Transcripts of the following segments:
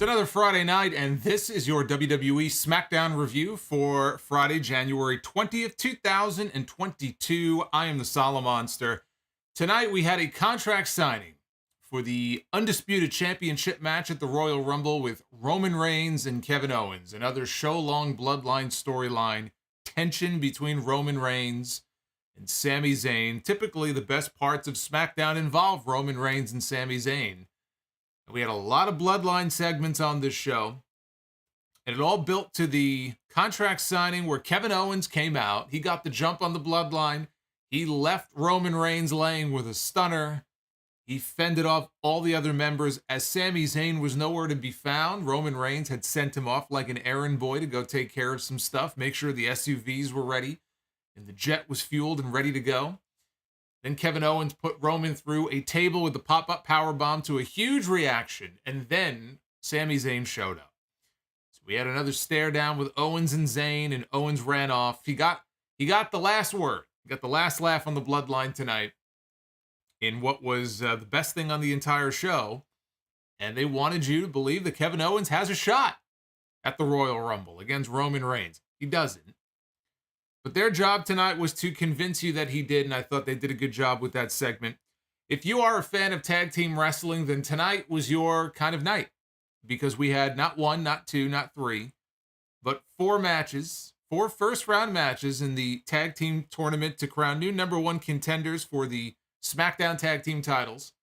It's another Friday night, and this is your WWE Smackdown review for Friday, January 20th, 2022. I am the Solomonster. Tonight, we had a contract signing for the Undisputed Championship match at the Royal Rumble with Roman Reigns and Kevin Owens. Another show-long Bloodline storyline, tension between Roman Reigns and Sami Zayn. Typically, the best parts of SmackDown involve Roman Reigns and Sami Zayn. We had a lot of Bloodline segments on this show, and it all built to the contract signing where Kevin Owens came out. He got the jump on the Bloodline. He left Roman Reigns laying with a stunner. He fended off all the other members. As Sami Zayn was nowhere to be found, Roman Reigns had sent him off like an errand boy to go take care of some stuff, make sure the SUVs were ready, and the jet was fueled and ready to go. Then Kevin Owens put Roman through a table with the pop-up powerbomb to a huge reaction, and then Sami Zayn showed up. So we had another stare down with Owens and Zayn, and Owens ran off. He got the last word. He got the last laugh on the Bloodline tonight in what was the best thing on the entire show, and they wanted you to believe that Kevin Owens has a shot at the Royal Rumble against Roman Reigns. He doesn't. But their job tonight was to convince you that he did, and I thought they did a good job with that segment. If you are a fan of tag team wrestling, then tonight was your kind of night, because we had not one, not two, not three, but four matches, four first-round matches in the tag team tournament to crown new number one contenders for the SmackDown tag team titles.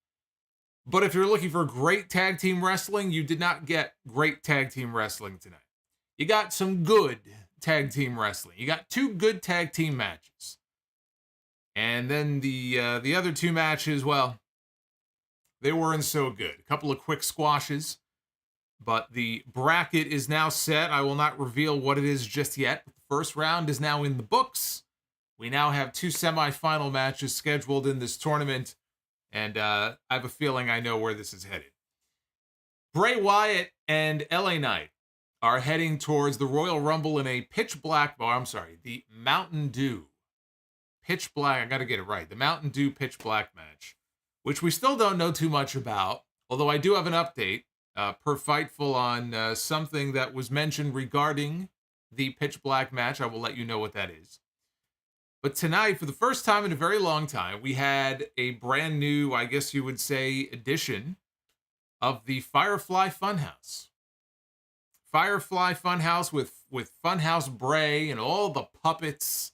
But if you're looking for great tag team wrestling, you did not get great tag team wrestling tonight. You got some good tag team wrestling. You got two good tag team matches. And then the other two matches, well, they weren't so good. A couple of quick squashes, but the bracket is now set. I will not reveal what it is just yet. The first round is now in the books. We now have two semifinal matches scheduled in this tournament, and I have a feeling I know where this is headed. Bray Wyatt and LA Knight are heading towards the Royal Rumble in a the Mountain Dew pitch black, I gotta get it right, the Mountain Dew pitch black match, which we still don't know too much about, although I do have an update per Fightful on something that was mentioned regarding the pitch black match. I will let you know what that is. But tonight, for the first time in a very long time, we had a brand new, I guess you would say, edition of the Firefly Fun House. Firefly Fun House with Funhouse Bray and all the puppets.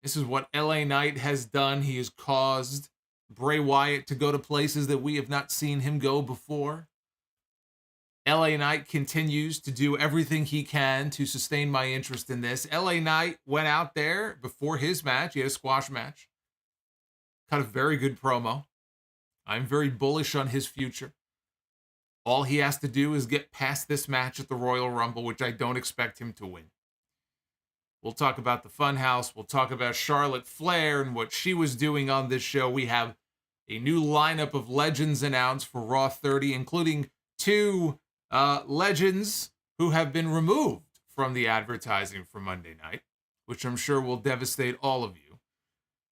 This is what LA Knight has done. He has caused Bray Wyatt to go to places that we have not seen him go before. LA Knight continues to do everything he can to sustain my interest in this. LA Knight went out there before his match. He had a squash match. Cut a very good promo. I'm very bullish on his future. All he has to do is get past this match at the Royal Rumble, which I don't expect him to win. We'll talk about the Funhouse. We'll talk about Charlotte Flair and what she was doing on this show. We have a new lineup of legends announced for Raw 30, including two legends who have been removed from the advertising for Monday night, which I'm sure will devastate all of you.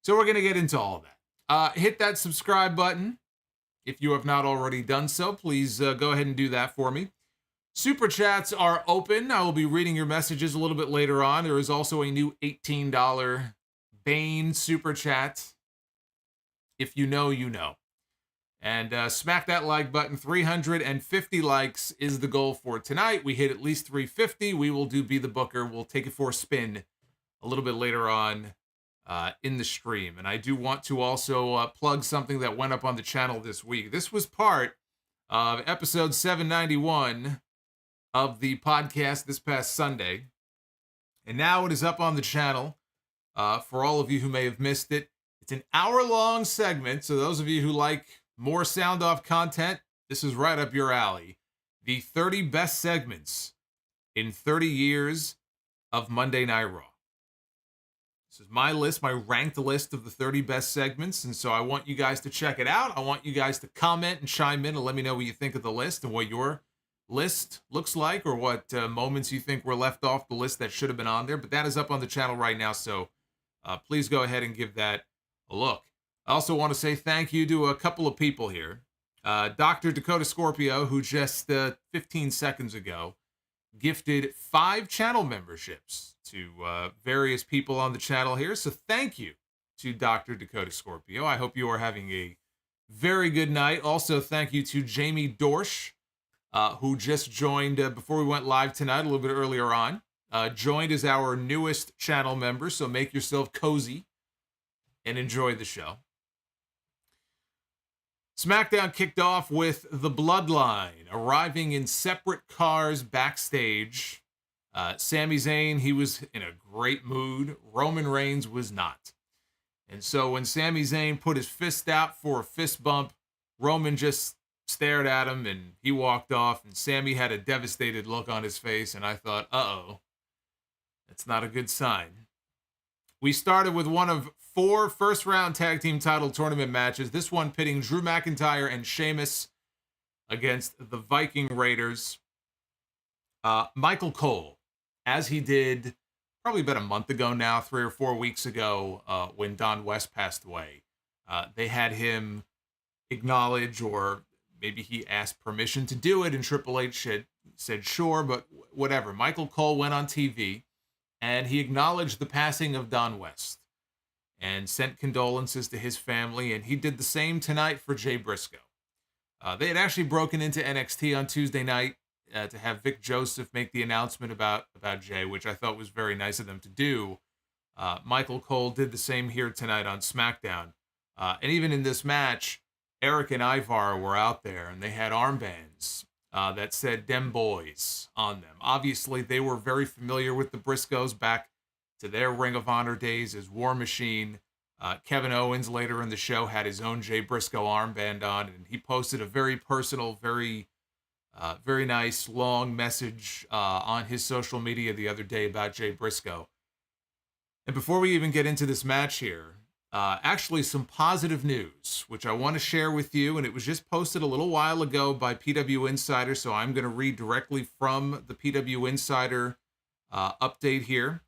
So we're going to get into all of that. Hit that subscribe button. If you have not already done so, please go ahead and do that for me. Super chats are open. I will be reading your messages a little bit later on. There is also a new $18 Bane super chat. If you know, you know. And smack that like button. 350 likes is the goal for tonight. We hit at least 350. We will do Be the Booker. We'll take it for a spin a little bit later on in the stream. And I do want to also plug something that went up on the channel this week. This was part of episode 791 of the podcast this past Sunday. And now it is up on the channel for all of you who may have missed it. It's an hour-long segment, so those of you who like more sound-off content, this is right up your alley. The 30 best segments in 30 years of Monday Night Raw. This is my list, my ranked list of the 30 best segments, and so I want you guys to check it out. I want you guys to comment and chime in and let me know what you think of the list and what your list looks like, or what moments you think were left off the list that should have been on there. But that is up on the channel right now, so please go ahead and give that a look. I also want to say thank you to a couple of people here Dr. Dakota Scorpio, who just 15 seconds ago gifted 5 channel memberships to various people on the channel here. So thank you to Dr. Dakota Scorpio. I hope you are having a very good night. Also, thank you to Jamie Dorsch, who just joined before we went live tonight, a little bit earlier on. Joined as our newest channel member, so make yourself cozy and enjoy the show. SmackDown kicked off with the Bloodline arriving in separate cars backstage. Sami Zayn, he was in a great mood. Roman Reigns was not. And so when Sami Zayn put his fist out for a fist bump, Roman just stared at him and he walked off, and Sami had a devastated look on his face, and I thought, uh-oh, that's not a good sign. We started with one of 4 first-round tag team title tournament matches. This one pitting Drew McIntyre and Sheamus against the Viking Raiders. Michael Cole, as he did probably about a month ago now, 3 or 4 weeks ago, when Don West passed away, they had him acknowledge, or maybe he asked permission to do it, and Triple H said sure, but whatever. Michael Cole went on TV, and he acknowledged the passing of Don West and sent condolences to his family, and he did the same tonight for Jay Briscoe. They had actually broken into NXT on Tuesday night to have Vic Joseph make the announcement about Jay, which I thought was very nice of them to do. Michael Cole did the same here tonight on SmackDown. And even in this match, Eric and Ivar were out there, and they had armbands that said "Dem Boys" on them. Obviously, they were very familiar with the Briscoes back to their Ring of Honor days as War Machine. Kevin Owens later in the show had his own Jay Briscoe armband on, and he posted a very personal, very nice, long message on his social media the other day about Jay Briscoe. And before we even get into this match here, actually some positive news, which I want to share with you, and it was just posted a little while ago by PW Insider, so I'm going to read directly from the PW Insider update here.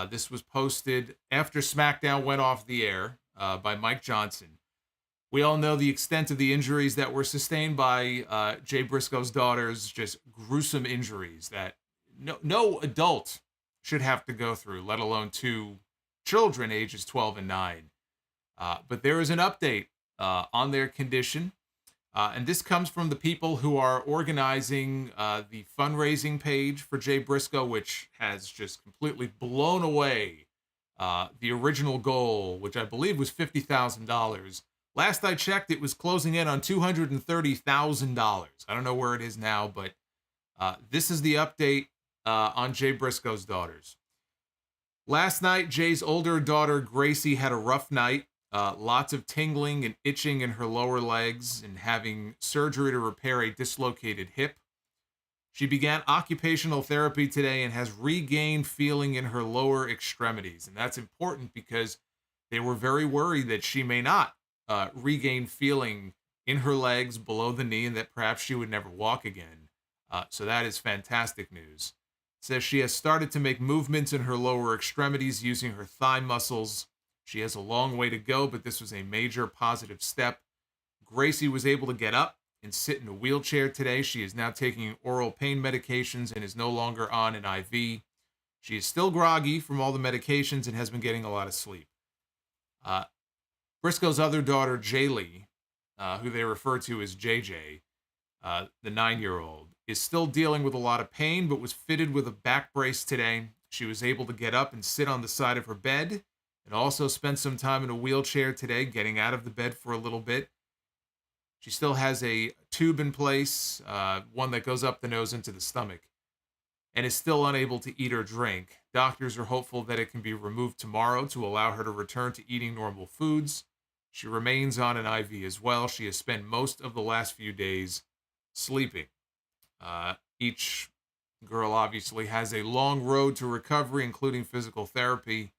This was posted after SmackDown went off the air by Mike Johnson. We all know the extent of the injuries that were sustained by Jay Briscoe's daughters, just gruesome injuries that no adult should have to go through, let alone 2 children ages 12 and 9. But there is an update on their condition. And this comes from the people who are organizing the fundraising page for Jay Briscoe, which has just completely blown away the original goal, which I believe was $50,000. Last I checked, it was closing in on $230,000. I don't know where it is now, but this is the update on Jay Briscoe's daughters. Last night, Jay's older daughter, Gracie, had a rough night. Lots of tingling and itching in her lower legs and having surgery to repair a dislocated hip. She began occupational therapy today and has regained feeling in her lower extremities. And that's important because they were very worried that she may not regain feeling in her legs below the knee and that perhaps she would never walk again. So that is fantastic news. It says she has started to make movements in her lower extremities using her thigh muscles. She has a long way to go, but this was a major positive step. Gracie was able to get up and sit in a wheelchair today. She is now taking oral pain medications and is no longer on an IV. She is still groggy from all the medications and has been getting a lot of sleep. Briscoe's other daughter, Jaylee, who they refer to as JJ, the 9-year-old, is still dealing with a lot of pain, but was fitted with a back brace today. She was able to get up and sit on the side of her bed, and also spent some time in a wheelchair today, getting out of the bed for a little bit. She still has a tube in place, one that goes up the nose into the stomach, and is still unable to eat or drink. Doctors are hopeful that it can be removed tomorrow to allow her to return to eating normal foods. She remains on an IV as well. She has spent most of the last few days sleeping. Each girl obviously has a long road to recovery, including physical therapy.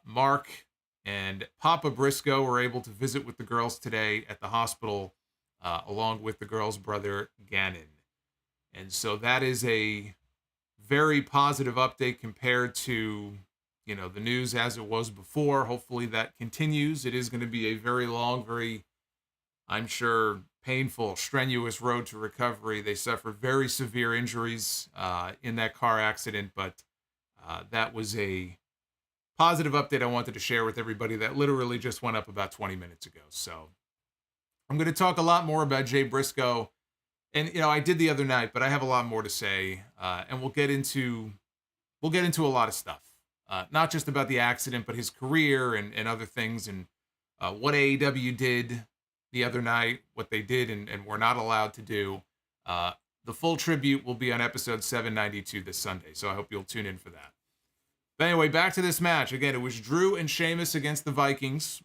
Mark and Papa Briscoe were able to visit with the girls today at the hospital, along with the girls' brother, Gannon. And so that is a very positive update compared to, the news as it was before. Hopefully that continues. It is going to be a very long, I'm sure, painful, strenuous road to recovery. They suffered very severe injuries in that car accident, but that was a positive update I wanted to share with everybody that literally just went up about 20 minutes ago. So I'm going to talk a lot more about Jay Briscoe. And, I did the other night, but I have a lot more to say. And we'll get into a lot of stuff. Not just about the accident, but his career and other things, and what AEW did the other night, what they did and were not allowed to do. The full tribute will be on episode 792 this Sunday, so I hope you'll tune in for that. But anyway, back to this match. Again, it was Drew and Sheamus against the Vikings.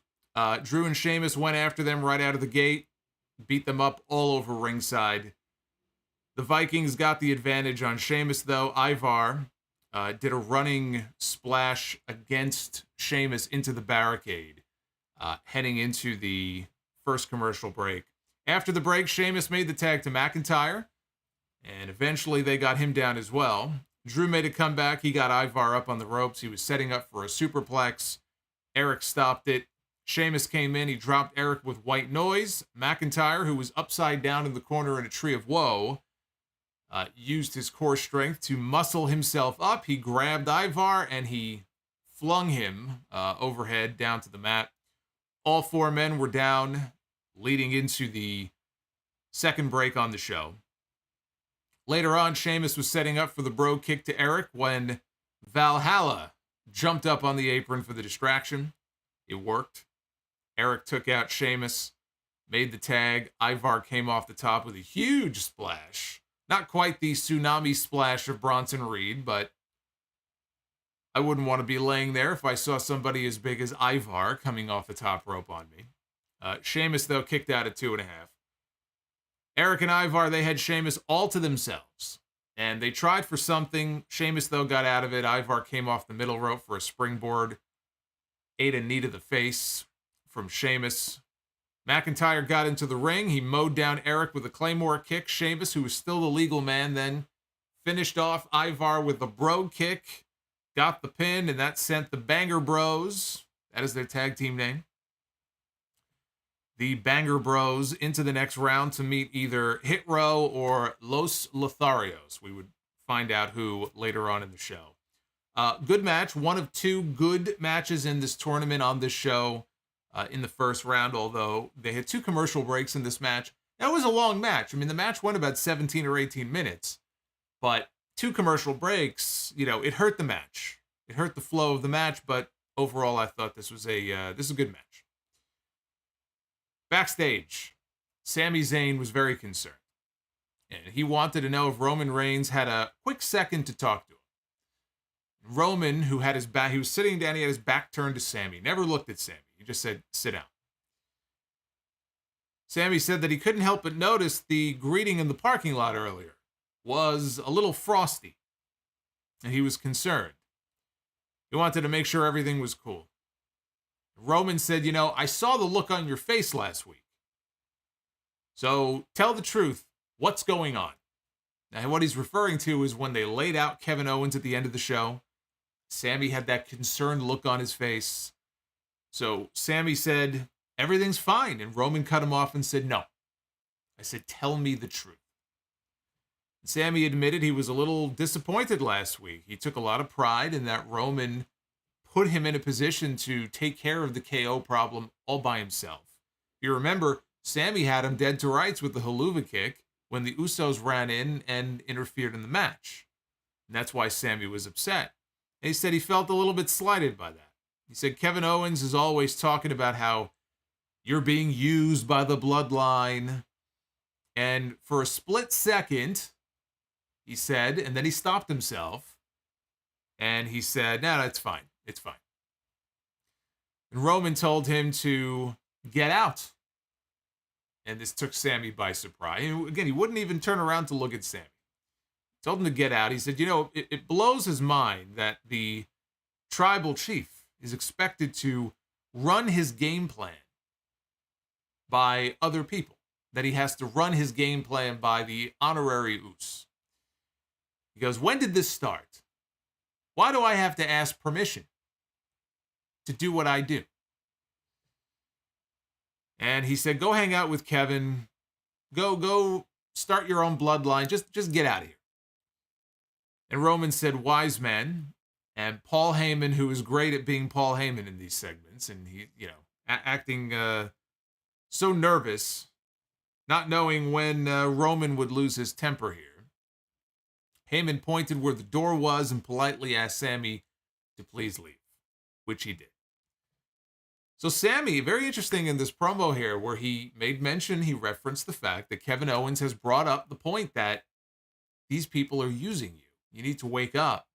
Drew and Sheamus went after them right out of the gate, beat them up all over ringside. The Vikings got the advantage on Sheamus, though. Ivar did a running splash against Sheamus into the barricade, heading into the first commercial break. After the break, Sheamus made the tag to McIntyre, and eventually they got him down as well. Drew made a comeback. He got Ivar up on the ropes. He was setting up for a superplex. Eric stopped it. Sheamus came in. He dropped Eric with white noise. McIntyre, who was upside down in the corner in a tree of woe, used his core strength to muscle himself up. He grabbed Ivar and he flung him overhead down to the mat. All four men were down, leading into the second break on the show. Later on, Sheamus was setting up for the bro kick to Eric when Valhalla jumped up on the apron for the distraction. It worked. Eric took out Sheamus, made the tag. Ivar came off the top with a huge splash. Not quite the tsunami splash of Bronson Reed, but I wouldn't want to be laying there if I saw somebody as big as Ivar coming off the top rope on me. Sheamus, though, kicked out at 2.5. Eric and Ivar, they had Sheamus all to themselves, and they tried for something. Sheamus, though, got out of it. Ivar came off the middle rope for a springboard, ate a knee to the face from Sheamus. McIntyre got into the ring. He mowed down Eric with a Claymore kick. Sheamus, who was still the legal man then, finished off Ivar with a bro kick, got the pin, and that sent the Banger Bros, that is their tag team name, the Banger Bros into the next round to meet either Hit Row or Los Lotharios. We would find out who later on in the show. Good match. One of two good matches in this tournament on this show in the first round, although they had two commercial breaks in this match. That was a long match. I mean, the match went about 17 or 18 minutes, but two commercial breaks, it hurt the match. It hurt the flow of the match, but overall, I thought this was a good match. Backstage, Sami Zayn was very concerned, and he wanted to know if Roman Reigns had a quick second to talk to him. Roman, who had his back, he was sitting down, he had his back turned to Sami, never looked at Sami. He just said, "Sit down." Sami said that he couldn't help but notice the greeting in the parking lot earlier was a little frosty, and he was concerned. He wanted to make sure everything was cool. Roman said, I saw the look on your face last week. So tell the truth. What's going on? Now, what he's referring to is when they laid out Kevin Owens at the end of the show, Sami had that concerned look on his face. So Sami said, everything's fine. And Roman cut him off and said, no. I said, tell me the truth. And Sami admitted he was a little disappointed last week. He took a lot of pride in that Roman put him in a position to take care of the KO problem all by himself. You remember, Sami had him dead to rights with the haluva kick when the Usos ran in and interfered in the match. And that's why Sami was upset. And he said he felt a little bit slighted by that. He said Kevin Owens is always talking about how you're being used by the Bloodline. And for a split second, he said, and then he stopped himself, and he said, no, that's fine. It's fine. And Roman told him to get out. And this took Sami by surprise. And again, he wouldn't even turn around to look at Sami. He told him to get out. He said, it blows his mind that the tribal chief is expected to run his game plan by other people. That he has to run his game plan by the honorary Us. He goes, when did this start? Why do I have to ask permission to do what I do? And he said, go hang out with Kevin. Go start your own bloodline. Just get out of here. And Roman said, wise men. And Paul Heyman, who is great at being Paul Heyman in these segments, and he, acting so nervous, not knowing when Roman would lose his temper here. Heyman pointed where the door was and politely asked Sami to please leave, which he did. So Sami, very interesting in this promo here, where he made mention, he referenced the fact that Kevin Owens has brought up the point that these people are using you. You need to wake up.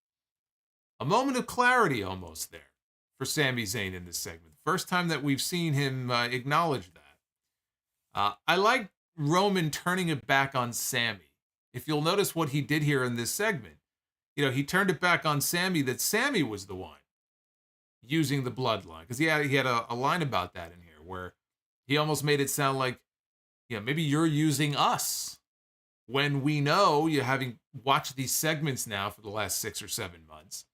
A moment of clarity almost there for Sami Zayn in this segment. First time that we've seen him acknowledge that. I like Roman turning it back on Sami. If you'll notice what he did here in this segment, he turned it back on Sami, that Sami was the one using the bloodline. Because he had a line about that in here where he almost made it sound like, maybe you're using us. When we know, you having watched these segments now for the last 6 or 7 months,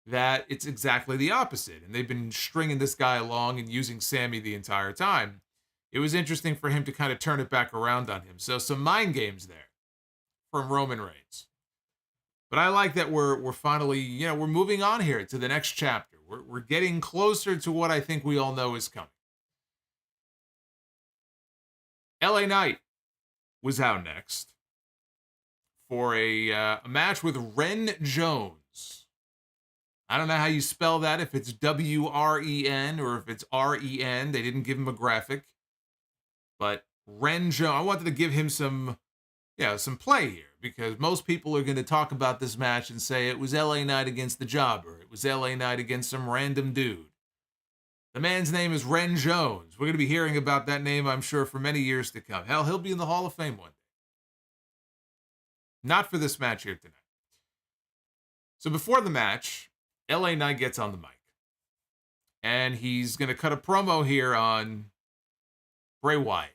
that it's exactly the opposite. And they've been stringing this guy along and using Sami the entire time. It was interesting for him to kind of turn it back around on him. So some mind games there from Roman Reigns. But I like that we're finally, we're moving on here to the next chapter. We're getting closer to what I think we all know is coming. LA Knight was out next for a match with Ren Jones. I don't know how you spell that, if it's W-R-E-N or if it's R-E-N. They didn't give him a graphic. But Ren Jones, I wanted to give him some play here, because most people are going to talk about this match and say it was LA Knight against the Jobber. It was LA Knight against some random dude. The man's name is Ren Jones. We're going to be hearing about that name, I'm sure, for many years to come. Hell, he'll be in the Hall of Fame one day. Not for this match here tonight. So before the match, LA Knight gets on the mic. And he's going to cut a promo here on Bray Wyatt.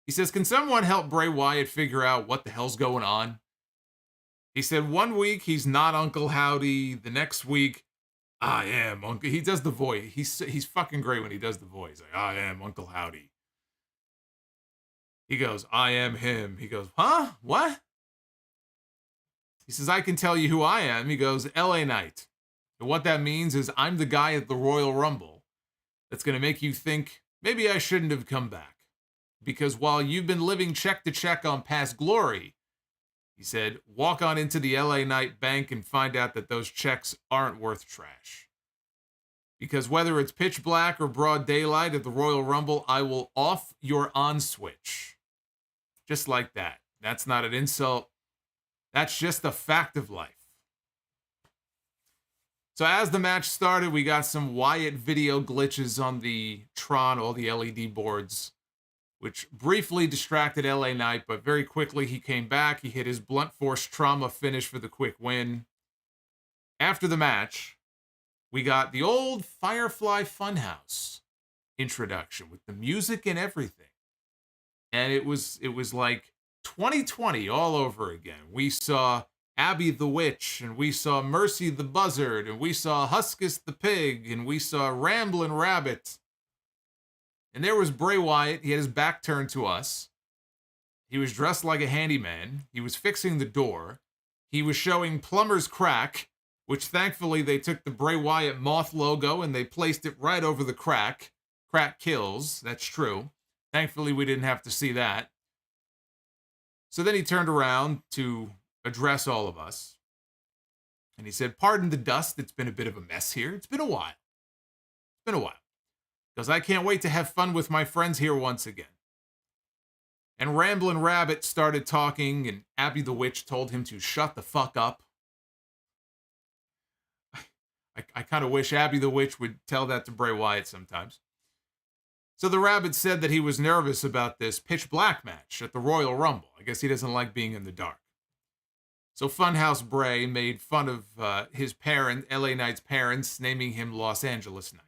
He says, can someone help Bray Wyatt figure out what the hell's going on? He said, one week he's not Uncle Howdy. The next week, I am Uncle. He does the voice. He's fucking great when he does the voice. Like, I am Uncle Howdy. He goes, I am him. He goes, huh? What? He says, I can tell you who I am. He goes, LA Knight. And what that means is I'm the guy at the Royal Rumble that's going to make you think maybe I shouldn't have come back. Because while you've been living check to check on past glory, he said, walk on into the LA Knight bank and find out that those checks aren't worth trash. Because whether it's pitch black or broad daylight at the Royal Rumble, I will off your on switch. Just like that. That's not an insult. That's just a fact of life. So as the match started, we got some Wyatt video glitches on the Tron, all the LED boards, which briefly distracted LA Knight, but very quickly he came back. He hit his blunt force trauma finish for the quick win. After the match, we got the old Firefly Fun House introduction with the music and everything. And it was like 2020 all over again. We saw Abby the Witch, and we saw Mercy the Buzzard, and we saw Huskus the Pig, and we saw Ramblin' Rabbit. And there was Bray Wyatt. He had his back turned to us. He was dressed like a handyman. He was fixing the door. He was showing plumber's crack, which thankfully they took the Bray Wyatt moth logo and they placed it right over the crack. Crack kills. That's true. Thankfully, we didn't have to see that. So then he turned around to address all of us. And he said, pardon the dust. It's been a bit of a mess here. It's been a while. It's been a while. Because I can't wait to have fun with my friends here once again. And Ramblin' Rabbit started talking, and Abby the Witch told him to shut the fuck up. I kind of wish Abby the Witch would tell that to Bray Wyatt sometimes. So the Rabbit said that he was nervous about this pitch black match at the Royal Rumble. I guess he doesn't like being in the dark. So Funhouse Bray made fun of his parent, LA Knight's parents, naming him Los Angeles Knight.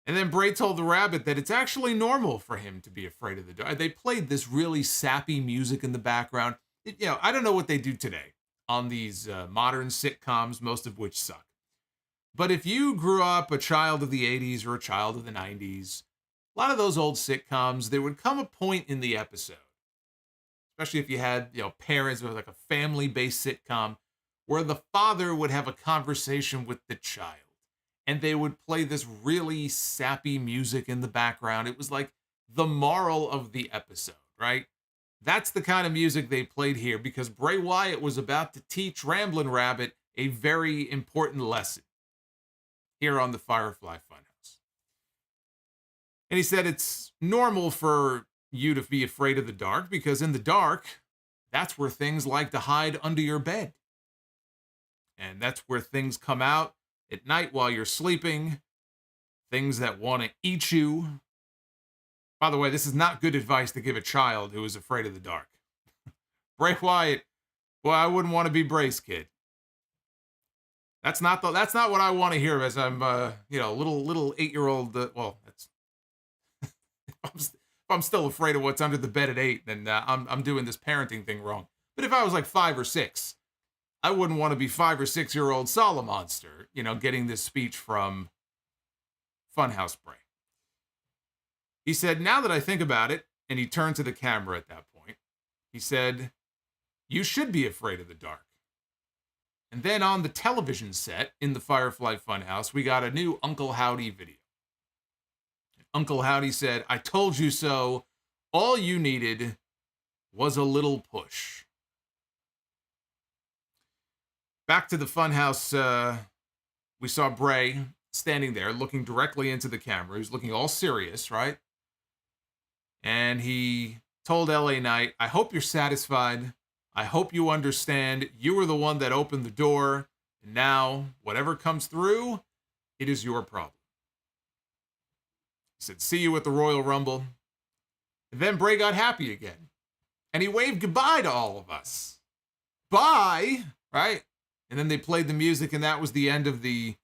And then Bray told the Rabbit that it's actually normal for him to be afraid of the dark. They played this really sappy music in the background. I don't know what they do today on these modern sitcoms, most of which suck. But if you grew up a child of the 80s or a child of the 90s, a lot of those old sitcoms, there would come a point in the episode, especially if you had, parents with like a family-based sitcom, where the father would have a conversation with the child. And they would play this really sappy music in the background. It was like the moral of the episode, right? That's the kind of music they played here because Bray Wyatt was about to teach Ramblin' Rabbit a very important lesson here on the Firefly Funhouse. And he said it's normal for you to be afraid of the dark because in the dark, that's where things like to hide under your bed. And that's where things come out at night while you're sleeping, things that want to eat you. By the way, this is not good advice to give a child who is afraid of the dark. Bray Wyatt, well, I wouldn't want to be Bray's kid. That's not what I want to hear as I'm, little 8-year-old. That's if I'm still afraid of what's under the bed at 8, then I'm doing this parenting thing wrong. But if I was like 5 or 6. I wouldn't want to be 5 or 6-year-old Solomonster, getting this speech from Funhouse Bray. He said, now that I think about it, and he turned to the camera at that point, he said, you should be afraid of the dark. And then on the television set in the Firefly Funhouse, we got a new Uncle Howdy video. Uncle Howdy said, I told you so. All you needed was a little push. Back to the Funhouse, we saw Bray standing there, looking directly into the camera. He was looking all serious, right? And he told LA Knight, I hope you're satisfied. I hope you understand. You were the one that opened the door. And now, whatever comes through, it is your problem. He said, see you at the Royal Rumble. And then Bray got happy again. And he waved goodbye to all of us. Bye, right? And then they played the music, and that was the end of the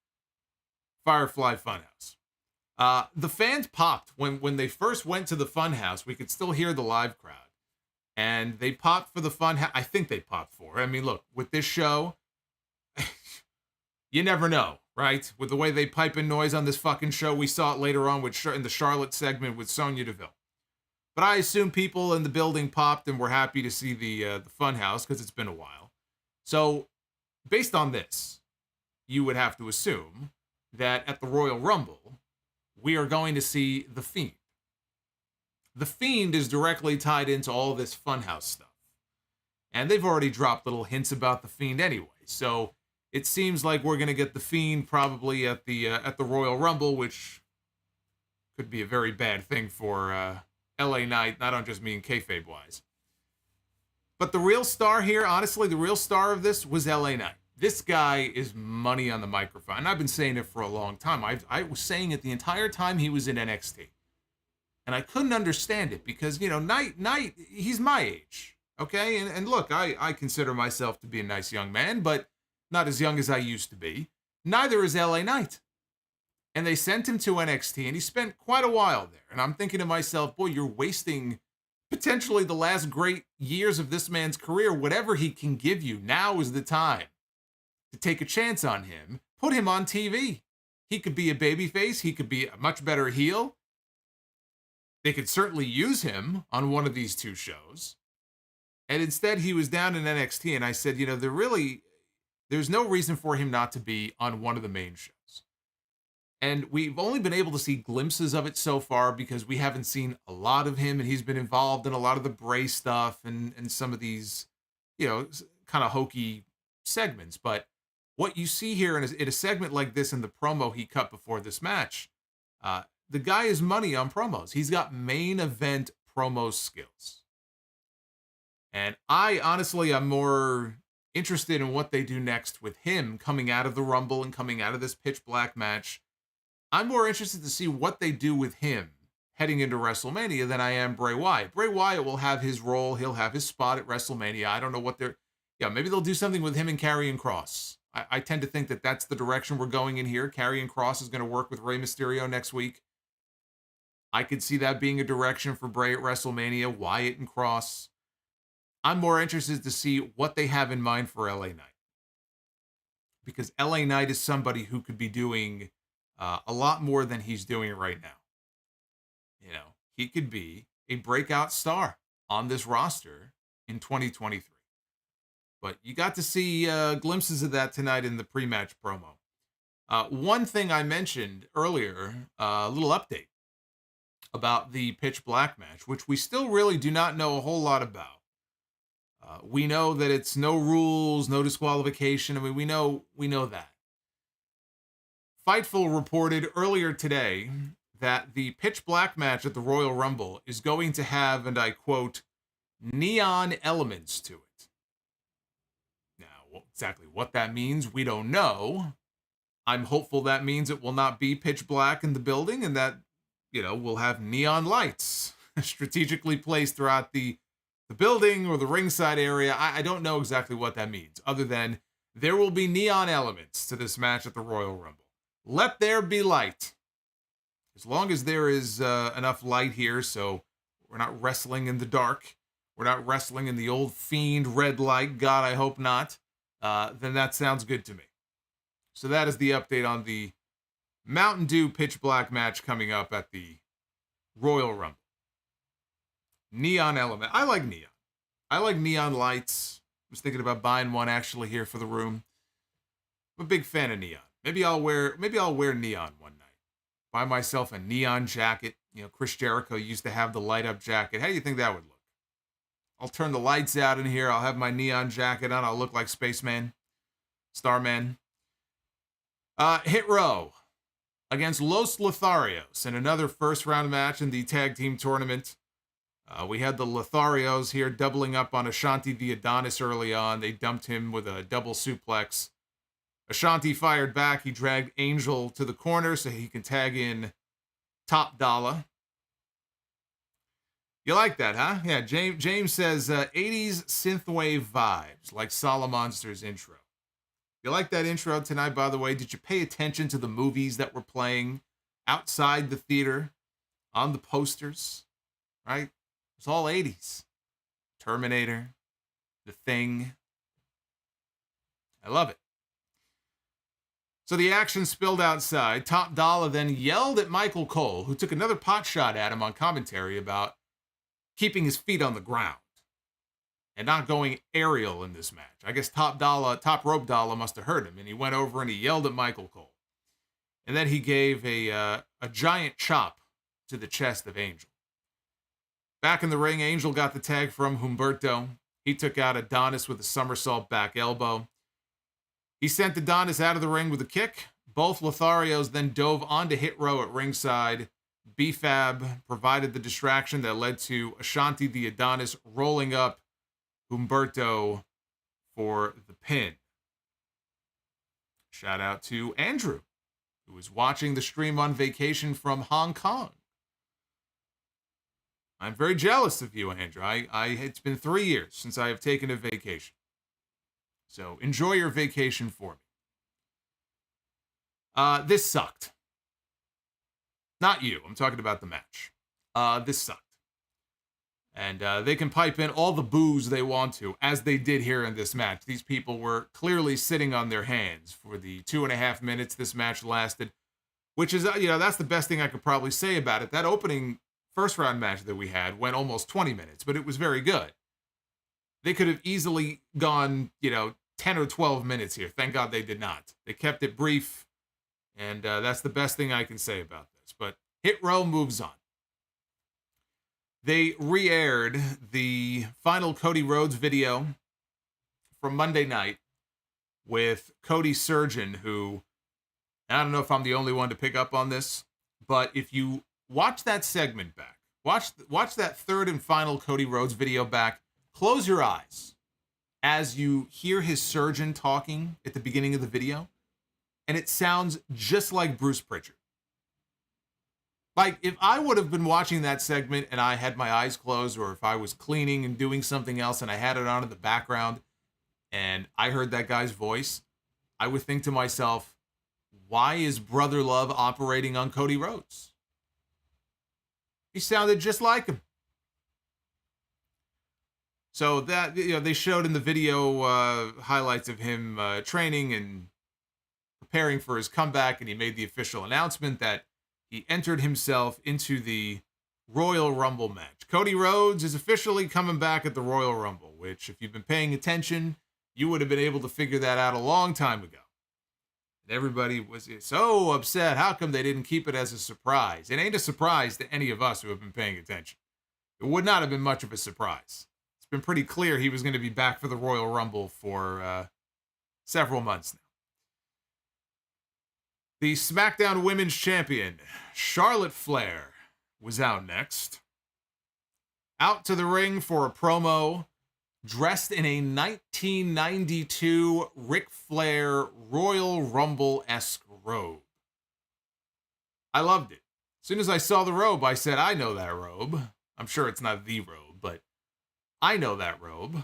Firefly Funhouse. The fans popped. When they first went to the Funhouse, we could still hear the live crowd. And they popped for the Funhouse. I think they popped for it. I mean, look, with this show, you never know, right? With the way they pipe in noise on this fucking show, we saw it later on in the Charlotte segment with Sonya Deville. But I assume people in the building popped and were happy to see the Funhouse because it's been a while. So, based on this, you would have to assume that at the Royal Rumble, we are going to see The Fiend. The Fiend is directly tied into all this Funhouse stuff. And they've already dropped little hints about The Fiend anyway. So it seems like we're going to get The Fiend probably at the Royal Rumble, which could be a very bad thing for LA Knight. I don't just mean kayfabe-wise. But the real star here, honestly, the real star of this was LA Knight. This guy is money on the microphone. And I've been saying it for a long time. I was saying it the entire time he was in NXT. And I couldn't understand it because, Knight, he's my age. Okay? And look, I consider myself to be a nice young man, but not as young as I used to be. Neither is LA Knight. And they sent him to NXT, and he spent quite a while there. And I'm thinking to myself, boy, you're wasting potentially the last great years of this man's career. Whatever he can give you, now is the time to take a chance on him. Put him on TV. He could be a babyface. He could be a much better heel. They could certainly use him on one of these two shows. And instead, he was down in NXT, and I said, there's no reason for him not to be on one of the main shows. And we've only been able to see glimpses of it so far because we haven't seen a lot of him, and he's been involved in a lot of the Bray stuff and some of these, kind of hokey segments. But what you see here in a segment like this in the promo he cut before this match, the guy is money on promos. He's got main event promo skills. And I honestly am more interested in what they do next with him coming out of the Rumble and coming out of this pitch black match. I'm more interested to see what they do with him heading into WrestleMania than I am Bray Wyatt. Bray Wyatt will have his role. He'll have his spot at WrestleMania. I don't know what maybe they'll do something with him and Karrion Kross. I tend to think that that's the direction we're going in here. Karrion Kross is going to work with Rey Mysterio next week. I could see that being a direction for Bray at WrestleMania, Wyatt and Kross. I'm more interested to see what they have in mind for LA Knight. Because LA Knight is somebody who could be doing a lot more than he's doing right now. he could be a breakout star on this roster in 2023. But you got to see glimpses of that tonight in the pre-match promo. One thing I mentioned earlier, a little update about the Pitch Black match, which we still really do not know a whole lot about. We know that it's no rules, no disqualification. I mean, we know that. Fightful reported earlier today that the Pitch Black match at the Royal Rumble is going to have, and I quote, neon elements to it. Now, exactly what that means, we don't know. I'm hopeful that means it will not be pitch black in the building and that, we'll have neon lights strategically placed throughout the building or the ringside area. I don't know exactly what that means, other than there will be neon elements to this match at the Royal Rumble. Let there be light. As long as there is enough light here, so we're not wrestling in the dark, we're not wrestling in the old fiend red light, God, I hope not, then that sounds good to me. So that is the update on the Mountain Dew Pitch Black match coming up at the Royal Rumble. Neon element. I like neon. I like neon lights. I was thinking about buying one actually here for the room. I'm a big fan of neon. Maybe I'll wear neon one night. Buy myself a neon jacket. Chris Jericho used to have the light up jacket. How do you think that would look? I'll turn the lights out in here. I'll have my neon jacket on. I'll look like Spaceman, Starman. Hit Row against Los Lotharios in another first round match in the tag team tournament. We had the Lotharios here doubling up on Ashanti the Adonis early on. They dumped him with a double suplex. Ashanti fired back. He dragged Angel to the corner so he can tag in Top Dollar. You like that, huh? Yeah, James says 80s synthwave vibes, like Solomonster's intro. You like that intro tonight, by the way? Did you pay attention to the movies that were playing outside the theater on the posters? Right? It's all 80s. Terminator, The Thing. I love it. So the action spilled outside. Top Dollar then yelled at Michael Cole, who took another pot shot at him on commentary about keeping his feet on the ground and not going aerial in this match. I guess Top Rope Dollar must have heard him, and he went over and he yelled at Michael Cole. And then he gave a giant chop to the chest of Angel. Back in the ring, Angel got the tag from Humberto. He took out Adonis with a somersault back elbow. He sent Adonis out of the ring with a kick. Both Lotharios then dove onto Hit Row at ringside. B-Fab provided the distraction that led to Ashanti the Adonis rolling up Humberto for the pin. Shout out to Andrew, who was watching the stream on vacation from Hong Kong. I'm very jealous of you, Andrew. It's been 3 years since I have taken a vacation. So enjoy your vacation for me. This sucked. Not you. I'm talking about the match. This sucked. And they can pipe in all the boos they want to, as they did here in this match. These people were clearly sitting on their hands for the 2.5 minutes this match lasted, which is, that's the best thing I could probably say about it. That opening first round match that we had went almost 20 minutes, but it was very good. They could have easily gone, 10 or 12 minutes here. Thank God they did not. They kept it brief, and that's the best thing I can say about this. But Hit Row moves on. They re-aired the final Cody Rhodes video from Monday night with Cody Surgeon, who, I don't know if I'm the only one to pick up on this, but if you watch that segment back, watch that third and final Cody Rhodes video back, close your eyes as you hear his surgeon talking at the beginning of the video, and it sounds just like Bruce Pritchard. Like, if I would have been watching that segment and I had my eyes closed, or if I was cleaning and doing something else and I had it on in the background and I heard that guy's voice, I would think to myself, why is Brother Love operating on Cody Rhodes? He sounded just like him. So that, they showed in the video highlights of him training and preparing for his comeback, and he made the official announcement that he entered himself into the Royal Rumble match. Cody Rhodes is officially coming back at the Royal Rumble, which, if you've been paying attention, you would have been able to figure that out a long time ago. And everybody was so upset. How come they didn't keep it as a surprise? It ain't a surprise to any of us who have been paying attention. It would not have been much of a surprise. It's been pretty clear he was going to be back for the Royal Rumble for several months now. The SmackDown Women's Champion, Charlotte Flair, was out next. Out to the ring for a promo, dressed in a 1992 Ric Flair Royal Rumble-esque robe. I loved it. As soon as I saw the robe, I said, I know that robe. I'm sure it's not the robe, but I know that robe.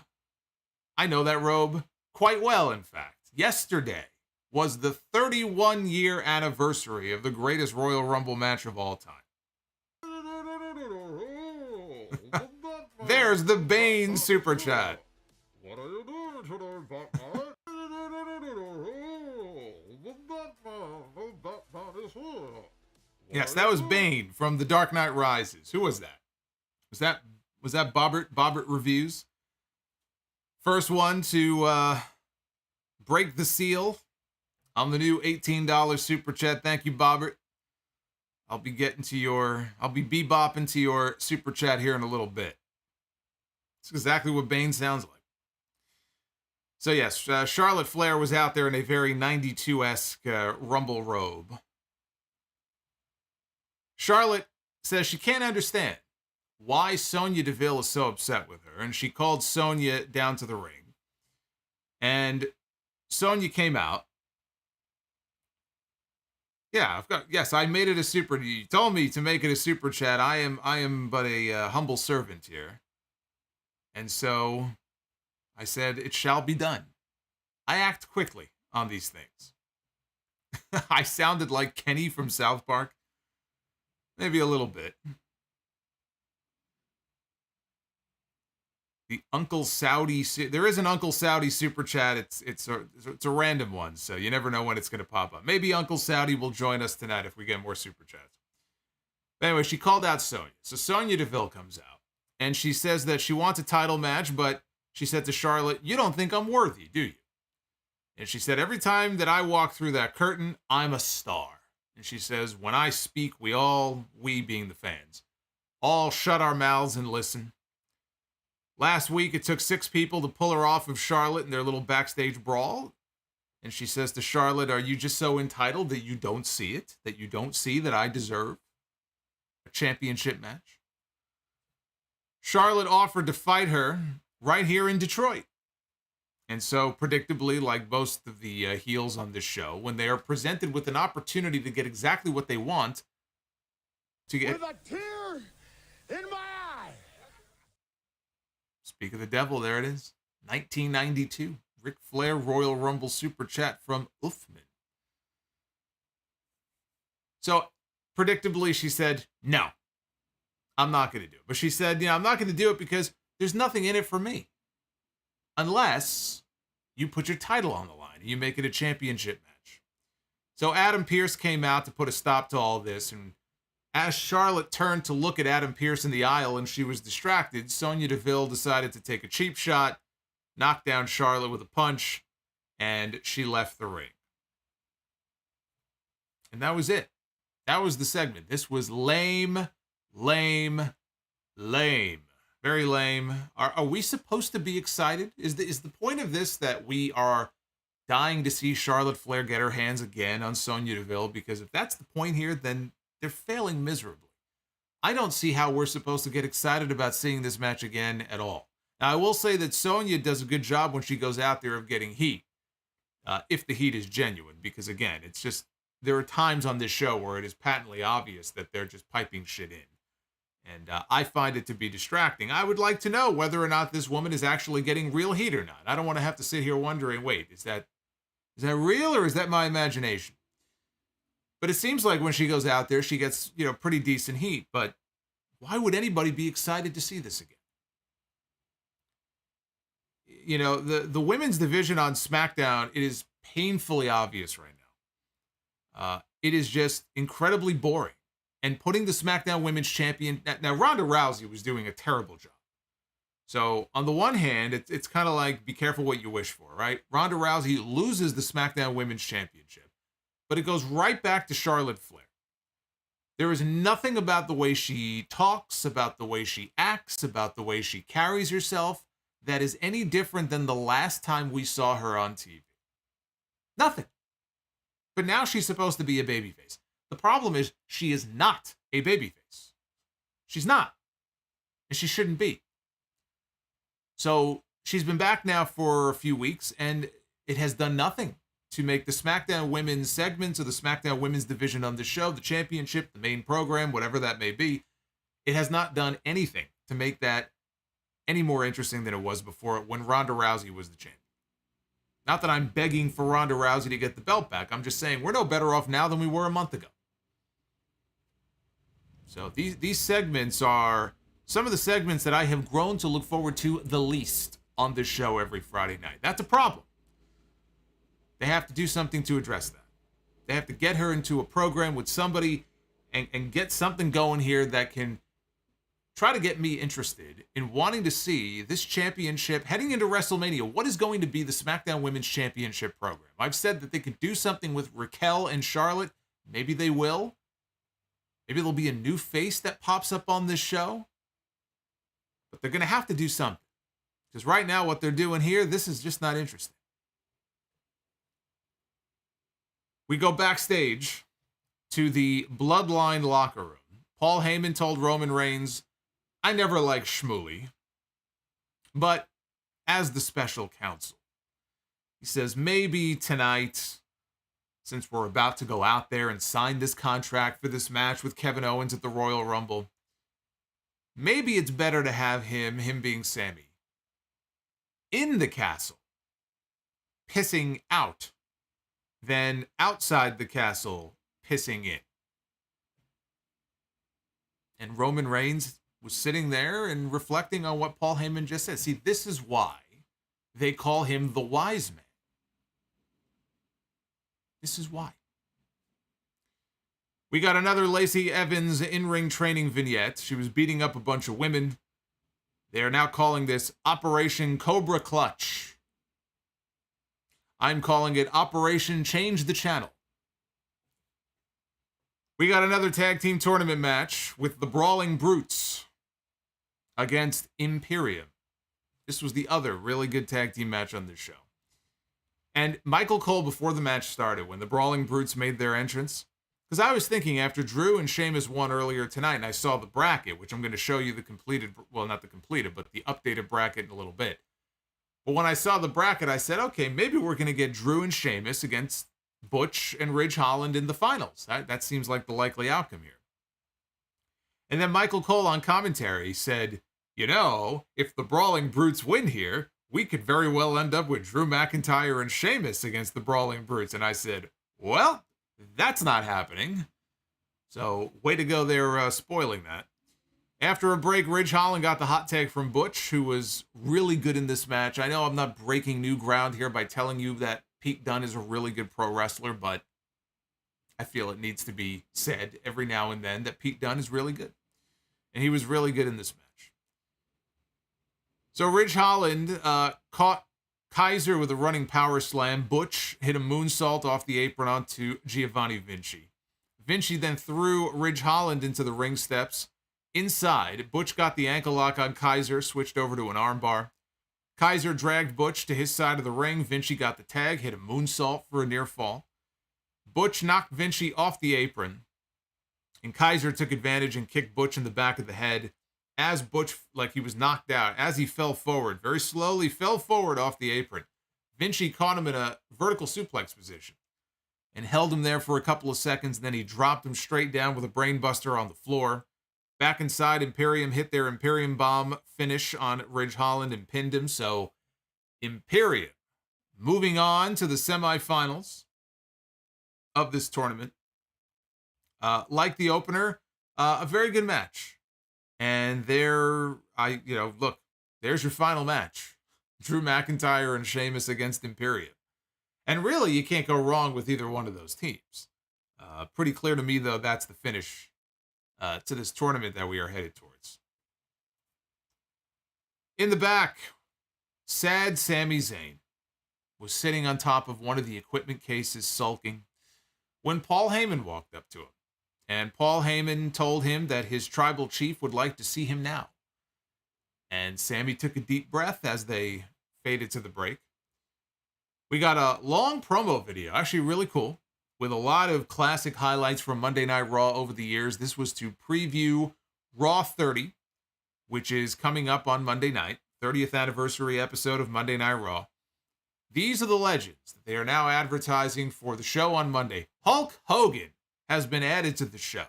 I know that robe quite well, in fact. Yesterday was the 31-year anniversary of the greatest Royal Rumble match of all time. There's the Bane super chat. What are you doing today, Batman? Yes, that was Bane from The Dark Knight Rises. Who was that? Was that Bobbert Reviews? First one to break the seal on the new $18 super chat. Thank you, Bobbert. I'll be bebopping to your super chat here in a little bit. It's exactly what Bane sounds like. So yes, Charlotte Flair was out there in a very 92-esque Rumble robe. Charlotte says she can't understand why Sonya Deville is so upset with her, and she called Sonya down to the ring. And Sonya came out. Yeah, yes, I made it a super. You told me to make it a super chat. I am but a humble servant here. And so I said, it shall be done. I act quickly on these things. I sounded like Kenny from South Park. Maybe a little bit. The Uncle Saudi. There is an Uncle Saudi super chat. It's a random one, so you never know when it's going to pop up. Maybe Uncle Saudi will join us tonight if we get more super chats. But anyway, she called out Sonya. So Sonya Deville comes out, and she says that she wants a title match, but she said to Charlotte, "You don't think I'm worthy, do you?" And she said, "Every time that I walk through that curtain, I'm a star." And she says, "When I speak, we being the fans, all shut our mouths and listen." Last week, it took 6 people to pull her off of Charlotte in their little backstage brawl. And she says to Charlotte, "Are you just so entitled that you don't see it? That you don't see that I deserve a championship match?" Charlotte offered to fight her right here in Detroit. And so, predictably, like most of the heels on this show, when they are presented with an opportunity to get exactly what they want, to get... With a tear in my eye! Speak of the devil, there it is. 1992. Ric Flair Royal Rumble Super Chat from Uthman. So, predictably, she said, "No, I'm not going to do it." But she said, I'm not going to do it because there's nothing in it for me. Unless you put your title on the line and you make it a championship match. So Adam Pearce came out to put a stop to all this. And as Charlotte turned to look at Adam Pearce in the aisle and she was distracted, Sonya Deville decided to take a cheap shot, knock down Charlotte with a punch, and she left the ring. And that was it. That was the segment. This was lame, lame, lame. Very lame. Are we supposed to be excited? Is the point of this that we are dying to see Charlotte Flair get her hands again on Sonya Deville? Because if that's the point here, then they're failing miserably. I don't see how we're supposed to get excited about seeing this match again at all. Now, I will say that Sonya does a good job when she goes out there of getting heat, if the heat is genuine. Because again, it's just, there are times on this show where it is patently obvious that they're just piping shit in. And I find it to be distracting. I would like to know whether or not this woman is actually getting real heat or not. I don't want to have to sit here wondering, wait, is that real or is that my imagination? But it seems like when she goes out there, she gets, pretty decent heat. But why would anybody be excited to see this again? The women's division on SmackDown, it is painfully obvious right now. It is just incredibly boring. and putting the SmackDown Women's Champion. Now, Ronda Rousey was doing a terrible job. So, on the one hand, it's kind of like, be careful what you wish for, right? Ronda Rousey loses the SmackDown Women's Championship, but it goes right back to Charlotte Flair. There is nothing about the way she talks, about the way she acts, about the way she carries herself that is any different than the last time we saw her on TV. Nothing. But now she's supposed to be a babyface. The problem is she is not a babyface. She's not. And she shouldn't be. So she's been back now for a few weeks, and it has done nothing to make the SmackDown Women's segments or the SmackDown Women's division on the show, the championship, the main program, whatever that may be. It has not done anything to make that any more interesting than it was before when Ronda Rousey was the champion. Not that I'm begging for Ronda Rousey to get the belt back. I'm just saying we're no better off now than we were a month ago. So these segments are some of the segments that I have grown to look forward to the least on this show every Friday night. That's a problem. They have to do something to address that. They have to get her into a program with somebody and get something going here that can try to get me interested in wanting to see this championship heading into WrestleMania. What is going to be the SmackDown Women's Championship program? I've said that they could do something with Raquel and Charlotte. Maybe they will. Maybe there'll be a new face that pops up on this show. But they're going to have to do something. Because right now, what they're doing here, this is just not interesting. We go backstage to the Bloodline locker room. Paul Heyman told Roman Reigns, I never liked Shmooly, but as the special counsel, he says, maybe tonight, since we're about to go out there and sign this contract for this match with Kevin Owens at the Royal Rumble, maybe it's better to have him being Sami, in the castle, pissing out, than outside the castle, pissing in. And Roman Reigns was sitting there and reflecting on what Paul Heyman just said. See, this is why they call him the wise man. This is why. We got another Lacey Evans in-ring training vignette. She was beating up a bunch of women. They are now calling this Operation Cobra Clutch. I'm calling it Operation Change the Channel. We got another tag team tournament match with the Brawling Brutes against Imperium. This was the other really good tag team match on this show. And Michael Cole, before the match started, when the Brawling Brutes made their entrance, because I was thinking after Drew and Sheamus won earlier tonight, and I saw the bracket, which I'm going to show you the completed, well, not the completed, but the updated bracket in a little bit. But when I saw the bracket, I said, okay, maybe we're going to get Drew and Sheamus against Butch and Ridge Holland in the finals. That seems like the likely outcome here. And then Michael Cole on commentary said, you know, if the Brawling Brutes win here, we could very well end up with Drew McIntyre and Sheamus against the Brawling Brutes. And I said, well, that's not happening. So, way to go there, spoiling that. After a break, Ridge Holland got the hot tag from Butch, who was really good in this match. I know I'm not breaking new ground here by telling you that Pete Dunne is a really good pro wrestler, but I feel it needs to be said every now and then that Pete Dunne is really good. And he was really good in this match. So Ridge Holland caught Kaiser with a running power slam. Butch hit a moonsault off the apron onto Giovanni Vinci. Vinci then threw Ridge Holland into the ring steps. Inside, Butch got the ankle lock on Kaiser, switched over to an armbar. Kaiser dragged Butch to his side of the ring. Vinci got the tag, hit a moonsault for a near fall. Butch knocked Vinci off the apron, and Kaiser took advantage and kicked Butch in the back of the head. As Butch, like he was knocked out, as he fell forward, very slowly fell forward off the apron, Vinci caught him in a vertical suplex position and held him there for a couple of seconds. Then he dropped him straight down with a brainbuster on the floor. Back inside, Imperium hit their Imperium bomb finish on Ridge Holland and pinned him. So Imperium moving on to the semifinals of this tournament. Like the opener, a very good match. And there's your final match. Drew McIntyre and Sheamus against Imperium. And really, you can't go wrong with either one of those teams. Pretty clear to me, though, that's the finish to this tournament that we are headed towards. In the back, sad Sami Zayn was sitting on top of one of the equipment cases sulking when Paul Heyman walked up to him. And Paul Heyman told him that his tribal chief would like to see him now. And Sami took a deep breath as they faded to the break. We got a long promo video, actually really cool, with a lot of classic highlights from Monday Night Raw over the years. This was to preview Raw 30, which is coming up on Monday night, 30th anniversary episode of Monday Night Raw. These are the legends that they are now advertising for the show on Monday. Hulk Hogan has been added to the show.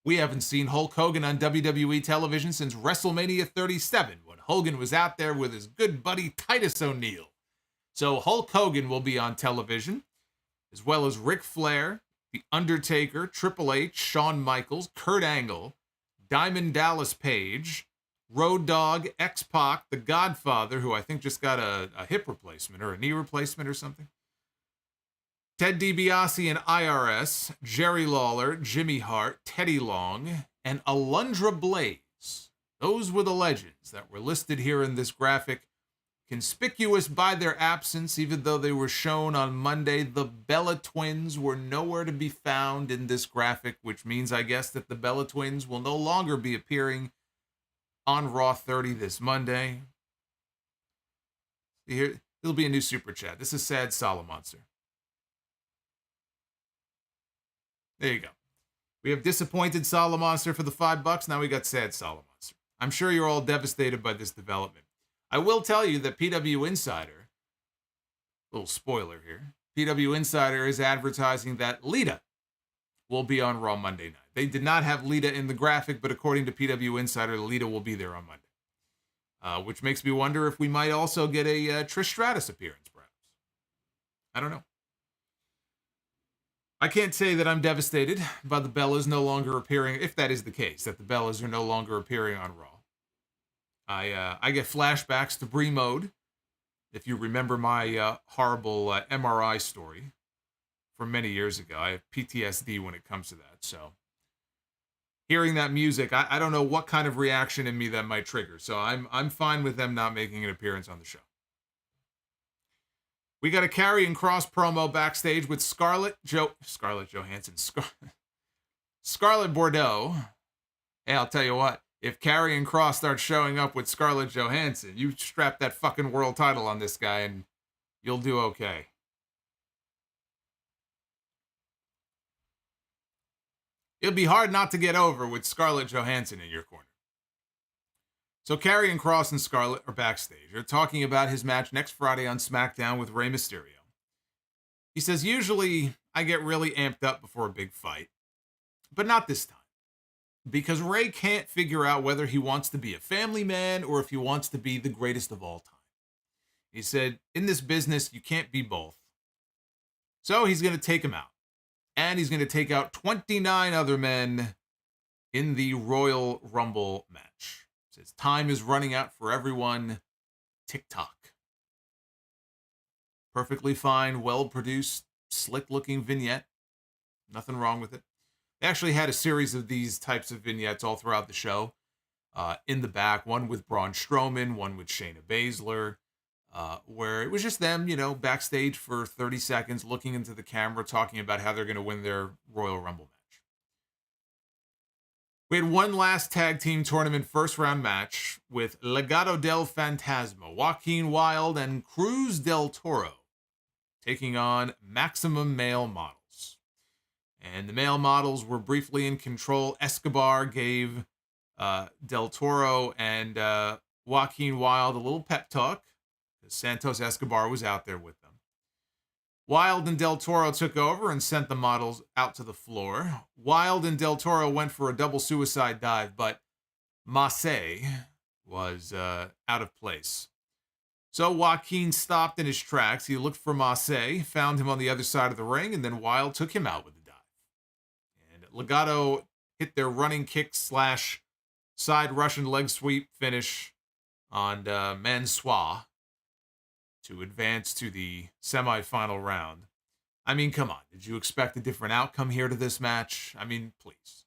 We haven't seen Hulk Hogan on WWE television since WrestleMania 37, when Hogan was out there with his good buddy Titus O'Neil. So Hulk Hogan will be on television, as well as Ric Flair, The Undertaker, Triple H, Shawn Michaels, Kurt Angle, Diamond Dallas Page, Road Dogg, X-Pac, The Godfather, who I think just got a hip replacement or a knee replacement or something, Ted DiBiase and IRS, Jerry Lawler, Jimmy Hart, Teddy Long, and Alundra Blaze. Those were the legends that were listed here in this graphic. Conspicuous by their absence, even though they were shown on Monday, the Bella Twins were nowhere to be found in this graphic, which means, I guess, that the Bella Twins will no longer be appearing on Raw 30 this Monday. Here, it'll be a new super chat. This is Sad Solomonster. There you go. We have Disappointed Solomonster for the $5. Now we got Sad Solomonster. I'm sure you're all devastated by this development. I will tell you that PW Insider, little spoiler here, PW Insider is advertising that Lita will be on Raw Monday night. They did not have Lita in the graphic, but according to PW Insider, Lita will be there on Monday. Which makes me wonder if we might also get a Trish Stratus appearance, perhaps. I don't know. I can't say that I'm devastated by the Bellas no longer appearing, if that is the case, that the Bellas are no longer appearing on Raw. I get flashbacks to Brie Mode, if you remember my horrible MRI story from many years ago. I have PTSD when it comes to that, so hearing that music, I don't know what kind of reaction in me that might trigger, so I'm fine with them not making an appearance on the show. We got a Karrion Kross promo backstage with Scarlett Johansson. Scarlett Bordeaux. Hey, I'll tell you what. If Karrion Kross starts showing up with Scarlett Johansson, you strap that fucking world title on this guy and you'll do okay. It'll be hard not to get over with Scarlett Johansson in your corner. So Karrion Kross and Scarlett are backstage. They're talking about his match next Friday on SmackDown with Rey Mysterio. He says, usually I get really amped up before a big fight, but not this time. Because Rey can't figure out whether he wants to be a family man or if he wants to be the greatest of all time. He said, in this business, you can't be both. So he's going to take him out. And he's going to take out 29 other men in the Royal Rumble match. He says, time is running out for everyone. TikTok. Perfectly fine, well-produced, slick-looking vignette. Nothing wrong with it. They actually had a series of these types of vignettes all throughout the show. In the back, one with Braun Strowman, one with Shayna Baszler, where it was just them, backstage for 30 seconds, looking into the camera, talking about how they're going to win their Royal Rumble match. We had one last tag team tournament first round match with Legado del Fantasma, Joaquin Wilde and Cruz del Toro, taking on Maximum Male Models. And the male models were briefly in control. Escobar gave Del Toro and Joaquin Wilde a little pep talk, because Santos Escobar was out there with them. Wilde and Del Toro took over and sent the models out to the floor. Wilde and Del Toro went for a double suicide dive, but Massey was out of place. So Joaquin stopped in his tracks. He looked for Massey, found him on the other side of the ring, and then Wilde took him out with a dive. And Legado hit their running kick / side Russian leg sweep finish on Mansois to advance to the semifinal round. I mean, come on. Did you expect a different outcome here to this match? I mean, please.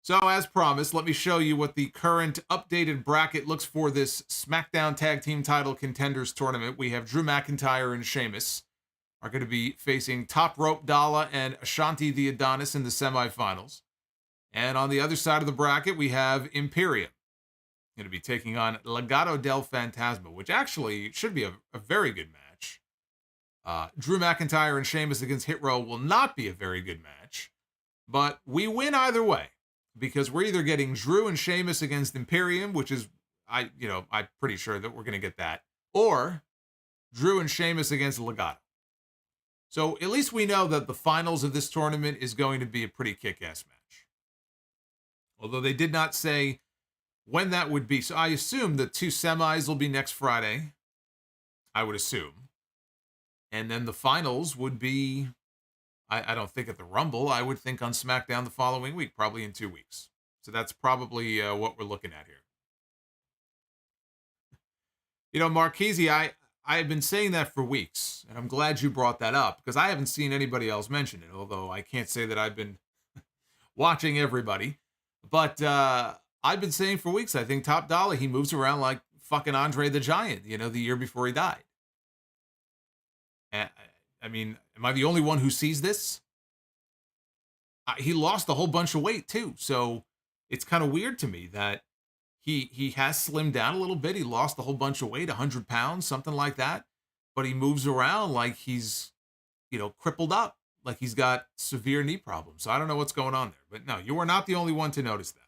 So, as promised, let me show you what the current updated bracket looks for this SmackDown Tag Team Title Contenders Tournament. We have Drew McIntyre and Sheamus are going to be facing Top Rope Dalla and Ashanti the Adonis in the semifinals. And on the other side of the bracket, we have Imperium going to be taking on Legado del Fantasma, which actually should be a very good match. Drew McIntyre and Sheamus against Hit Row will not be a very good match, but we win either way because we're either getting Drew and Sheamus against Imperium, which is, I'm pretty sure that we're going to get that, or Drew and Sheamus against Legado. So at least we know that the finals of this tournament is going to be a pretty kick-ass match. Although they did not say when that would be. So I assume the 2 semis will be next Friday. I would assume. And then the finals would be, I don't think at the Rumble. I would think on SmackDown the following week, probably in 2 weeks. So that's probably what we're looking at here. You know, Marquise, I have been saying that for weeks, and I'm glad you brought that up because I haven't seen anybody else mention it, although I can't say that I've been watching everybody. But I've been saying for weeks, I think Top Dollar, he moves around like fucking Andre the Giant, the year before he died. I mean, am I the only one who sees this? He lost a whole bunch of weight too, so it's kind of weird to me that he has slimmed down a little bit. He lost a whole bunch of weight, 100 pounds, something like that. But he moves around like he's, crippled up, like he's got severe knee problems. So I don't know what's going on there. But no, you are not the only one to notice that.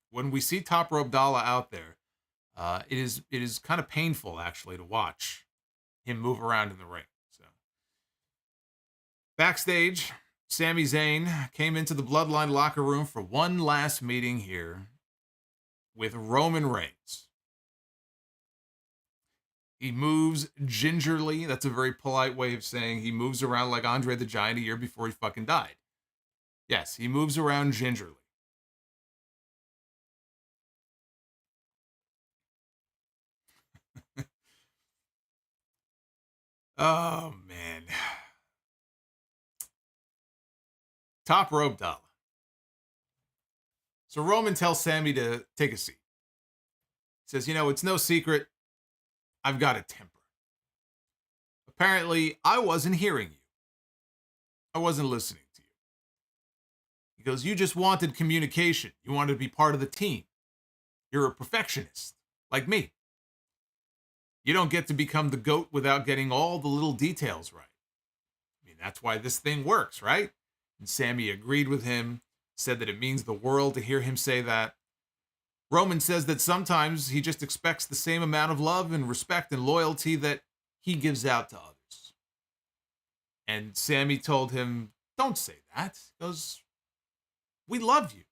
When we see Top Rope Dalla out there, it is kind of painful, actually, to watch him move around in the ring. So backstage, Sami Zayn came into the Bloodline locker room for one last meeting here with Roman Reigns. He moves gingerly. That's a very polite way of saying he moves around like Andre the Giant a year before he fucking died. Yes, he moves around gingerly. Oh, man. Top Rope Dalla. So Roman tells Sami to take a seat. He says, it's no secret. I've got a temper. Apparently, I wasn't hearing you. I wasn't listening to you. He goes, you just wanted communication. You wanted to be part of the team. You're a perfectionist, like me. You don't get to become the GOAT without getting all the little details right. I mean, that's why this thing works, right? And Sami agreed with him, said that it means the world to hear him say that. Roman says that sometimes he just expects the same amount of love and respect and loyalty that he gives out to others. And Sami told him, don't say that. He goes, we love you.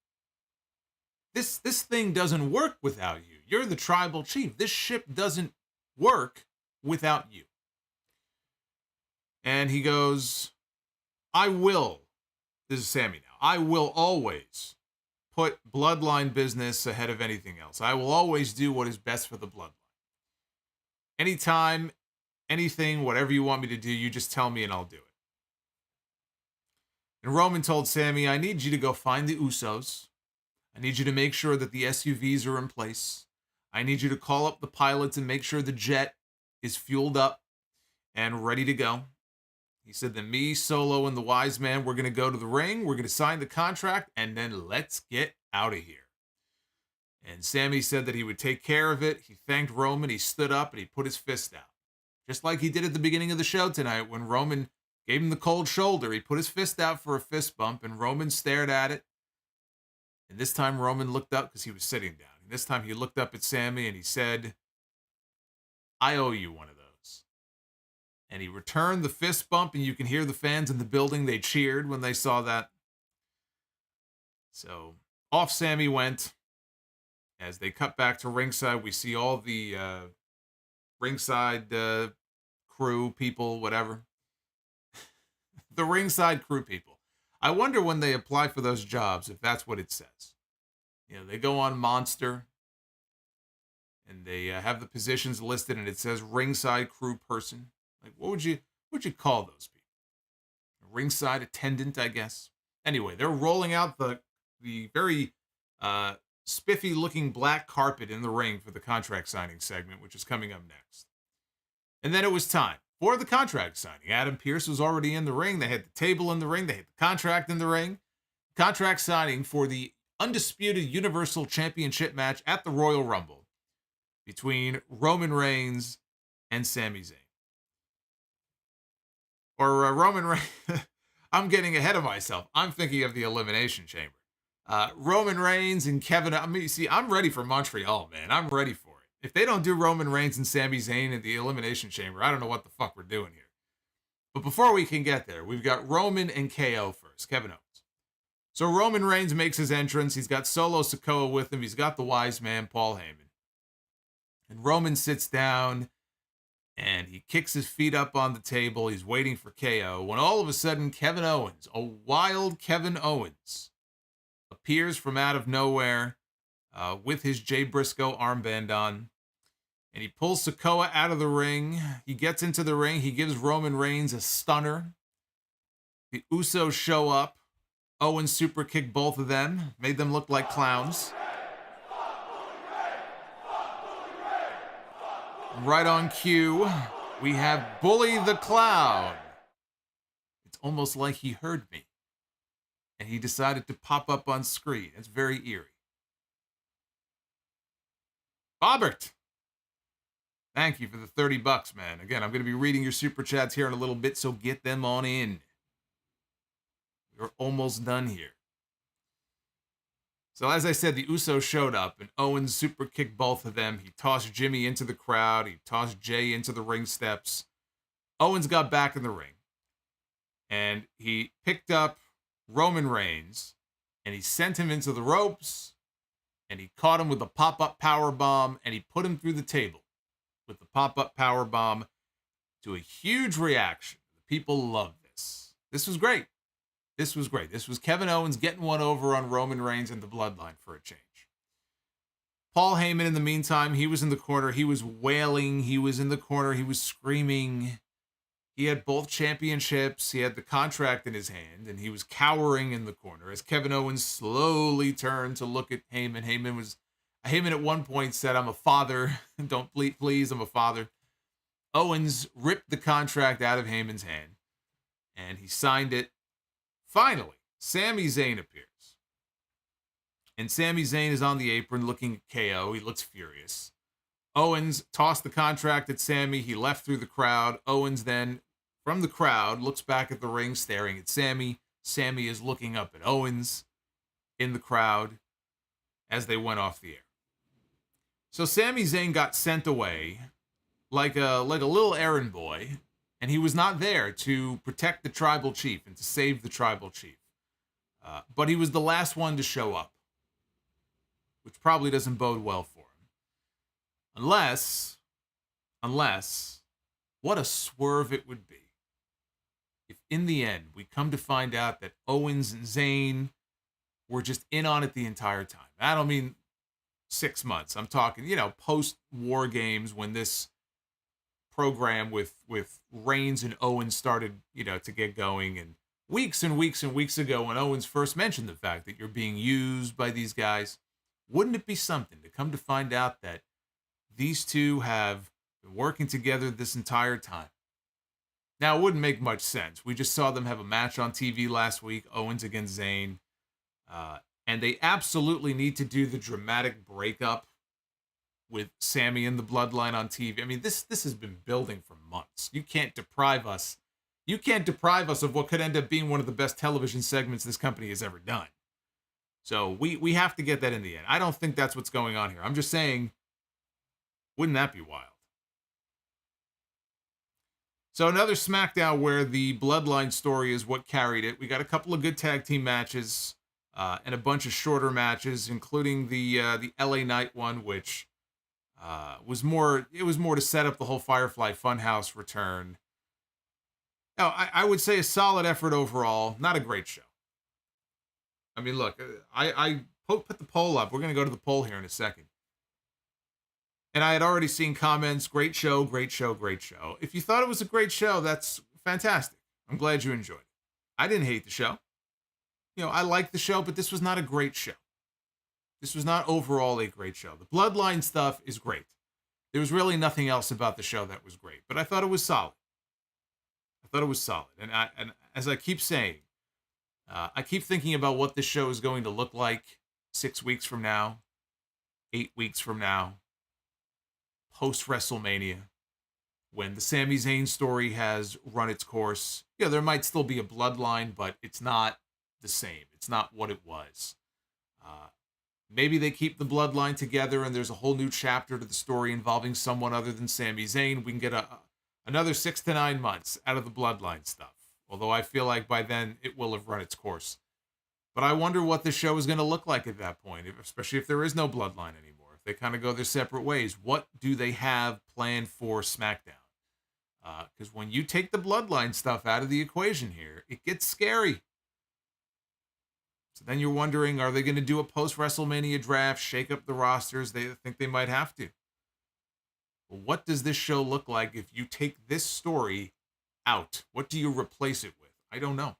This thing doesn't work without you. You're the tribal chief. This ship doesn't work without you. And he goes, I will. This is Sami now. I will always put bloodline business ahead of anything else. I will always do what is best for the bloodline. Anytime, anything, whatever you want me to do, you just tell me and I'll do it. And Roman told Sami, I need you to go find the Usos. I need you to make sure that the SUVs are in place. I need you to call up the pilots and make sure the jet is fueled up and ready to go. He said that me, Solo, and the Wise Man, we're going to go to the ring, we're going to sign the contract, and then let's get out of here. And Sami said that he would take care of it. He thanked Roman, he stood up, and he put his fist out. Just like he did at the beginning of the show tonight when Roman gave him the cold shoulder. He put his fist out for a fist bump, and Roman stared at it. And this time Roman looked up because he was sitting down. And this time he looked up at Sami and he said, I owe you one of those. And he returned the fist bump, and you can hear the fans in the building. They cheered when they saw that. So off Sami went. As they cut back to ringside, we see all the ringside crew people, whatever. The ringside crew people. I wonder when they apply for those jobs, if that's what it says. They go on Monster, and they have the positions listed, and it says ringside crew person. Like, what would you call those people? A ringside attendant, I guess. Anyway, they're rolling out the the very spiffy-looking black carpet in the ring for the contract signing segment, which is coming up next. And then it was time for the contract signing. Adam Pearce was already in the ring. They had the table in the ring. They had the contract in the ring. Contract signing for the undisputed Universal Championship match at the Royal Rumble between Roman Reigns and Sami Zayn. Or Roman Reigns. I'm getting ahead of myself. I'm thinking of the Elimination Chamber. Roman Reigns and Kevin. I'm ready for Montreal, man. I'm ready for it. If they don't do Roman Reigns and Sami Zayn in the Elimination Chamber, I don't know what the fuck we're doing here. But before we can get there, we've got Roman and KO first. Kevin Owens. So Roman Reigns makes his entrance. He's got Solo Sikoa with him. He's got the wise man, Paul Heyman. And Roman sits down and he kicks his feet up on the table. He's waiting for KO when all of a sudden Kevin Owens, a wild Kevin Owens, appears from out of nowhere with his Jay Briscoe armband on. And he pulls Sikoa out of the ring. He gets into the ring. He gives Roman Reigns a stunner. The Usos show up. Owens super kicked both of them. Made them look like clowns. Right on cue, we have Bully the Clown. It's almost like he heard me. And he decided to pop up on screen. It's very eerie. Bobbert. Thank you for the $30, man. Again, I'm going to be reading your super chats here in a little bit, so get them on in. We're almost done here. So as I said, the Usos showed up, and Owens super kicked both of them. He tossed Jimmy into the crowd. He tossed Jay into the ring steps. Owens got back in the ring, and he picked up Roman Reigns, and he sent him into the ropes, and he caught him with a pop-up powerbomb, and he put him through the table with the pop-up powerbomb to a huge reaction. The people loved this. This was great. This was great. This was Kevin Owens getting one over on Roman Reigns and the Bloodline for a change. Paul Heyman, in the meantime, he was in the corner. He was wailing. He was in the corner. He was screaming. He had both championships. He had the contract in his hand, and he was cowering in the corner as Kevin Owens slowly turned to look at Heyman. Heyman at one point said, "I'm a father. Don't please, I'm a father." Owens ripped the contract out of Heyman's hand, and he signed it. Finally, Sami Zayn appears. And Sami Zayn is on the apron looking at KO. He looks furious. Owens tossed the contract at Sami. He left through the crowd. Owens then, from the crowd, looks back at the ring, staring at Sami. Sami is looking up at Owens in the crowd as they went off the air. So Sami Zayn got sent away like a little errand boy. And he was not there to protect the tribal chief and to save the tribal chief. But he was the last one to show up, which probably doesn't bode well for him. Unless, what a swerve it would be if in the end we come to find out that Owens and Zayn were just in on it the entire time. I don't mean 6 months. I'm talking, post-War Games when this program with Reigns and Owens started, to get going, and weeks and weeks and weeks ago when Owens first mentioned the fact that you're being used by these guys, wouldn't it be something to come to find out that these two have been working together this entire time? Now, it wouldn't make much sense. We just saw them have a match on TV last week, Owens against Zayn, and they absolutely need to do the dramatic breakup with Sami and the Bloodline on TV. I mean, this has been building for months. You can't deprive us of what could end up being one of the best television segments this company has ever done. So we have to get that in the end. I don't think that's what's going on here. I'm just saying, wouldn't that be wild? So another SmackDown where the Bloodline story is what carried it. We got a couple of good tag team matches and a bunch of shorter matches, including the LA Knight one, which was more to set up the whole Firefly Fun House return. Now, I would say a solid effort overall, not a great show. I mean, look, I put the poll up. We're going to go to the poll here in a second. And I had already seen comments, great show, great show, great show. If you thought it was a great show, that's fantastic. I'm glad you enjoyed it. I didn't hate the show. I like the show, but this was not a great show. This was not overall a great show. The Bloodline stuff is great. There was really nothing else about the show that was great, but I thought it was solid. And as I keep saying, I keep thinking about what this show is going to look like 6 weeks from now, 8 weeks from now, post WrestleMania, when the Sami Zayn story has run its course. There might still be a Bloodline, but it's not the same. It's not what it was. Maybe they keep the Bloodline together and there's a whole new chapter to the story involving someone other than Sami Zayn. We can get another 6 to 9 months out of the Bloodline stuff. Although I feel like by then it will have run its course. But I wonder what the show is going to look like at that point, especially if there is no Bloodline anymore. If they kind of go their separate ways, what do they have planned for SmackDown? Because when you take the Bloodline stuff out of the equation here, it gets scary. So then you're wondering, are they going to do a post-WrestleMania draft, shake up the rosters? They think they might have to. Well, what does this show look like if you take this story out? What do you replace it with? I don't know.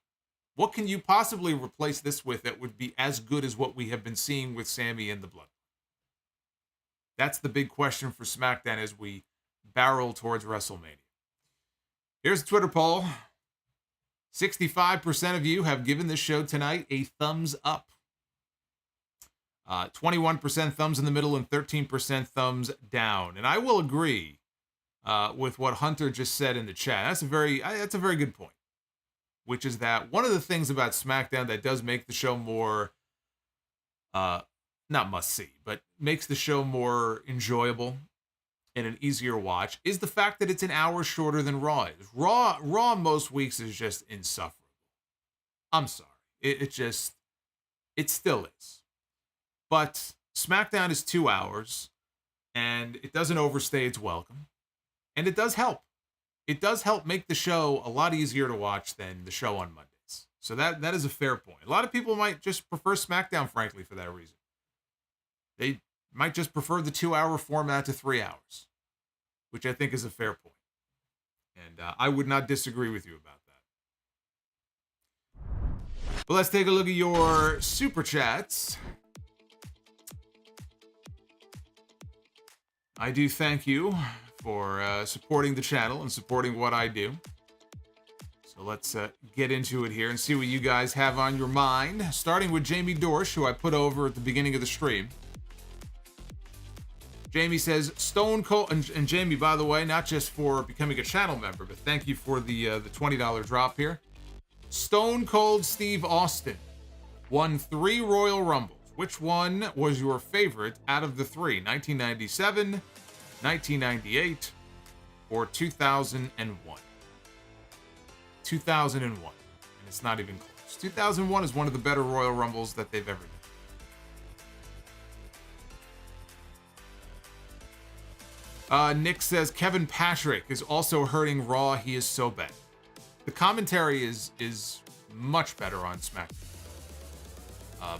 What can you possibly replace this with that would be as good as what we have been seeing with Sami and the Bloodline? That's the big question for SmackDown as we barrel towards WrestleMania. Here's a Twitter poll. 65% of you have given this show tonight a thumbs up. 21% thumbs in the middle and 13% thumbs down. And I will agree with what Hunter just said in the chat. That's a very good point. Which is that one of the things about SmackDown that does make the show more, not must see, but makes the show more enjoyable and an easier watch is the fact that it's an hour shorter than Raw is. Raw most weeks is just insufferable. I'm sorry. It still is. But SmackDown is 2 hours, and it doesn't overstay its welcome. And it does help. It does help make the show a lot easier to watch than the show on Mondays. So that is a fair point. A lot of people might just prefer SmackDown, frankly, for that reason. They might just prefer the 2-hour format to 3 hours, which I think is a fair point. And I would not disagree with you about that. But let's take a look at your Super Chats. I do thank you for supporting the channel and supporting what I do. So let's get into it here and see what you guys have on your mind. Starting with Jamie Dorsch, who I put over at the beginning of the stream. Jamie says, Stone Cold, and Jamie, by the way, not just for becoming a channel member, but thank you for the $20 drop here. Stone Cold Steve Austin won 3 Royal Rumbles. Which one was your favorite out of the 3? 1997, 1998, or 2001? 2001. And it's not even close. 2001 is one of the better Royal Rumbles that they've ever done. Nick says Kevin Patrick is also hurting Raw. He is so bad. The commentary is much better on SmackDown.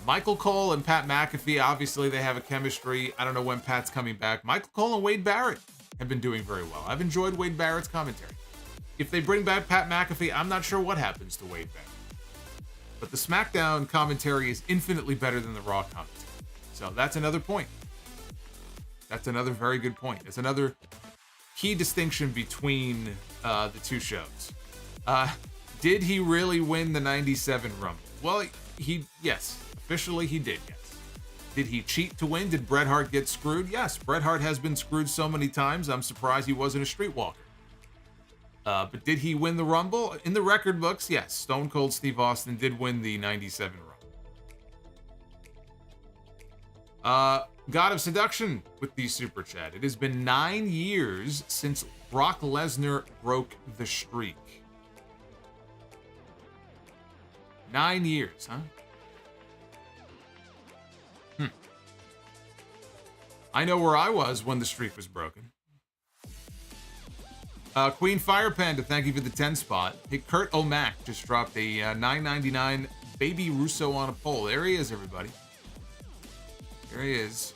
Michael Cole and Pat McAfee, obviously they have a chemistry. I don't know when Pat's coming back. Michael Cole and Wade Barrett have been doing very well. I've enjoyed Wade Barrett's commentary. If they bring back Pat McAfee, I'm not sure what happens to Wade Barrett. But the SmackDown commentary is infinitely better than the Raw commentary. So that's another point. That's another very good point. It's another key distinction between the two shows. Did he really win the 97 Rumble? Well, yes. Officially, he did, yes. Did he cheat to win? Did Bret Hart get screwed? Yes. Bret Hart has been screwed so many times, I'm surprised he wasn't a streetwalker. But did he win the Rumble? In the record books, yes. Stone Cold Steve Austin did win the 97 Rumble. God of Seduction with the Super Chat. It has been 9 years since Brock Lesnar broke the streak. 9 years, huh? I know where I was when the streak was broken. Queen Fire Panda, thank you for the 10 spot. Hey, Kurt O'Mac just dropped a $9.99 Baby Russo on a pole. There he is, everybody. There he is.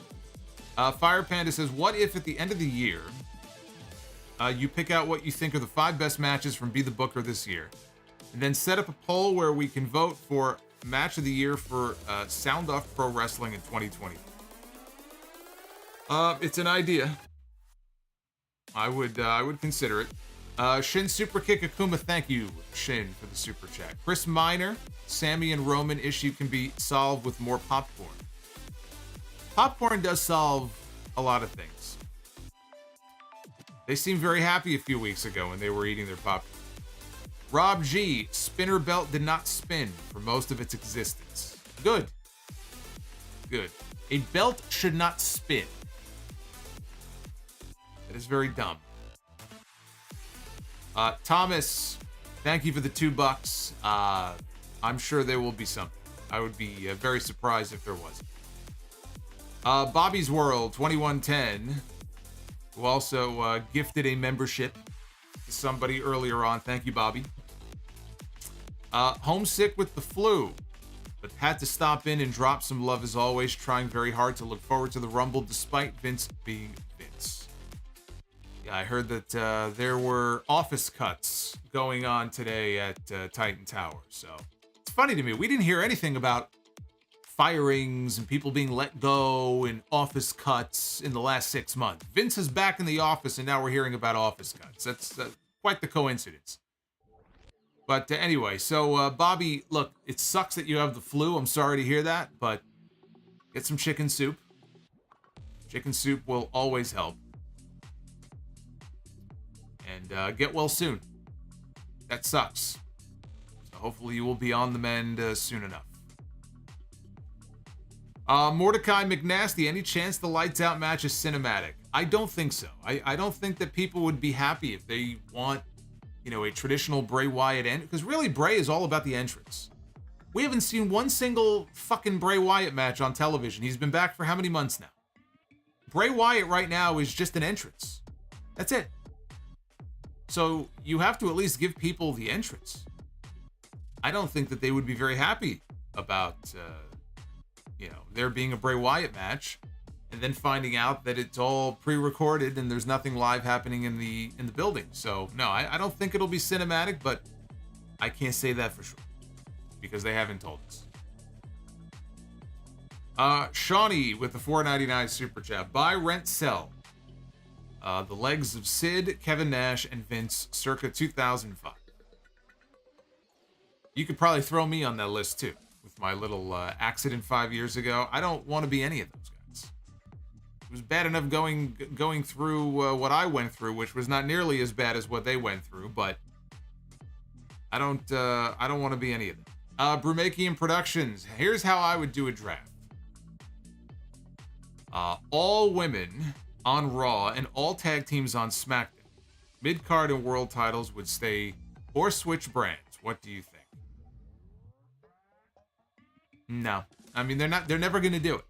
Fire Panda says, what if at the end of the year, you pick out what you think are the 5 best matches from Be the Booker this year, and then set up a poll where we can vote for match of the year for Sound Off Pro Wrestling in 2020. It's an idea. I would consider it. Shin Super Kick Akuma, thank you, Shin, for the super chat. Chris Miner, Sami and Roman issue can be solved with more popcorn. Popcorn does solve a lot of things. They seemed very happy a few weeks ago when they were eating their popcorn. Rob G, spinner belt did not spin for most of its existence. Good. Good. A belt should not spin. That is very dumb. Thomas, thank you for the $2. I'm sure there will be something. I would be very surprised if there wasn't. Bobby's World 2110, who also gifted a membership to somebody earlier on. Thank you, Bobby. Homesick with the flu, but had to stop in and drop some love as always, trying very hard to look forward to the Rumble despite Vince being Vince. Yeah, I heard that there were office cuts going on today at Titan Tower, so it's funny to me. We didn't hear anything about firings and people being let go and office cuts in the last 6 months. Vince is back in the office, and now we're hearing about office cuts. That's quite the coincidence. But anyway, so Bobby, look, it sucks that you have the flu. I'm sorry to hear that, but get some chicken soup. Chicken soup will always help. And get well soon. That sucks. So hopefully you will be on the mend soon enough. Mordecai McNasty, any chance the lights out match is cinematic? I don't think so. I don't think that people would be happy if they want, you know, a traditional Bray Wyatt end, because really Bray is all about the entrance. We haven't seen one single fucking Bray Wyatt match on television. He's been back for how many months now? Bray Wyatt right now is just an entrance. That's it. So you have to at least give people the entrance. I don't think that they would be very happy about, you know, there being a Bray Wyatt match and then finding out that it's all pre-recorded and there's nothing live happening in the building. So no, I don't think it'll be cinematic, but I can't say that for sure because they haven't told us. Shawnee with the $4.99 super chat. Buy, rent, sell. The legs of Sid, Kevin Nash, and Vince circa 2005. You could probably throw me on that list too with my little accident 5 years ago. I don't want to be any of those guys. It was bad enough going through what I went through, which was not nearly as bad as what they went through, but I don't want to be any of them. Brumakian Productions. Here's how I would do a draft. All women on Raw and all tag teams on SmackDown. Mid-card and world titles would stay or switch brands. What do you think? No. I mean, they're never going to do it.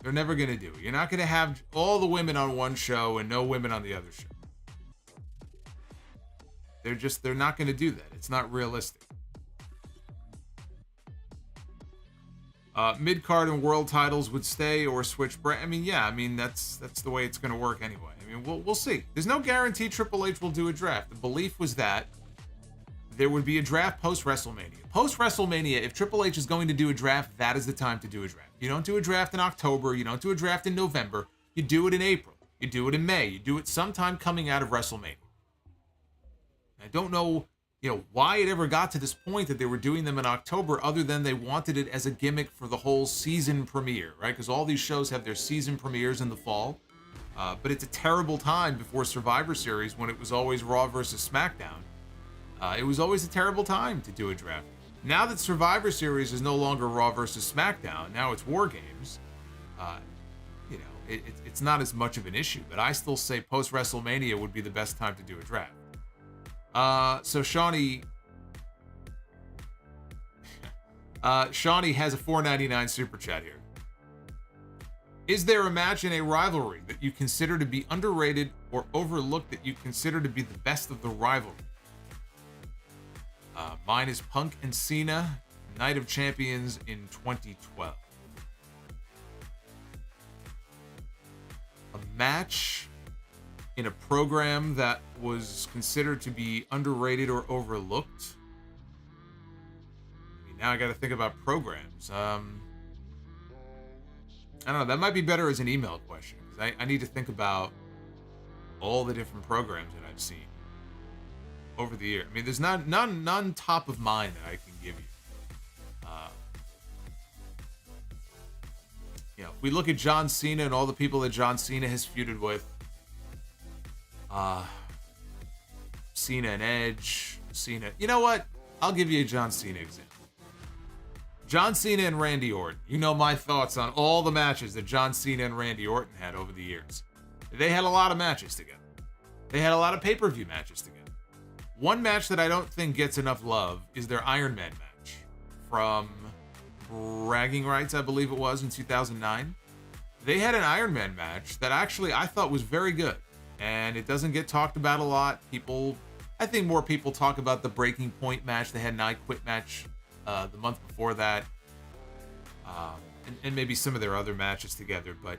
They're never going to do it. You're not going to have all the women on one show and no women on the other show. They're not going to do that. It's not realistic. Mid-card and world titles would stay or switch brand. I mean, yeah, I mean, that's the way it's going to work anyway. I mean, we'll see. There's no guarantee Triple H will do a draft. The belief was that there would be a draft post-WrestleMania. Post-WrestleMania, if Triple H is going to do a draft, that is the time to do a draft. You don't do a draft in October. You don't do a draft in November. You do it in April. You do it in May. You do it sometime coming out of WrestleMania. I don't know, you know, why it ever got to this point that they were doing them in October, other than they wanted it as a gimmick for the whole season premiere, right? Because all these shows have their season premieres in the fall. But it's a terrible time before Survivor Series when it was always Raw versus SmackDown. It was always a terrible time to do a draft. Now that Survivor Series is no longer Raw versus SmackDown, now it's War Games, you know, it's not as much of an issue. But I still say post-WrestleMania would be the best time to do a draft. So Shawnee has a $4.99 super chat here. Is there a match in a rivalry that you consider to be underrated or overlooked that you consider to be the best of the rivalry? Mine is Punk and Cena, Night of Champions in 2012. A match in a program that was considered to be underrated or overlooked. I mean, Now I got to think about programs. I don't know. That might be better as an email question, because I need to think about all the different programs that I've seen over the year. I mean, there's none top of mind that I can give you. You know, if we look at John Cena and all the people that John Cena has feuded with, Cena and Edge, Cena. You know what? I'll give you a John Cena example. John Cena and Randy Orton. You know my thoughts on all the matches that John Cena and Randy Orton had over the years. They had a lot of matches together. They had a lot of pay-per-view matches together. One match that I don't think gets enough love is their Iron Man match from Bragging Rights, I believe it was, in 2009. They had an Iron Man match that actually I thought was very good, and it doesn't get talked about a lot. I think more people talk about the Breaking Point match. They had an I Quit match the month before that, and maybe some of their other matches together, but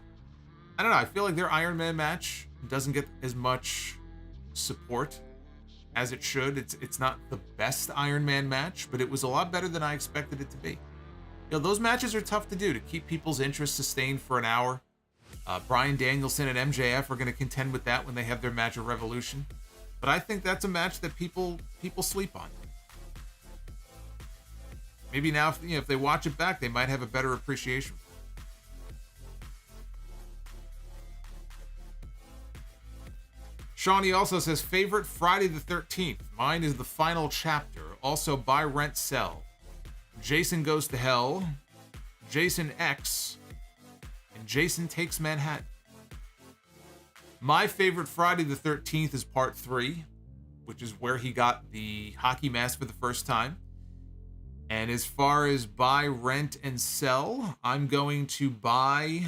I don't know. I feel like their Iron Man match doesn't get as much support as it should. It's not the best Iron Man match, but it was a lot better than I expected it to be. You know, those matches are tough to do, to keep people's interest sustained for an hour. Bryan Danielson and MJF are going to contend with that when they have their match at Revolution. But I think that's a match that people sleep on. Maybe now, if they watch it back, they might have a better appreciation for it. Shawnee also says, favorite Friday the 13th. Mine is The Final Chapter. Also, Buy, Rent, Sell. Jason Goes to Hell. Jason X. And Jason Takes Manhattan. My favorite Friday the 13th is part 3, which is where he got the hockey mask for the first time. And as far as Buy, Rent, and Sell, I'm going to buy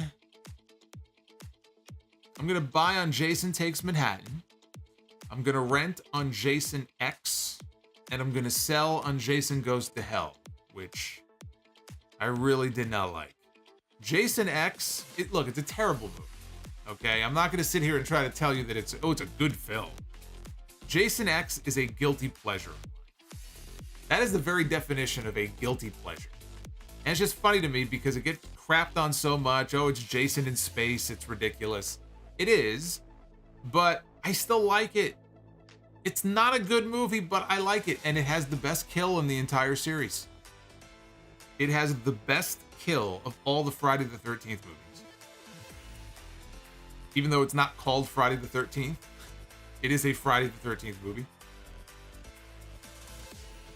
on Jason Takes Manhattan. I'm going to rent on Jason X. And I'm going to sell on Jason Goes to Hell, which I really did not like. Jason X, it's a terrible movie. Okay, I'm not going to sit here and try to tell you that it's a good film. Jason X is a guilty pleasure. That is the very definition of a guilty pleasure. And it's just funny to me because it gets crapped on so much. Oh, it's Jason in space. It's ridiculous. It is, but I still like it. It's not a good movie, but I like it. And it has the best kill in the entire series. It has the best kill of all the Friday the 13th movies. Even though it's not called Friday the 13th, it is a Friday the 13th movie.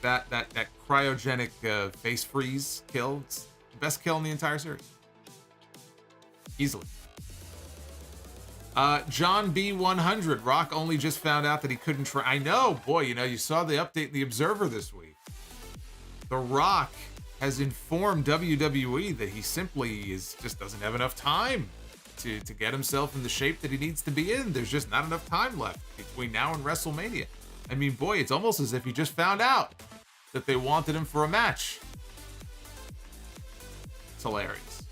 That cryogenic face freeze kill, it's the best kill in the entire series. Easily. John B100, Rock only just found out that he couldn't try. I know, boy, you saw the update in the Observer this week. The Rock has informed WWE that he simply just doesn't have enough time to get himself in the shape that he needs to be in. There's just not enough time left between now and WrestleMania. I mean, boy, it's almost as if he just found out that they wanted him for a match. It's hilarious.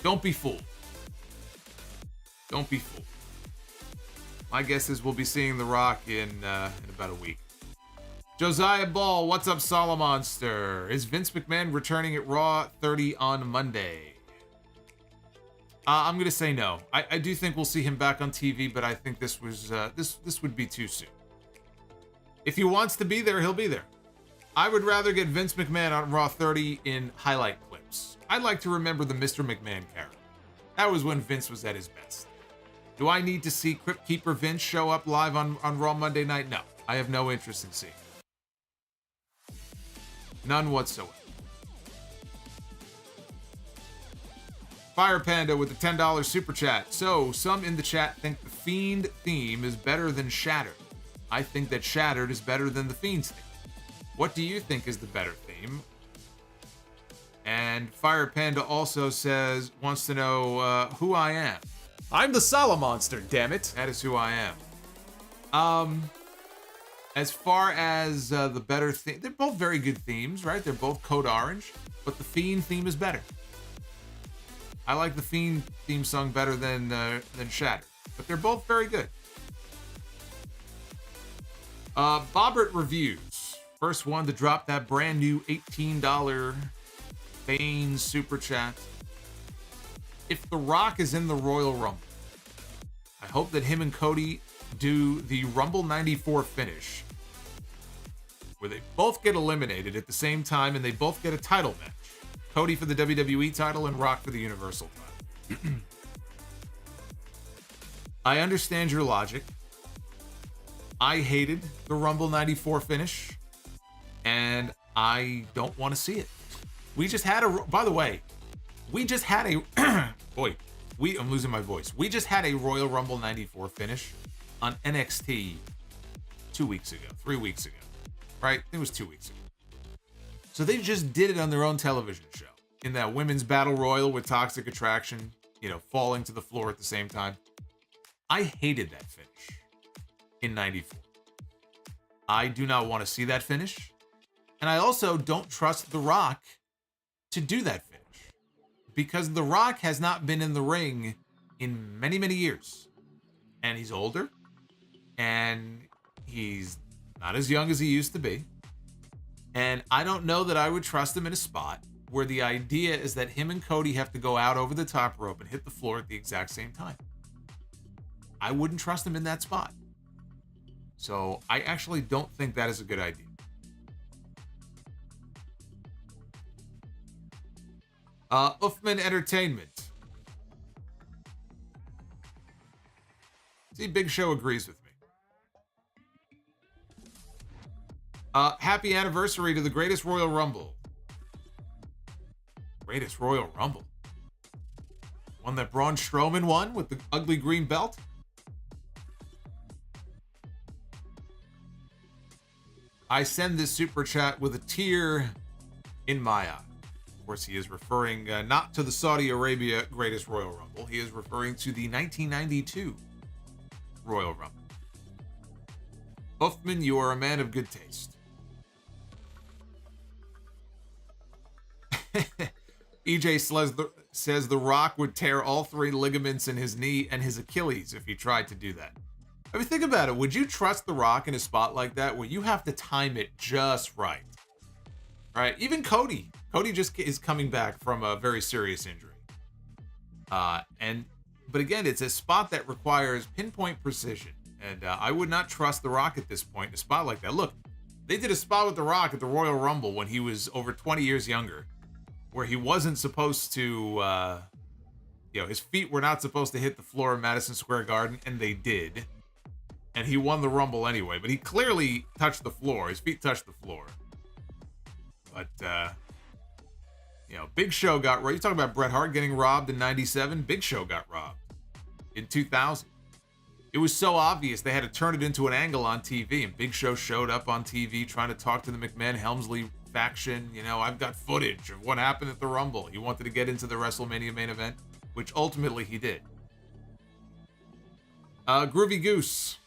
Don't be fooled. Don't be fooled. My guess is we'll be seeing The Rock in about a week. Josiah Ball, what's up, Solomonster? Is Vince McMahon returning at Raw 30 on Monday? I'm going to say no. I do think we'll see him back on TV, but I think this would be too soon. If he wants to be there, he'll be there. I would rather get Vince McMahon on Raw 30 in highlight clips. I'd like to remember the Mr. McMahon character. That was when Vince was at his best. Do I need to see Crypt Keeper Vince show up live on Raw Monday night? No. I have no interest in seeing it. None whatsoever. Fire Panda with the $10 super chat. So, some in the chat think the Fiend theme is better than Shattered. I think that Shattered is better than the Fiend's theme. What do you think is the better theme? And Fire Panda also wants to know who I am. I'm the Solomonster, damn it. That is who I am. As far as the better theme, they're both very good themes, right? They're both Code Orange, but the Fiend theme is better. I like the Fiend theme song better than Shattered, but they're both very good. Bobbert Reviews. First one to drop that brand new $18 Bane Super Chat. If The Rock is in the Royal Rumble, I hope that him and Cody do the Rumble 94 finish, where they both get eliminated at the same time and they both get a title match. Cody for the WWE title and Rock for the Universal title. I understand your logic. I hated the Rumble 94 finish, and I don't want to see it. We just had by the way, we just had a, I'm losing my voice. We just had a Royal Rumble 94 finish on NXT 3 weeks ago, right? It was 2 weeks ago. So they just did it on their own television show in that women's battle royal with Toxic Attraction, falling to the floor at the same time. I hated that finish in 94. I do not want to see that finish. And I also don't trust The Rock to do that finish, because The Rock has not been in the ring in many, many years. And he's older, and he's not as young as he used to be. And I don't know that I would trust him in a spot where the idea is that him and Cody have to go out over the top rope and hit the floor at the exact same time. I wouldn't trust him in that spot. So I actually don't think that is a good idea. Uffman Entertainment. See, Big Show agrees with me. Happy anniversary to the Greatest Royal Rumble. Greatest Royal Rumble? One that Braun Strowman won with the ugly green belt? I send this super chat with a tear in my eye. Of course, he is referring not to the Saudi Arabia Greatest Royal Rumble. He is referring to the 1992 Royal Rumble. Uffman, you are a man of good taste. EJ says The Rock would tear all 3 ligaments in his knee and his Achilles if he tried to do that. I mean, think about it. Would you trust The Rock in a spot like that where you have to time it just right? Right? Even Cody. Cody just is coming back from a very serious injury. But again, it's a spot that requires pinpoint precision. And I would not trust The Rock at this point in a spot like that. Look, they did a spot with The Rock at the Royal Rumble when he was over 20 years younger, where he wasn't supposed to, his feet were not supposed to hit the floor of Madison Square Garden, and they did. And he won the Rumble anyway, but he clearly touched the floor. His feet touched the floor. But, Big Show got robbed. You talking about Bret Hart getting robbed in 97? Big Show got robbed in 2000. It was so obvious they had to turn it into an angle on TV, and Big Show showed up on TV trying to talk to the McMahon-Helmsley faction. I've got footage of what happened at the Rumble. He wanted to get into the WrestleMania main event, which ultimately he did. Groovy Goose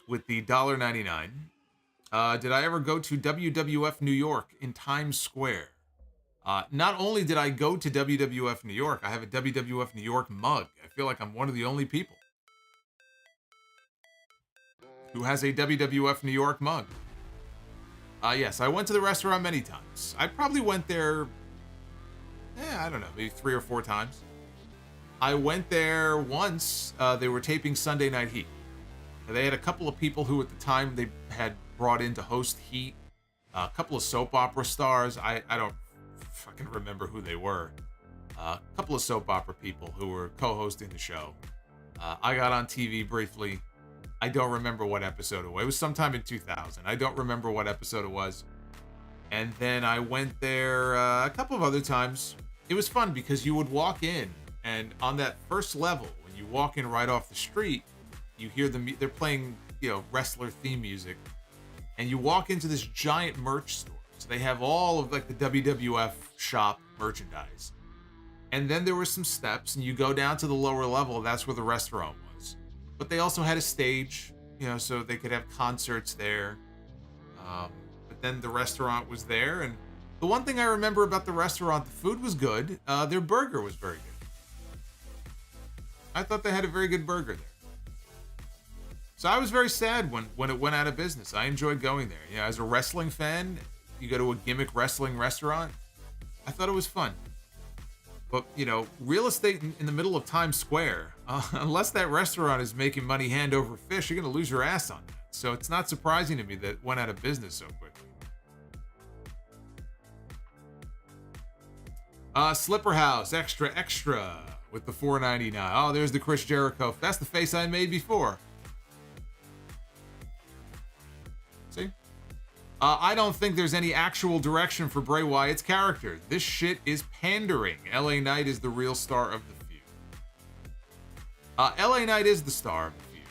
with the $1.99. Did I ever go to WWF New York in Times Square? Not only did I go to WWF New York, I have a WWF New York mug. I feel like I'm one of the only people who has a WWF New York mug. Yes, I went to the restaurant many times. I probably went there, I don't know, maybe 3 or 4 times. I went there once. They were taping Sunday Night Heat. They had a couple of people who at the time they had brought in to host Heat. A couple of soap opera stars. I don't fucking remember who they were. A couple of soap opera people who were co-hosting the show. I got on TV briefly. I don't remember what episode it was. It was sometime in 2000. I don't remember what episode it was. And then I went there a couple of other times. It was fun because you would walk in, and on that first level, when you walk in right off the street, you hear they're playing, wrestler theme music, and you walk into this giant merch store. So they have all of like the WWF shop merchandise. And then there were some steps, and you go down to the lower level. That's where the restaurant was. But they also had a stage, so they could have concerts there. But then the restaurant was there. And the one thing I remember about the restaurant, the food was good. Their burger was very good. I thought they had a very good burger there. So I was very sad when it went out of business. I enjoyed going there. You know, as a wrestling fan, you go to a gimmick wrestling restaurant, I thought it was fun. But, you know, real estate in the middle of Times Square, unless that restaurant is making money hand over fist, you're going to lose your ass on that. So it's not surprising to me that it went out of business so quickly. Slipper House, extra, extra, with the $4.99. Oh, there's the Chris Jericho. That's the face I made before. See? I don't think there's any actual direction for Bray Wyatt's character. This shit is pandering. LA Knight is the real star of the feud. LA Knight is the star of the feud.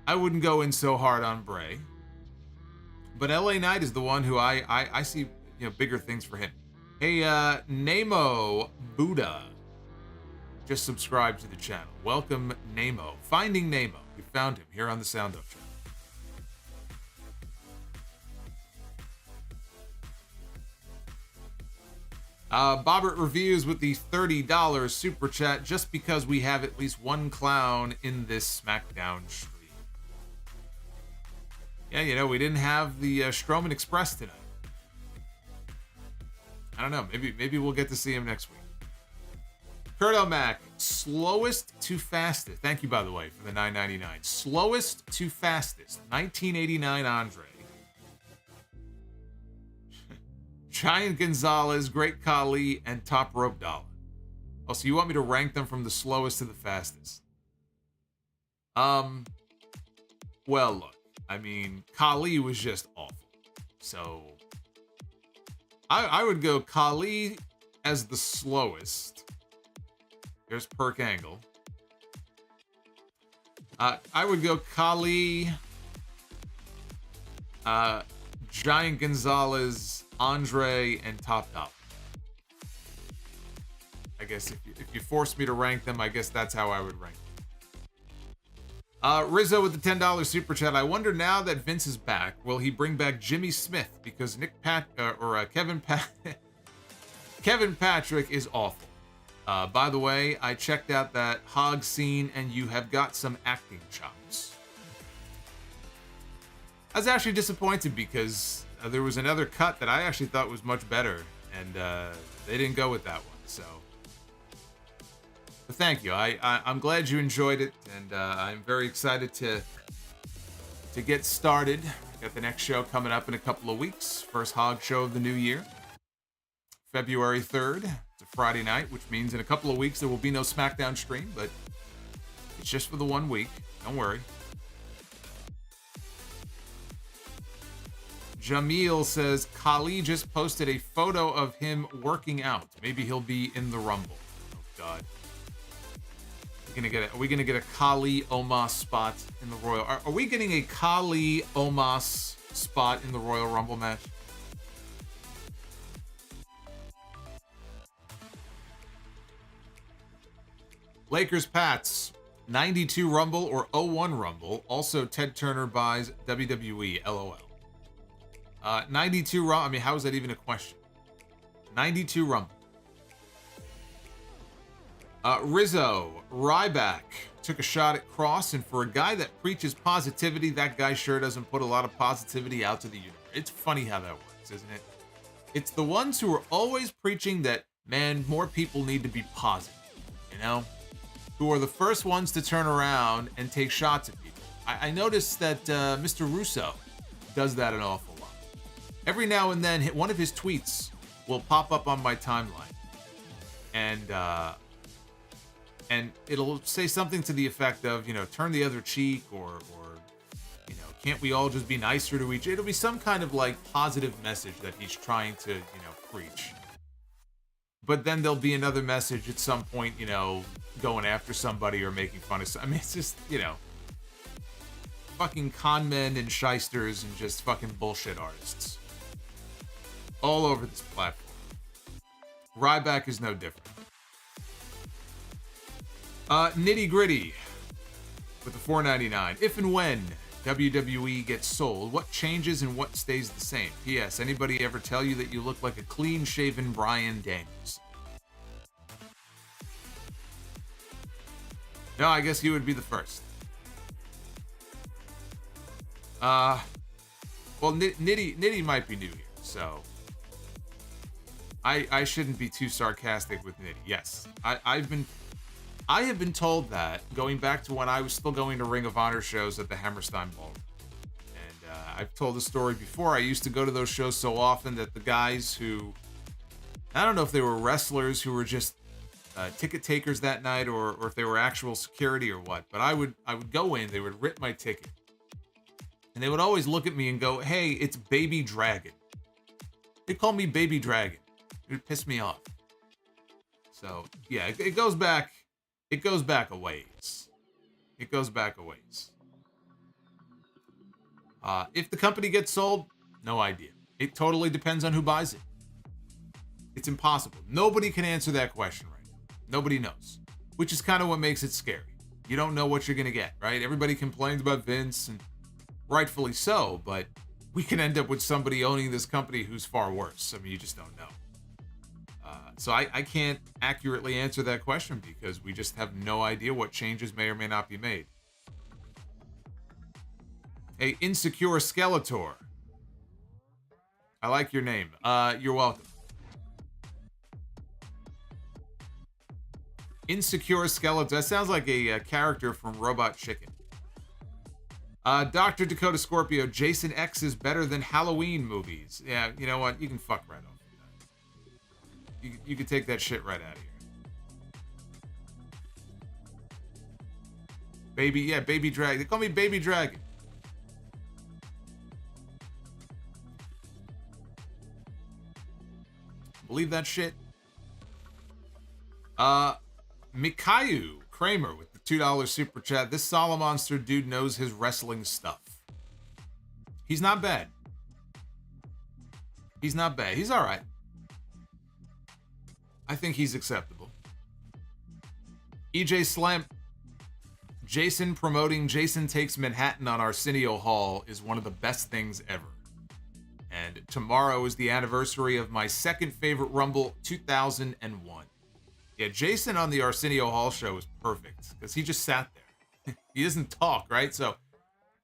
I wouldn't go in so hard on Bray. But LA Knight is the one who I see, you know, bigger things for him. Hey, Nemo Buddha just subscribed to the channel. Welcome, Nemo. Finding Nemo. We found him here on the Sound Up channel. Bobbert Reviews with the $30 super chat, just because we have at least one clown in this SmackDown stream. Yeah, you know, we didn't have the Strowman Express tonight. I don't know. Maybe we'll get to see him next week. Kurt O'Mac, slowest to fastest. Thank you, by the way, for the $9.99. Slowest to fastest. 1989 Andre. Giant Gonzalez, Great Khali, and Top Rope Dollar. Oh, so you want me to rank them from the slowest to the fastest? Well, look. I mean, Khali was just awful. So I would go Khali as the slowest. There's Perk Angle. I would go Khali, Giant Gonzalez, Andre, and Top Dollar. I guess if you force me to rank them, I guess that's how I would rank them. Rizzo with the $10 super chat. I wonder now that Vince is back, will he bring back Jimmy Smith? Because Kevin Patrick is awful. By the way, I checked out that Hog scene, and you have got some acting chops. I was actually disappointed because there was another cut that I actually thought was much better, and they didn't go with that one. So, but thank you. I'm glad you enjoyed it, and I'm very excited to get started. Got the next show coming up in a couple of weeks. First Hog show of the new year, February 3rd. It's a Friday night, which means in a couple of weeks there will be no SmackDown stream, but it's just for the 1 week. Don't worry. Jamil says, Khali just posted a photo of him working out. Maybe he'll be in the Rumble. Oh, God. Are we gonna get a Khali Omos spot in the Royal... Are we getting a Khali Omos spot in the Royal Rumble match? Lakers Pats, 92 Rumble or 01 Rumble. Also, Ted Turner buys WWE, LOL. 92 Rumble. I mean, how is that even a question? 92 Rumble. Rizzo, Ryback took a shot at Kross, and for a guy that preaches positivity, that guy sure doesn't put a lot of positivity out to the universe. It's funny how that works, isn't it? It's the ones who are always preaching that, man, more people need to be positive, you know? Who are the first ones to turn around and take shots at people. I noticed that Mr. Russo does that an awful lot. Every now and then, one of his tweets will pop up on my timeline, and it'll say something to the effect of, you know, turn the other cheek, or you know, can't we all just be nicer to each other? It'll be some kind of like positive message that he's trying to, you know, preach. But then there'll be another message at some point, you know, going after somebody or making fun of somebody. I mean, it's just, you know, fucking con men and shysters and just fucking bullshit artists all over this platform. Ryback is no different. Nitty Gritty with the $4.99. If and when WWE gets sold, what changes and what stays the same? P.S. Anybody ever tell you that you look like a clean-shaven Bryan Danielson? No, I guess you would be the first. Well, Nitty might be new here, so I shouldn't be too sarcastic with Nitty. Yes, I have been told that going back to when I was still going to Ring of Honor shows at the Hammerstein Ballroom. And I've told the story before. I used to go to those shows so often that the guys who, I don't know if they were wrestlers who were just ticket takers that night or if they were actual security or what, but I would go in, they would rip my ticket. And they would always look at me and go, "Hey, it's Baby Dragon." They call me Baby Dragon. It would piss me off. So, yeah, it goes back. It goes back a ways. It goes back a ways. If the company gets sold, no idea. It totally depends on who buys it. It's impossible. Nobody can answer that question right now. Nobody knows. Which is kind of what makes it scary. You don't know what you're going to get, right? Everybody complains about Vince, and rightfully so, but we can end up with somebody owning this company who's far worse. I mean, you just don't know. So I can't accurately answer that question because we just have no idea what changes may or may not be made. Hey, Insecure Skeletor. I like your name. You're welcome. Insecure Skeletor. That sounds like a character from Robot Chicken. Dr. Dakota Scorpio. Jason X is better than Halloween movies. Yeah, you know what? You can fuck right off. You can take that shit right out of here. Baby Dragon. They call me Baby Dragon. Believe that shit? Mikayu Kramer with the $2 super chat. This Solomonster dude knows his wrestling stuff. He's not bad. He's not bad. He's all right. I think he's acceptable. EJ Slam. Jason promoting Jason Takes Manhattan on Arsenio Hall is one of the best things ever. And tomorrow is the anniversary of my second favorite Rumble, 2001. Yeah, Jason on the Arsenio Hall show is perfect because he just sat there. He doesn't talk, right? So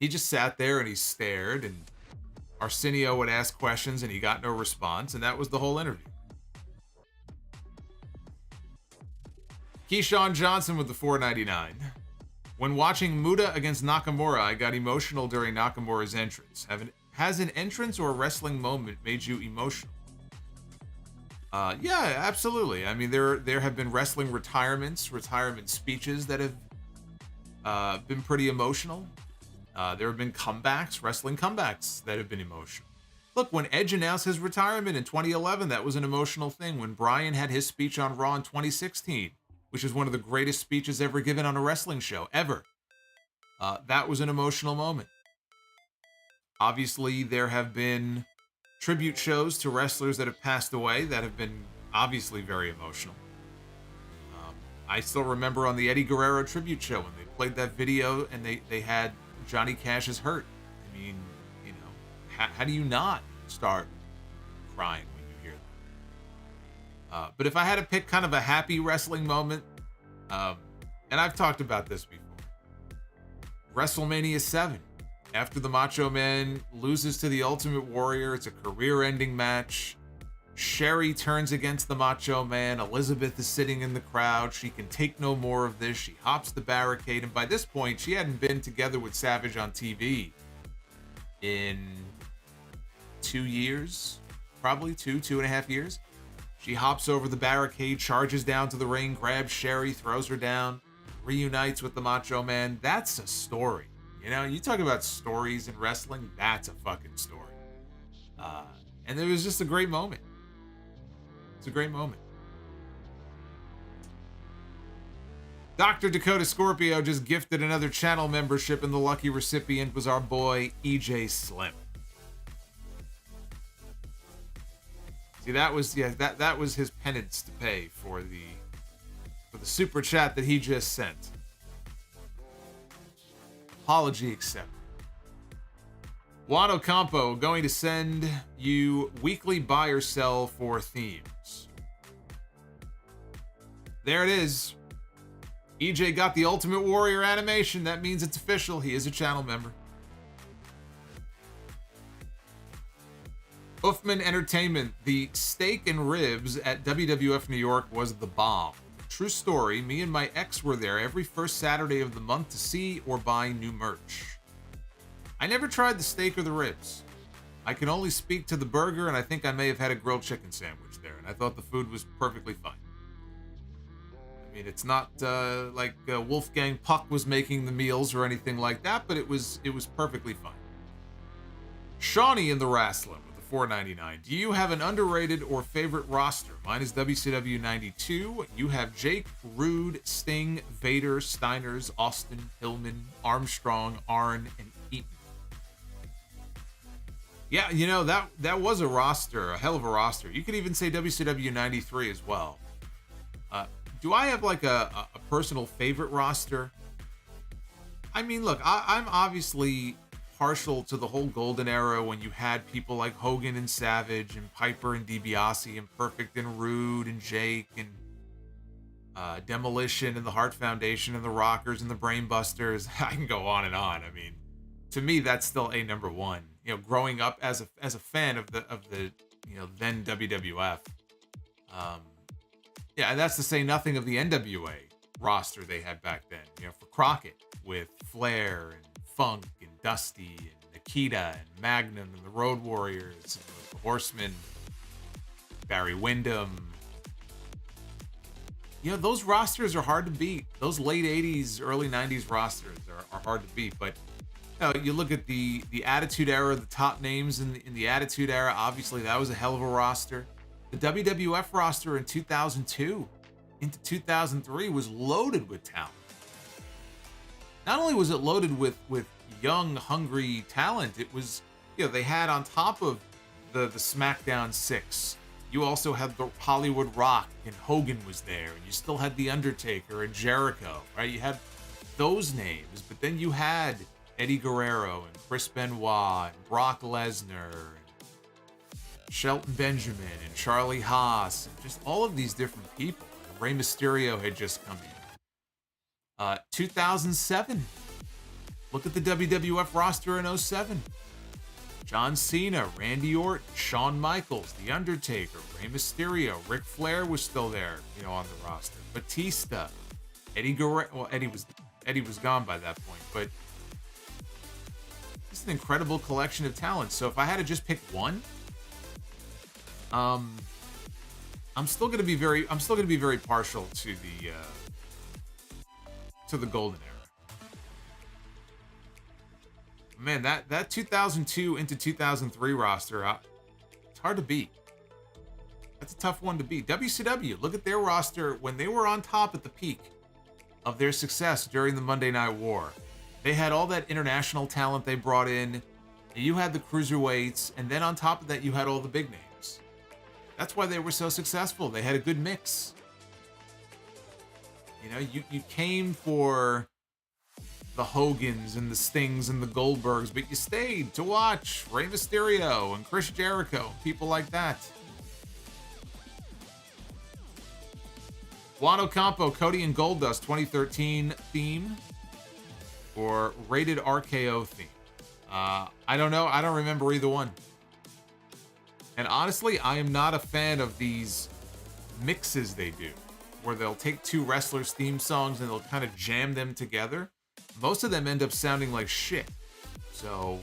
he just sat there and he stared, and Arsenio would ask questions and he got no response, and that was the whole interview. Keyshawn Johnson with the $4.99. When watching Muta against Nakamura, I got emotional during Nakamura's entrance. Has an entrance or a wrestling moment made you emotional? Yeah, absolutely. I mean, there have been wrestling retirement speeches that have been pretty emotional. There have been comebacks, wrestling comebacks that have been emotional. Look, when Edge announced his retirement in 2011, that was an emotional thing. When Bryan had his speech on Raw in 2016, which is one of the greatest speeches ever given on a wrestling show, ever. That was an emotional moment. Obviously, there have been tribute shows to wrestlers that have passed away that have been obviously very emotional. I still remember on the Eddie Guerrero tribute show when they played that video and they had Johnny Cash's Hurt. I mean, you know, how do you not start crying when you hear that? But if I had to pick kind of a happy wrestling moment, and I've talked about this before, WrestleMania 7. After the Macho Man loses to the Ultimate Warrior, it's a career-ending match. Sherry turns against the Macho Man. Elizabeth is sitting in the crowd. She can take no more of this. She hops the barricade, and by this point, she hadn't been together with Savage on TV in 2 years, probably two and a half years. She hops over the barricade, charges down to the ring, grabs Sherry, throws her down, reunites with the Macho Man. That's a story. You know, you talk about stories in wrestling, that's a fucking story. And it was just a great moment. It's a great moment. Dr. Dakota Scorpio just gifted another channel membership, and the lucky recipient was our boy, EJ Slim. See, that was his penance to pay for the super chat that he just sent. Apology accepted. Juan Ocampo going to send you weekly buy or sell for themes. There it is. EJ got the Ultimate Warrior animation. That means it's official. He is a channel member. Uffman Entertainment, the steak and ribs at WWF New York was the bomb. True story, me and my ex were there every first Saturday of the month to see or buy new merch. I never tried the steak or the ribs. I can only speak to the burger, and I think I may have had a grilled chicken sandwich there, and I thought the food was perfectly fine. I mean, it's not like Wolfgang Puck was making the meals or anything like that, but it was perfectly fine. Shawnee in the Wrestling with the $4.99. Do you have an underrated or favorite roster? Mine is WCW 92. You have Jake, Rude, Sting, Vader, Steiners, Austin, Hillman, Armstrong, Arn, and Eaton. Yeah, you know, that was a roster, a hell of a roster. You could even say WCW 93 as well. Do I have like a personal favorite roster? I mean, look, I'm obviously partial to the whole golden era when you had people like Hogan and Savage and Piper and DiBiase and Perfect and Rude and Jake and Demolition and the Hart Foundation and the Rockers and the Brainbusters. I can go on and on. I mean, to me, that's still a number one. You know, growing up as a fan of the you know, then WWF. Yeah, and that's to say nothing of the NWA roster they had back then. You know, for Crockett with Flair and Funk and Dusty and Nikita and Magnum and the Road Warriors and the Horsemen, Barry Windham. You know, those rosters are hard to beat. Those late 80s, early 90s rosters are hard to beat. But you know, you look at the Attitude Era, the top names in the Attitude Era, obviously that was a hell of a roster. The WWF roster in 2002 into 2003 was loaded with talent. Not only was it loaded with young, hungry talent, it was, you know, they had on top of the SmackDown 6, you also had the Hollywood Rock, and Hogan was there, and you still had The Undertaker and Jericho, right? You had those names, but then you had Eddie Guerrero and Chris Benoit and Brock Lesnar and Shelton Benjamin and Charlie Haas, and just all of these different people. And Rey Mysterio had just come in. 2007. Look at the WWF roster in 07. John Cena, Randy Orton, Shawn Michaels, The Undertaker, Rey Mysterio, Ric Flair was still there, you know, on the roster. Batista, Eddie Guerrero. Well, Eddie was gone by that point, but it's an incredible collection of talent. So if I had to just pick one, I'm still going to be very partial to the golden era. Man, that 2002 into 2003 roster, it's hard to beat. That's a tough one to beat. WCW, look at their roster when they were on top at the peak of their success during the Monday Night War. They had all that international talent they brought in. You had the cruiserweights, and then on top of that, you had all the big names. That's why they were so successful. They had a good mix. You know, you came for the Hogans and the Stings and the Goldbergs, but you stayed to watch Rey Mysterio and Chris Jericho, people like that. Juan Ocampo, Cody and Goldust 2013 theme or rated RKO theme. I don't know. I don't remember either one. And honestly, I am not a fan of these mixes they do, where they'll take two wrestlers' theme songs and they'll kind of jam them together. Most of them end up sounding like shit. So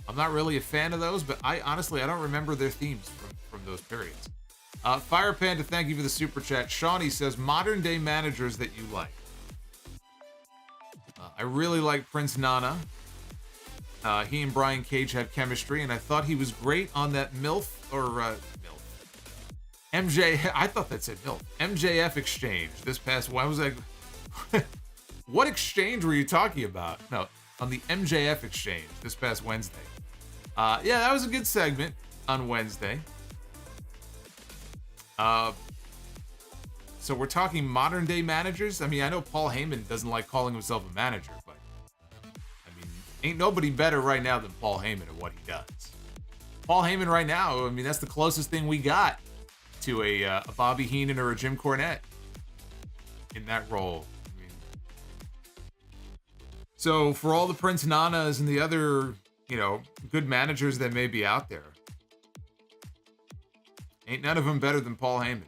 I'm not really a fan of those, but I don't remember their themes from those periods. Fire Panda, thank you for the super chat. Shawnee says, modern day managers that you like. I really like Prince Nana. He and Brian Cage have chemistry, and I thought he was great on that MJ, I thought that said MILF. MJF exchange this past, why was I, what exchange were you talking about? No, on the MJF exchange this past Wednesday. Yeah, that was a good segment on Wednesday. So we're talking modern day managers. I mean, I know Paul Heyman doesn't like calling himself a manager, but I mean, ain't nobody better right now than Paul Heyman at what he does. Paul Heyman right now, I mean, that's the closest thing we got to a Bobby Heenan or a Jim Cornette in that role. I mean, so for all the Prince Nanas and the other, you know, good managers that may be out there, Ain't none of them better than Paul Heyman.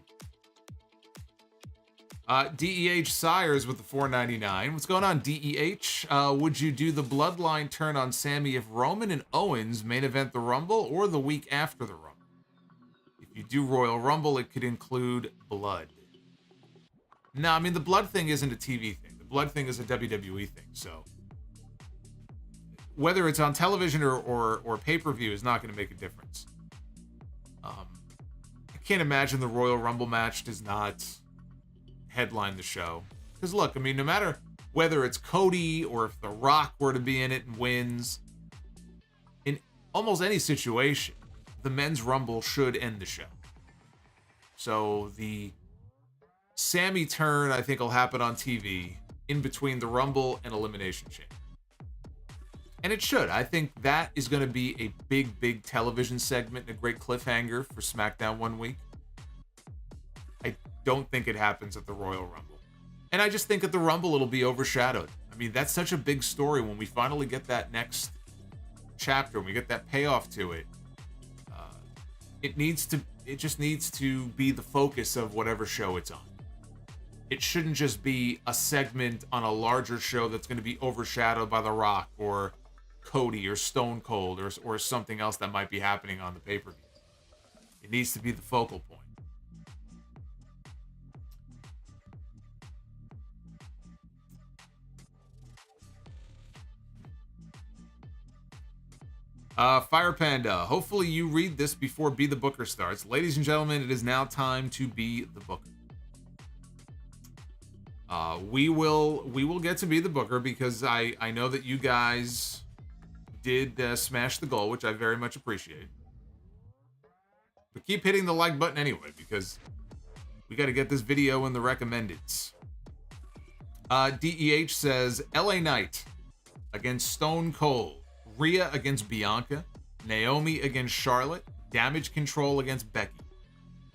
DEH Sires with the $4.99. What's going on, DEH? Would you do the Bloodline turn on Sami if Roman and Owens main event the Rumble or the week after the Rumble? If you do Royal Rumble, it could include blood. No, I mean, the blood thing isn't a TV thing. The blood thing is a WWE thing, so whether it's on television or pay-per-view is not going to make a difference. I can't imagine the Royal Rumble match does not headline the show. Because look, I mean, no matter whether it's Cody or if The Rock were to be in it and wins, in almost any situation, the men's Rumble should end the show. So the Sami turn, I think, will happen on TV in between the Rumble and Elimination Chamber. And it should. I think that is going to be a big, big television segment and a great cliffhanger for SmackDown one week. I don't think it happens at the Royal Rumble. And I just think at the Rumble it'll be overshadowed. I mean, that's such a big story when we finally get that next chapter, when we get that payoff to it. It just needs to be the focus of whatever show it's on. It shouldn't just be a segment on a larger show that's going to be overshadowed by The Rock or Cody or Stone Cold or something else that might be happening on the pay-per-view. It needs to be the focal point. Fire Panda, hopefully you read this before Be the Booker starts. Ladies and gentlemen, it is now time to be the Booker. We will get to Be the Booker because I know that you guys did smash the goal, which I very much appreciate. But keep hitting the like button anyway because we got to get this video in the recommendeds. DEH says LA Knight against Stone Cold. Rhea against Bianca, Naomi against Charlotte, Damage Control against Becky,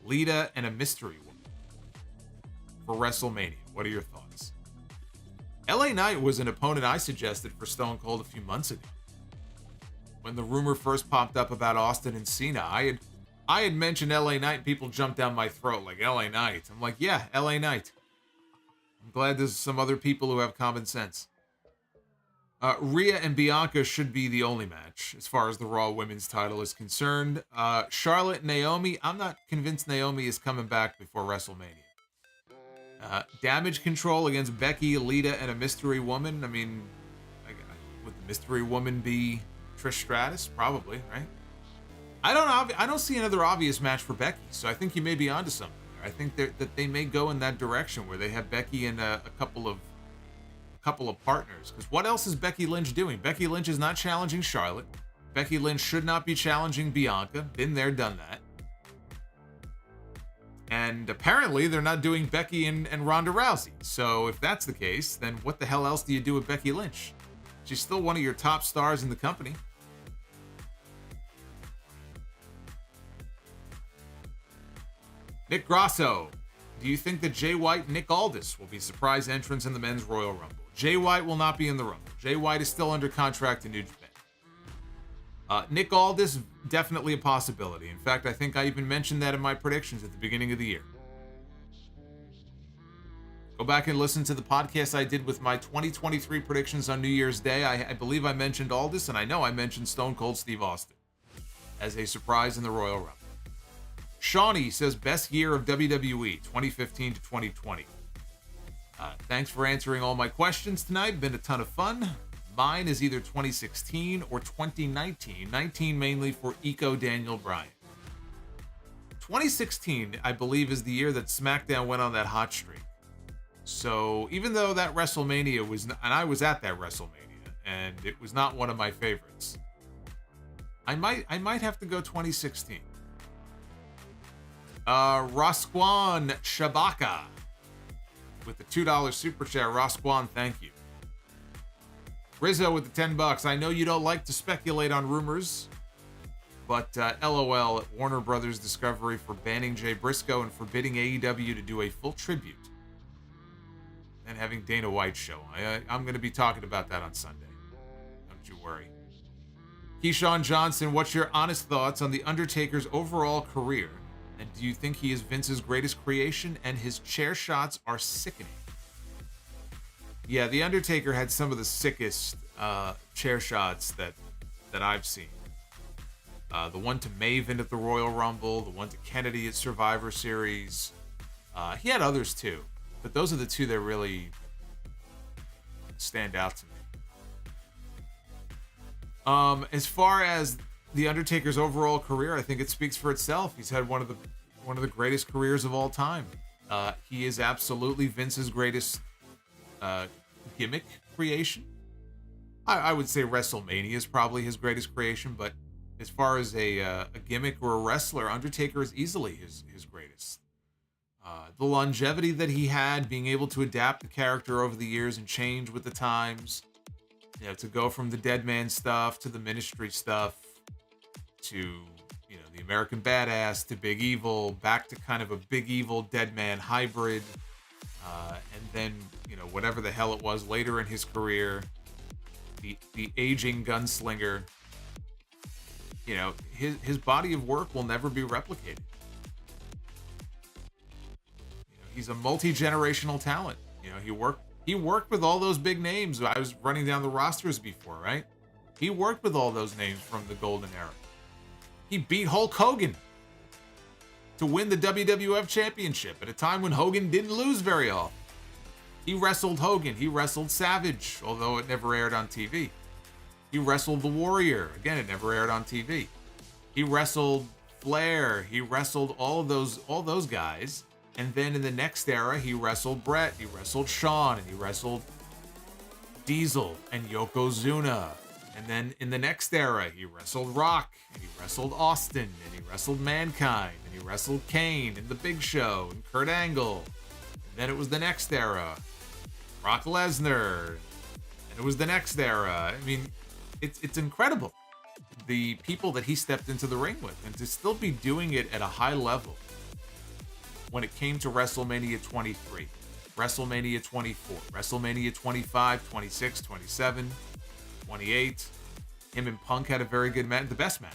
Lita and a mystery woman for WrestleMania. What are your thoughts? LA Knight was an opponent I suggested for Stone Cold a few months ago. When the rumor first popped up about Austin and Cena, I had mentioned LA Knight and people jumped down my throat like, LA Knight. I'm like, yeah, LA Knight. I'm glad there's some other people who have common sense. Rhea and Bianca should be the only match as far as the Raw Women's title is concerned. Charlotte and Naomi, I'm not convinced Naomi is coming back before WrestleMania. Damage Control against Becky, Lita, and a mystery woman. I mean, would the mystery woman be Trish Stratus? Probably, right? I don't see another obvious match for Becky, so I think you may be onto something. I think that they may go in that direction where they have Becky and a couple of partners. Because what else is Becky Lynch doing? Becky Lynch is not challenging Charlotte. Becky Lynch should not be challenging Bianca. Been there, done that. And apparently they're not doing Becky and Ronda Rousey. So if that's the case, then what the hell else do you do with Becky Lynch? She's still one of your top stars in the company. Nick Grasso. Do you think that Jay White and Nick Aldis will be surprise entrants in the men's Royal Rumble? Jay White will not be in the Rumble. Jay White is still under contract in New Japan. Nick Aldis, definitely a possibility. In fact, I think I even mentioned that in my predictions at the beginning of the year. Go back and listen to the podcast I did with my 2023 predictions on New Year's Day. I believe I mentioned Aldis, and I know I mentioned Stone Cold Steve Austin as a surprise in the Royal Rumble. Shawnee says best year of WWE, 2015 to 2020. Thanks for answering all my questions tonight. Been a ton of fun. Mine is either 2016 or 2019. 19 mainly for Eco Daniel Bryan. 2016, I believe, is the year that SmackDown went on that hot streak. So even though that WrestleMania was, and I was at that WrestleMania, and it was not one of my favorites, I might have to go 2016. Rosquan Shabaka with the $2 super chat. Rosquan, thank you. Rizzo with the $10. I know you don't like to speculate on rumors, but LOL at Warner Brothers Discovery for banning Jay Briscoe and forbidding AEW to do a full tribute and having Dana White show. I'm going to be talking about that on Sunday. Don't you worry. Keyshawn Johnson, what's your honest thoughts on The Undertaker's overall career And do you think he is Vince's greatest creation? And his chair shots are sickening. Yeah, The Undertaker had some of the sickest chair shots that I've seen. The one to Maven at the Royal Rumble, the one to Kennedy at Survivor Series. He had others too, but those are the two that really stand out to me. As far as The Undertaker's overall career, I think it speaks for itself. He's had one of the greatest careers of all time. He is absolutely Vince's greatest gimmick creation. I would say WrestleMania is probably his greatest creation, but as far as a gimmick or a wrestler, Undertaker is easily his greatest. The longevity that he had, being able to adapt the character over the years and change with the times, you know, to go from the Dead Man stuff to the Ministry stuff to, you know, the American Badass to Big Evil, back to kind of a Big Evil Dead Man hybrid, and then, you know, whatever the hell it was later in his career, the aging gunslinger. You know, his body of work will never be replicated. You know, he's a multi-generational talent. You know, he worked with all those big names. I was running down the rosters before, right? He worked with all those names from the golden era. He beat Hulk Hogan to win the WWF Championship at a time when Hogan didn't lose very often. He wrestled Hogan. He wrestled Savage, although it never aired on TV. He wrestled the Warrior. Again, it never aired on TV. He wrestled Flair. He wrestled all those guys. And then in the next era, he wrestled Brett. He wrestled Shawn. And he wrestled Diesel and Yokozuna. And then in the next era, he wrestled Rock. And he wrestled Austin. And he wrestled Mankind. And he wrestled Kane and The Big Show and Kurt Angle. And then it was the next era. Brock Lesnar. And it was the next era. I mean, it's incredible, the people that he stepped into the ring with, and to still be doing it at a high level when it came to WrestleMania 23, WrestleMania 24, WrestleMania 25, 26, 27, 28. Him and Punk had a very good match, the best match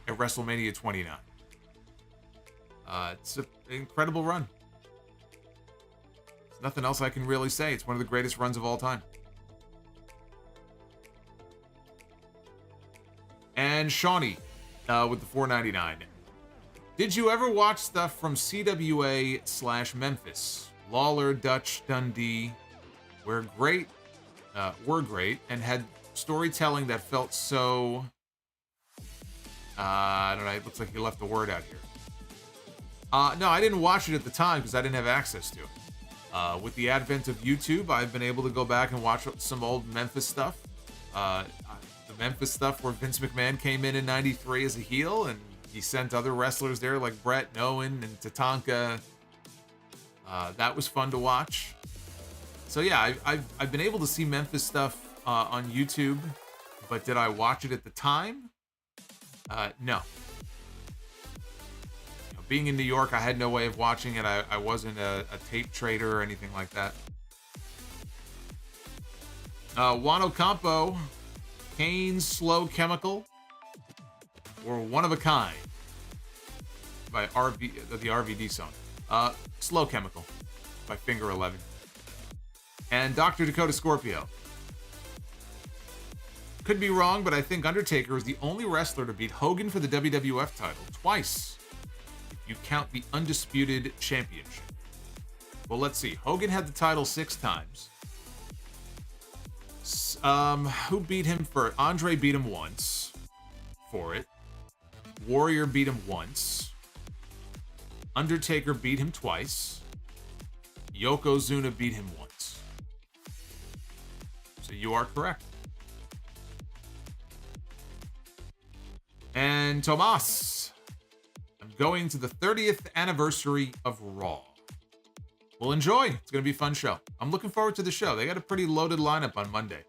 at WrestleMania 29. It's an incredible run. There's nothing else I can really say. It's one of the greatest runs of all time. And Shawnee with the $4.99. Did you ever watch stuff from CWA/Memphis? Lawler, Dutch, Dundee were great, and had storytelling that felt so... I don't know, it looks like you left a word out here. No, I didn't watch it at the time because I didn't have access to it. With the advent of YouTube, I've been able to go back and watch some old Memphis stuff. The Memphis stuff where Vince McMahon came in '93 as a heel, and he sent other wrestlers there like Brett and Owen and Tatanka. That was fun to watch. So yeah, I've been able to see Memphis stuff on YouTube, but did I watch it at the time? No. You know, being in New York, I had no way of watching it. I wasn't a tape trader or anything like that. Wano Campo, Kane's Slow Chemical, or One of a Kind by the RVD song. Slow Chemical by Finger 11. And Dr. Dakota Scorpio. Could be wrong, but I think Undertaker is the only wrestler to beat Hogan for the WWF title twice, if you count the Undisputed Championship. Well, let's see. Hogan had the title 6 times. Who beat him for? Andre beat him once for it. Warrior beat him once. Undertaker beat him twice. Yokozuna beat him once. So you are correct. And Tomas, I'm going to the 30th anniversary of Raw. Well, enjoy. It's going to be a fun show. I'm looking forward to the show. They got a pretty loaded lineup on Monday.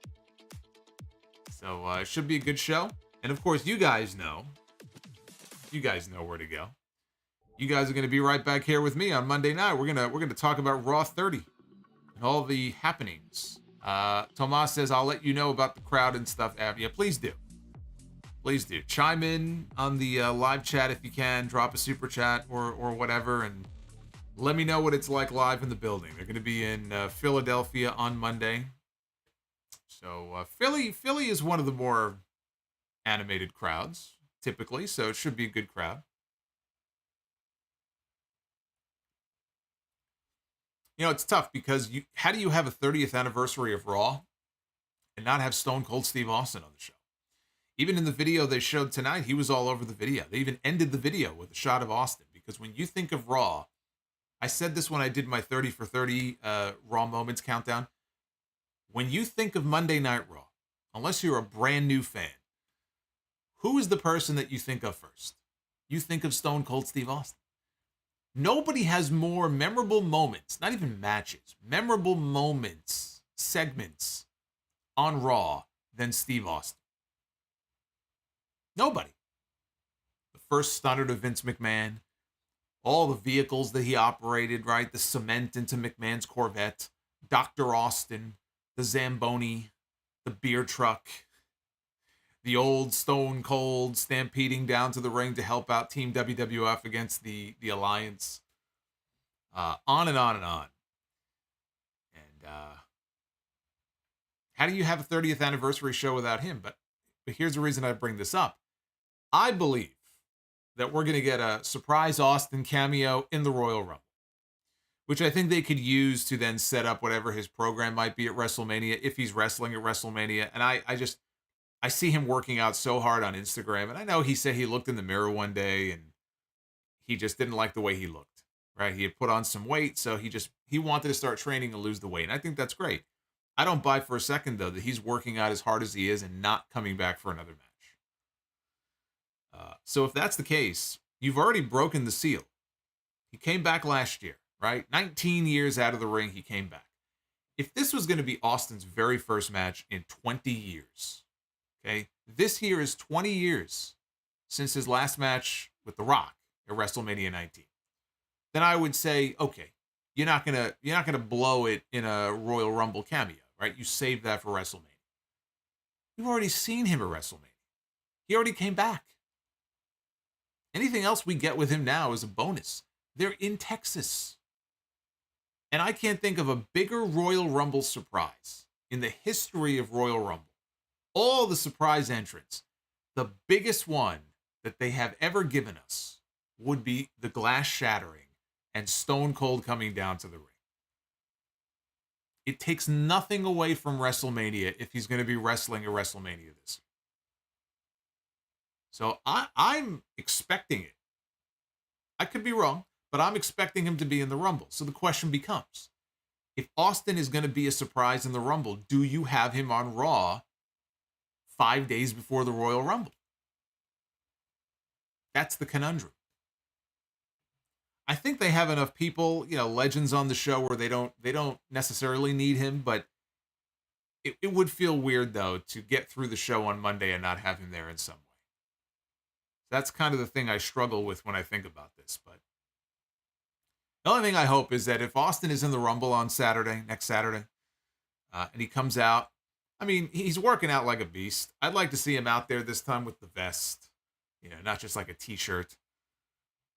So it should be a good show. And of course, you guys know where to go. You guys are going to be right back here with me on Monday night. We're gonna talk about Raw 30 and all the happenings. Tomas says, I'll let you know about the crowd and stuff. Yeah, please do. Please do. Chime in on the live chat if you can. Drop a super chat or whatever, and let me know what it's like live in the building. They're going to be in Philadelphia on Monday. So Philly is one of the more animated crowds, typically, so it should be a good crowd. You know, it's tough because how do you have a 30th anniversary of Raw and not have Stone Cold Steve Austin on the show? Even in the video they showed tonight, he was all over the video. They even ended the video with a shot of Austin, because when you think of Raw, I said this when I did my 30 for 30 Raw moments countdown. When you think of Monday Night Raw, unless you're a brand new fan, who is the person that you think of first? You think of Stone Cold Steve Austin. Nobody has more memorable moments, not even matches, memorable moments, segments on Raw than Steve Austin. Nobody. The first stunner to Vince McMahon, all the vehicles that he operated, right? The cement into McMahon's Corvette, Dr. Austin, the Zamboni, the beer truck, the old Stone Cold stampeding down to the ring to help out Team WWF against the Alliance. On and on and on. And how do you have a 30th anniversary show without him? But here's the reason I bring this up. I believe that we're going to get a surprise Austin cameo in the Royal Rumble, which I think they could use to then set up whatever his program might be at WrestleMania, if he's wrestling at WrestleMania. And I see him working out so hard on Instagram. And I know he said he looked in the mirror one day and he just didn't like the way he looked, right? He had put on some weight, so he wanted to start training and lose the weight. And I think that's great. I don't buy for a second, though, that he's working out as hard as he is and not coming back for another match. So if that's the case, you've already broken the seal. He came back last year, right? 19 years out of the ring, he came back. If this was going to be Austin's very first match in 20 years, okay, this year is 20 years since his last match with The Rock at WrestleMania 19, then I would say, okay, you're not gonna blow it in a Royal Rumble cameo, right? You saved that for WrestleMania. You've already seen him at WrestleMania. He already came back. Anything else we get with him now is a bonus. They're in Texas. And I can't think of a bigger Royal Rumble surprise in the history of Royal Rumble. All the surprise entrants, the biggest one that they have ever given us would be the glass shattering and Stone Cold coming down to the ring. It takes nothing away from WrestleMania if he's going to be wrestling at WrestleMania this year. So I'm expecting it. I could be wrong, but I'm expecting him to be in the Rumble. So the question becomes, if Austin is going to be a surprise in the Rumble, do you have him on Raw 5 days before the Royal Rumble? That's the conundrum. I think they have enough people, legends on the show where they don't necessarily need him, but it would feel weird, though, to get through the show on Monday and not have him there in some way. That's kind of the thing I struggle with when I think about this. But the only thing I hope is that if Austin is in the Rumble on Saturday, next Saturday, and he comes out, I mean, he's working out like a beast. I'd like to see him out there this time with the vest, not just like a t-shirt.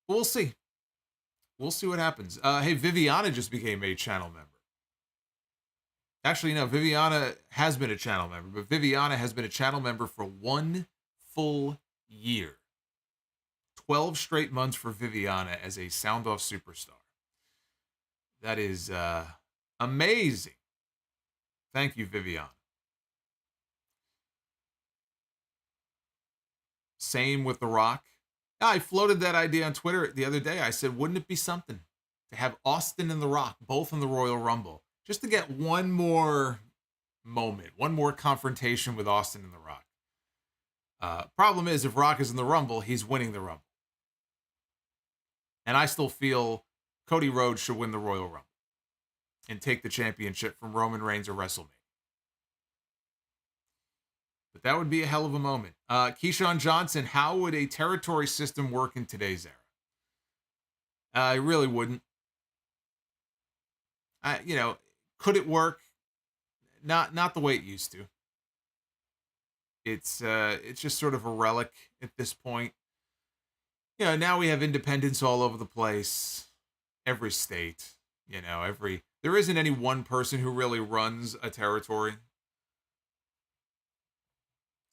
But we'll see. We'll see what happens. Hey, Viviana just became a channel member. Actually, no, Viviana has been a channel member, but Viviana has been a channel member for 1 full year. 12 straight months for Viviana as a Sound Off superstar. That is amazing. Thank you, Viviana. Same with The Rock. I floated that idea on Twitter the other day. I said, wouldn't it be something to have Austin and The Rock both in the Royal Rumble, just to get one more moment, one more confrontation with Austin and The Rock. Problem is, if Rock is in the Rumble, he's winning the Rumble. And I still feel Cody Rhodes should win the Royal Rumble and take the championship from Roman Reigns or WrestleMania. But that would be a hell of a moment. Keyshawn Johnson, how would a territory system work in today's era? It really wouldn't. Could it work? Not the way it used to. It's just sort of a relic at this point. You know, now we have independents all over the place, every state. You know, there isn't any one person who really runs a territory.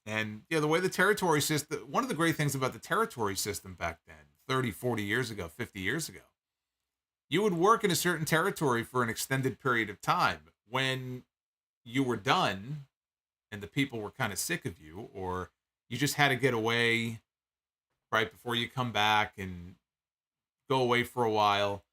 And yeah, the way the territory system, one of the great things about the territory system back then, 30, 40 years ago, 50 years ago, you would work in a certain territory for an extended period of time. When you were done and the people were kind of sick of you, or you just had to get away right before you come back and go away for a while,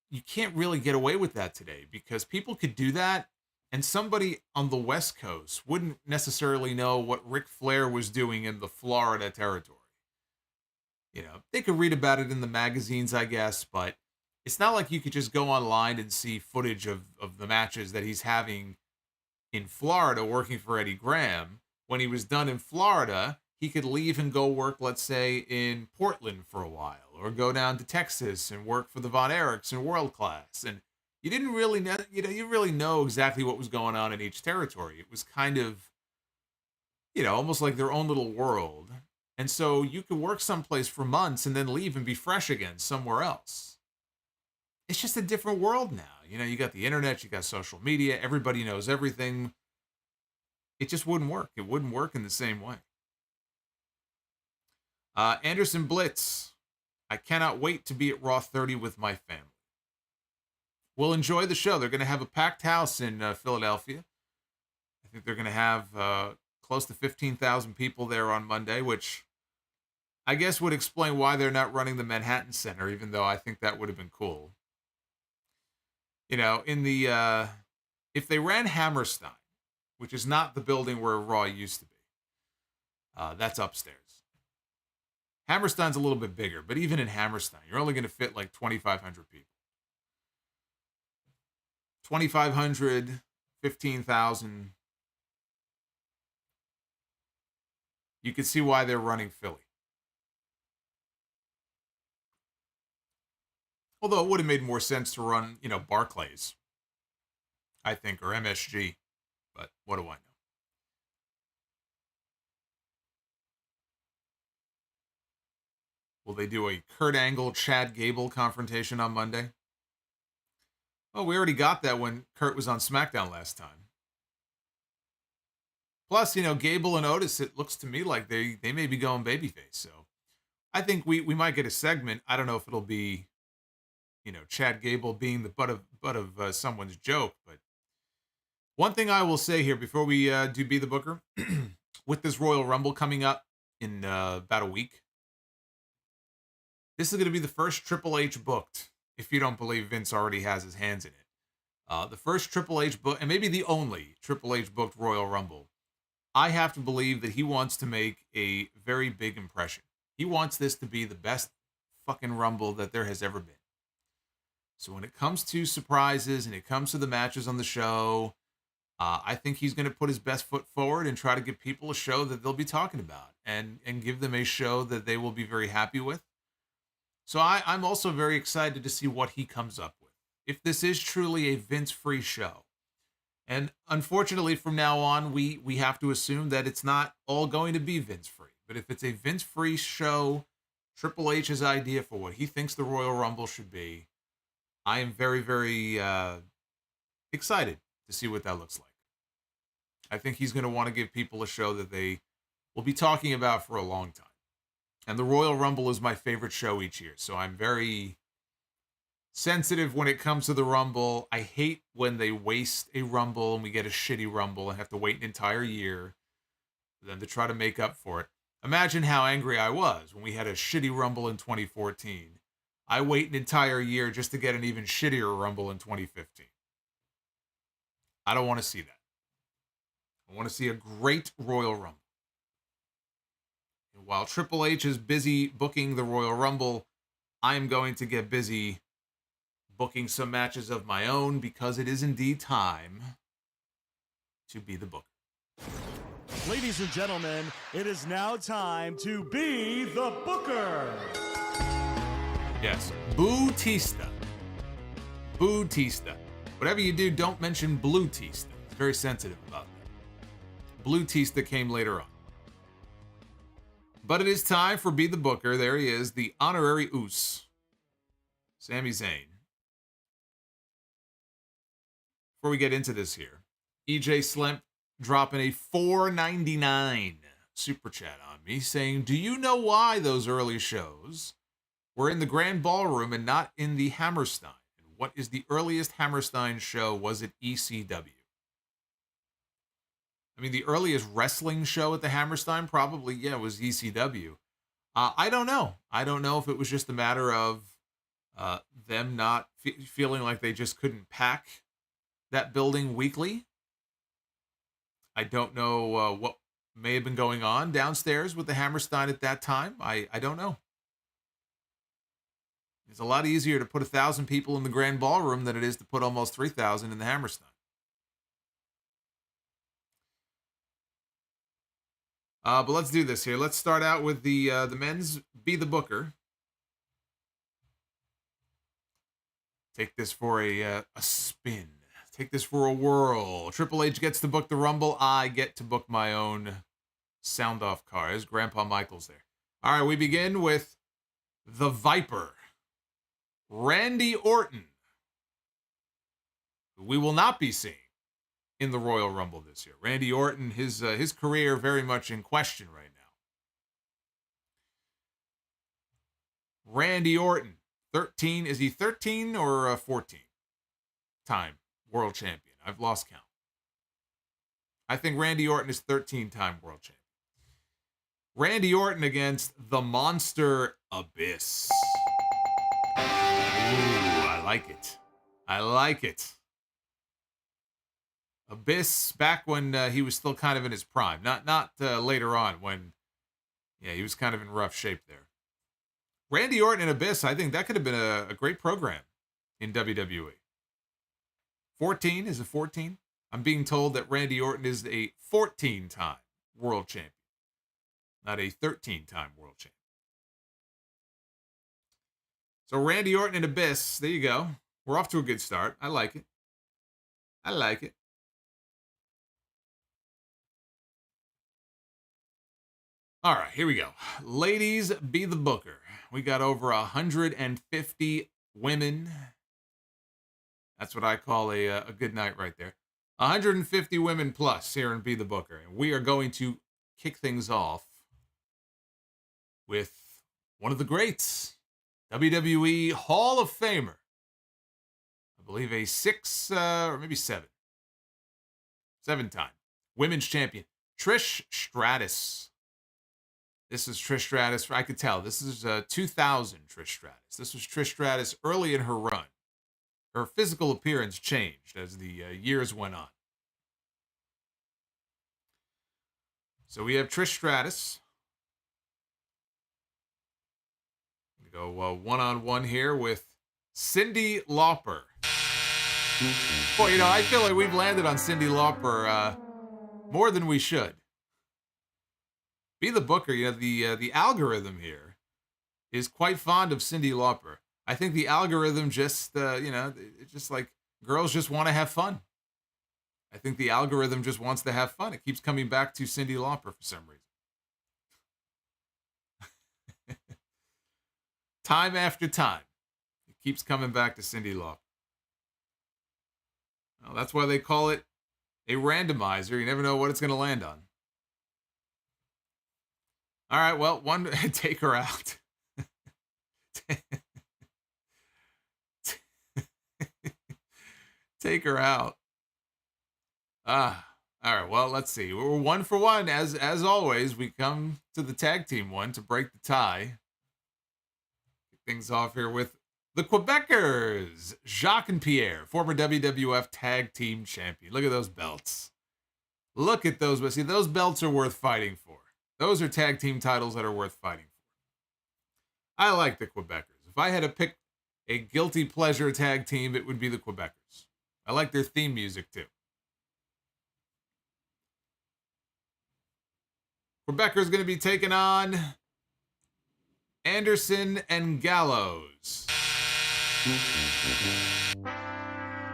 you can't really get away with that today, because people could do that and somebody on the West Coast wouldn't necessarily know what Ric Flair was doing in the Florida territory. You know, they could read about it in the magazines, I guess, but it's not like you could just go online and see footage of the matches that he's having in Florida working for Eddie Graham. When he was done in Florida, he could leave and go work, let's say, in Portland for a while, or go down to Texas and work for the Von Erichs in World Class. And you didn't really know, you really know exactly what was going on in each territory. It was kind of, almost like their own little world. And so you could work someplace for months and then leave and be fresh again somewhere else. It's just a different world now. You got the internet, you got social media, everybody knows everything. It just wouldn't work. It wouldn't work in the same way. Anderson Blitz, I cannot wait to be at Raw 30 with my family. We'll enjoy the show. They're going to have a packed house in Philadelphia. I think they're going to have close to 15,000 people there on Monday, which I guess would explain why they're not running the Manhattan Center, even though I think that would have been cool. If they ran Hammerstein, which is not the building where Raw used to be, that's upstairs. Hammerstein's a little bit bigger, but even in Hammerstein, you're only going to fit like 2,500 people. 2,500, 15,000. You can see why they're running Philly. Although it would have made more sense to run, Barclays, I think, or MSG. But what do I know? Will they do a Kurt Angle, Chad Gable confrontation on Monday? Well, we already got that when Kurt was on SmackDown last time. Plus, Gable and Otis, it looks to me like they may be going babyface. So I think we might get a segment. I don't know if it'll be, Chad Gable being the butt of someone's joke. But one thing I will say here before we do Be the Booker, with this Royal Rumble coming up in about a week, this is going to be the first Triple H booked, if you don't believe Vince already has his hands in it. The first Triple H book, and maybe the only Triple H booked Royal Rumble. I have to believe that he wants to make a very big impression. He wants this to be the best fucking Rumble that there has ever been. So when it comes to surprises and it comes to the matches on the show, I think he's going to put his best foot forward and try to give people a show that they'll be talking about and give them a show that they will be very happy with. So I'm also very excited to see what he comes up with. If this is truly a Vince-free show. And unfortunately, from now on, we have to assume that it's not all going to be Vince-free. But if it's a Vince-free show, Triple H's idea for what he thinks the Royal Rumble should be, I am very, very excited to see what that looks like. I think he's going to want to give people a show that they will be talking about for a long time. And the Royal Rumble is my favorite show each year, so I'm very sensitive when it comes to the Rumble. I hate when they waste a Rumble and we get a shitty Rumble and have to wait an entire year for them to try to make up for it. Imagine how angry I was when we had a shitty Rumble in 2014. I wait an entire year just to get an even shittier Rumble in 2015. I don't want to see that. I want to see a great Royal Rumble. And while Triple H is busy booking the Royal Rumble, I am going to get busy booking some matches of my own, because it is indeed time to be the booker. Ladies and gentlemen, it is now time to be the booker. Yes, Bootista. Bootista. Whatever you do, don't mention Blue Tista. It's very sensitive about that. blue Tista came later on. But it is time for Be the Booker. There he is, the honorary Oos, Sami Zayn. Before we get into this here, EJ Slimp dropping a $4.99 super chat on me saying, do you know why those early shows were in the Grand Ballroom and not in the Hammerstein? And what is the earliest Hammerstein show? Was it ECW? I mean, the earliest wrestling show at the Hammerstein probably, yeah, was ECW. I don't know. I don't know if it was just a matter of them not feeling like they just couldn't pack that building weekly. I don't know what may have been going on downstairs with the Hammerstein at that time. I don't know. It's a lot easier to put 1,000 people in the Grand Ballroom than it is to put almost 3,000 in the Hammerstein. But let's do this here. Let's start out with the men's Be the Booker. Take this for a spin. Take this for a whirl. Triple H gets to book the Rumble. I get to book my own sound-off car. There's Grandpa Michaels there. All right, we begin with the Viper, Randy Orton, who we will not be seeing in the Royal Rumble this year. Randy Orton, his career very much in question right now. Randy Orton, 13. Is he 13 or 14 time world champion? I've lost count. I think Randy Orton is 13-time world champion. Randy Orton against the Monster Abyss. Ooh, I like it. I like it. Abyss back when he was still kind of in his prime. Not later on when, yeah, he was kind of in rough shape there. Randy Orton and Abyss, I think that could have been a great program in WWE. 14 is a 14. I'm being told that Randy Orton is a 14-time world champion, not a 13-time world champion. So Randy Orton and Abyss, there you go. We're off to a good start. I like it. I like it. All right, here we go. Ladies, Be the Booker. We got over 150 women. That's what I call a good night right there. 150 women plus here in Be the Booker. And we are going to kick things off with one of the greats, WWE Hall of Famer. I believe a 6 or maybe 7-time women's champion, Trish Stratus. This is Trish Stratus. I could tell. This is 2000 Trish Stratus. This was Trish Stratus early in her run. Her physical appearance changed as the years went on. So we have Trish Stratus. We go one-on-one here with Cyndi Lauper. Boy, you know, I feel like we've landed on Cyndi Lauper more than we should. Be the Booker, you know, the algorithm here is quite fond of Cyndi Lauper. I think the algorithm just, you know, it's just like girls just want to have fun. I think the algorithm just wants to have fun. It keeps coming back to Cyndi Lauper for some reason. Time after time, it keeps coming back to Cyndi Lauper. Well, that's why they call it a randomizer. You never know what it's going to land on. All right, well, take her out. Take her out. All right, well, let's see. We're 1 for 1. As always, we come to the tag team one to break the tie. Kick things off here with the Quebecers, Jacques and Pierre, former WWF Tag Team Champion. Look at those belts. Look at those. See, those belts are worth fighting for. Those are tag team titles that are worth fighting for. I like the Quebecers. If I had to pick a guilty pleasure tag team, it would be the Quebecers. I like their theme music, too. Quebecers going to be taking on Anderson and Gallows.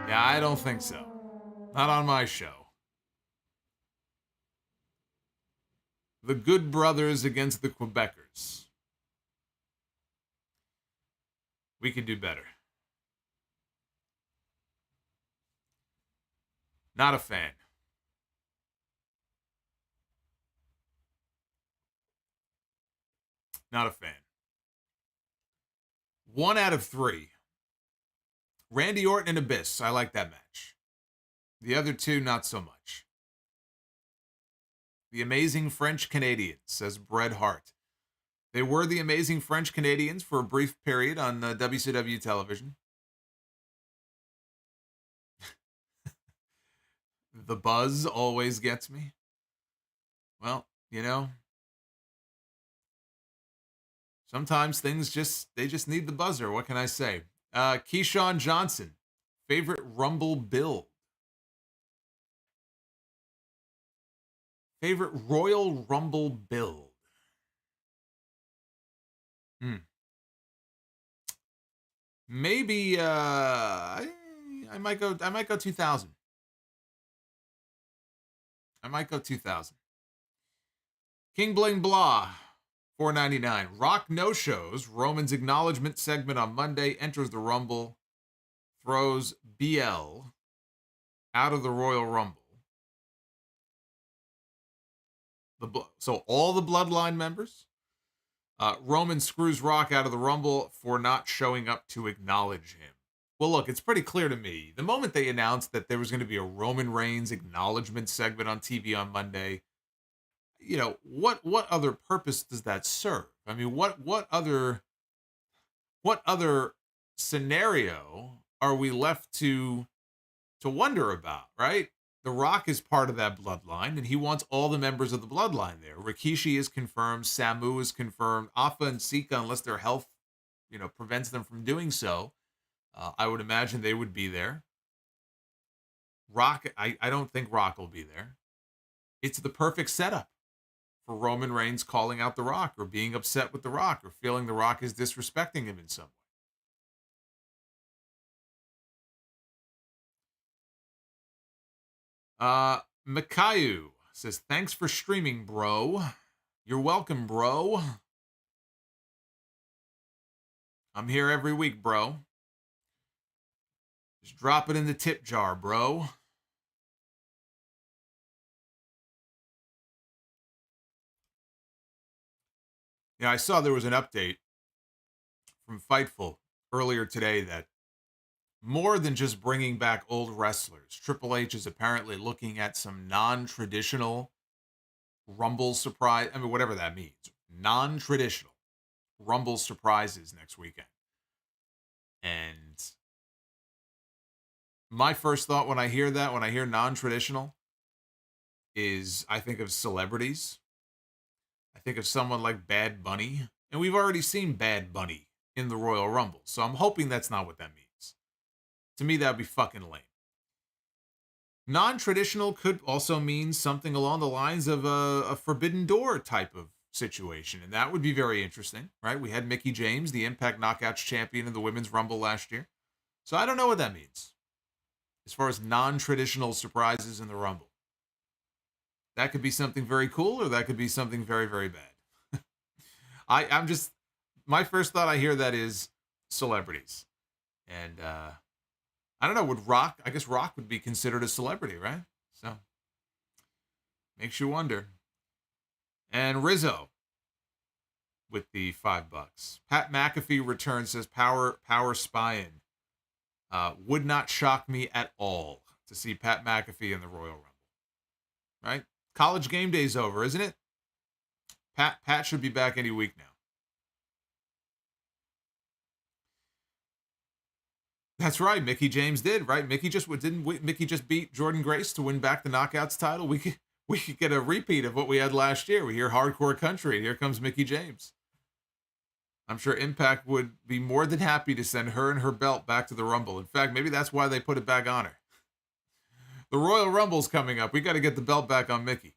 Yeah, I don't think so. Not on my show. The Good Brothers against the Quebecers. We could do better. Not a fan. Not a fan. 1 out of 3. Randy Orton and Abyss. I like that match. The other two, not so much. The Amazing French Canadians, says Bret Hart. They were the Amazing French Canadians for a brief period on WCW television. The buzz always gets me. Well, you know, sometimes things they just need the buzzer. What can I say? Keyshawn Johnson, favorite Rumble build. Favorite Royal Rumble build. Maybe I might go 2000. I might go 2000. King Bling Blah, $4.99. Rock no-shows. Roman's acknowledgement segment on Monday. Enters the Rumble. Throws BL out of the Royal Rumble. So all the Bloodline members. Roman screws Rock out of the Rumble for not showing up to acknowledge him. Well, look, it's pretty clear to me. The moment they announced that there was going to be a Roman Reigns acknowledgement segment on TV on Monday, you know, what other purpose does that serve? I mean, what other scenario are we left to wonder about, right? The Rock is part of that bloodline, and he wants all the members of the bloodline there. Rikishi is confirmed. Samu is confirmed. Alpha and Sika, unless their health, prevents them from doing so, I would imagine they would be there. Rock, I don't think Rock will be there. It's the perfect setup for Roman Reigns calling out The Rock or being upset with The Rock or feeling The Rock is disrespecting him in some way. Mikayu says, thanks for streaming, bro. You're welcome, bro. I'm here every week, bro. Just drop it in the tip jar, bro. Yeah, I saw there was an update from Fightful earlier today that more than just bringing back old wrestlers, Triple H is apparently looking at some non-traditional Rumble surprise. I mean, whatever that means. Non-traditional Rumble surprises next weekend. And my first thought when I hear that, when I hear non-traditional, is I think of celebrities. I think of someone like Bad Bunny. And we've already seen Bad Bunny in the Royal Rumble. So I'm hoping that's not what that means. To me, that would be fucking lame. Non-traditional could also mean something along the lines of a Forbidden Door type of situation. And that would be very interesting, right? We had Mickie James, the Impact Knockouts champion in the Women's Rumble last year. So I don't know what that means as far as non-traditional surprises in the Rumble. That could be something very cool, or that could be something very, very bad. I'm just, my first thought I hear that is celebrities. And I don't know, would Rock, I guess Rock would be considered a celebrity, right? So, makes you wonder. And Rizzo with the $5. Pat McAfee returns, says power spying. Would not shock me at all to see Pat McAfee in the Royal Rumble. Right? College game day's over, isn't it? Pat should be back any week now. That's right. Mickie James did, right? Mickie just beat Jordan Grace to win back the Knockouts title. We could get a repeat of what we had last year. We hear Hardcore Country, and here comes Mickie James. I'm sure Impact would be more than happy to send her and her belt back to the Rumble. In fact, maybe that's why they put it back on her. The Royal Rumble's coming up. We got to get the belt back on Mickie.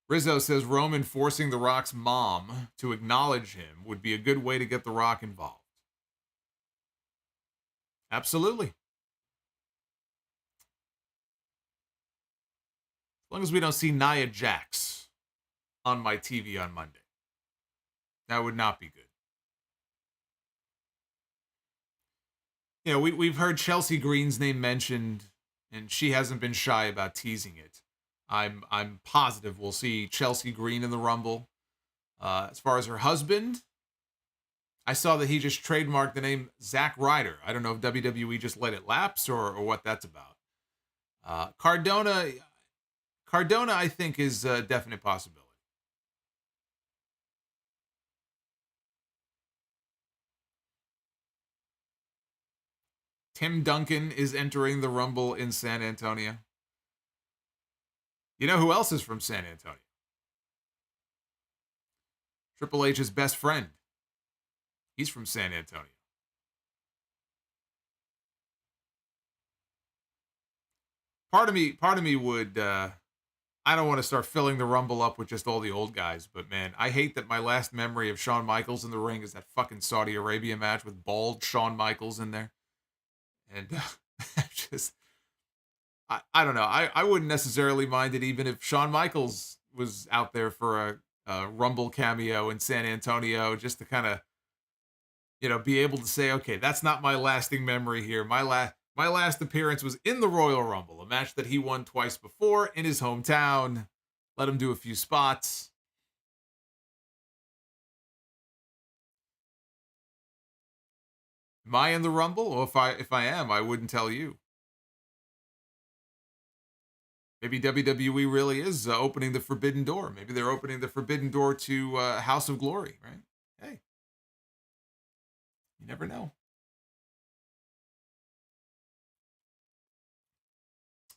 Rizzo says Roman forcing The Rock's mom to acknowledge him would be a good way to get The Rock involved. Absolutely. long as we don't see Nia Jax on my TV on Monday. That would not be good. You know, we've heard Chelsea Green's name mentioned, and she hasn't been shy about teasing it. I'm positive we'll see Chelsea Green in the Rumble. As far as her husband, I saw that he just trademarked the name Zack Ryder. I don't know if WWE just let it lapse or what that's about. Cardona, I think, is a definite possibility. Tim Duncan is entering the Rumble in San Antonio. You know who else is from San Antonio? Triple H's best friend. He's from San Antonio. Part of me would, I don't want to start filling the Rumble up with just all the old guys, but man, I hate that my last memory of Shawn Michaels in the ring is that fucking Saudi Arabia match with bald Shawn Michaels in there. And I don't know. I wouldn't necessarily mind it even if Shawn Michaels was out there for a Rumble cameo in San Antonio, just to kind of, you know, be able to say, okay, that's not my lasting memory here. My last appearance was in the Royal Rumble, a match that he won twice before in his hometown. Let him do a few spots. Am I in the Rumble? Well, if I am, I wouldn't tell you. Maybe WWE really is opening the forbidden door. Maybe they're opening the forbidden door to House of Glory, right? Hey, you never know.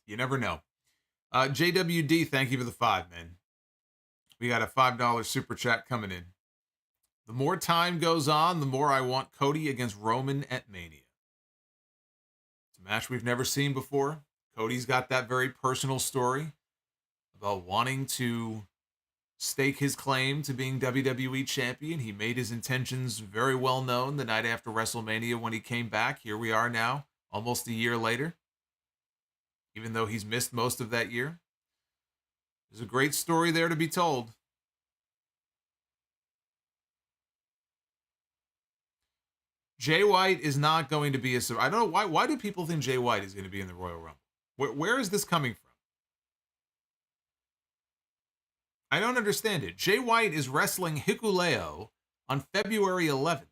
You never know. JWD, thank you for the 5, man. We got a $5 super chat coming in. The more time goes on, the more I want Cody against Roman at Mania. It's a match we've never seen before. Cody's got that very personal story about wanting to stake his claim to being WWE champion. He made his intentions very well known the night after WrestleMania when he came back. Here we are now, almost a year later, even though he's missed most of that year. There's a great story there to be told. Jay White is not going to be a... I don't know, why do people think Jay White is going to be in the Royal Rumble? Where is this coming from? I don't understand it. Jay White is wrestling Hikuleo on February 11th.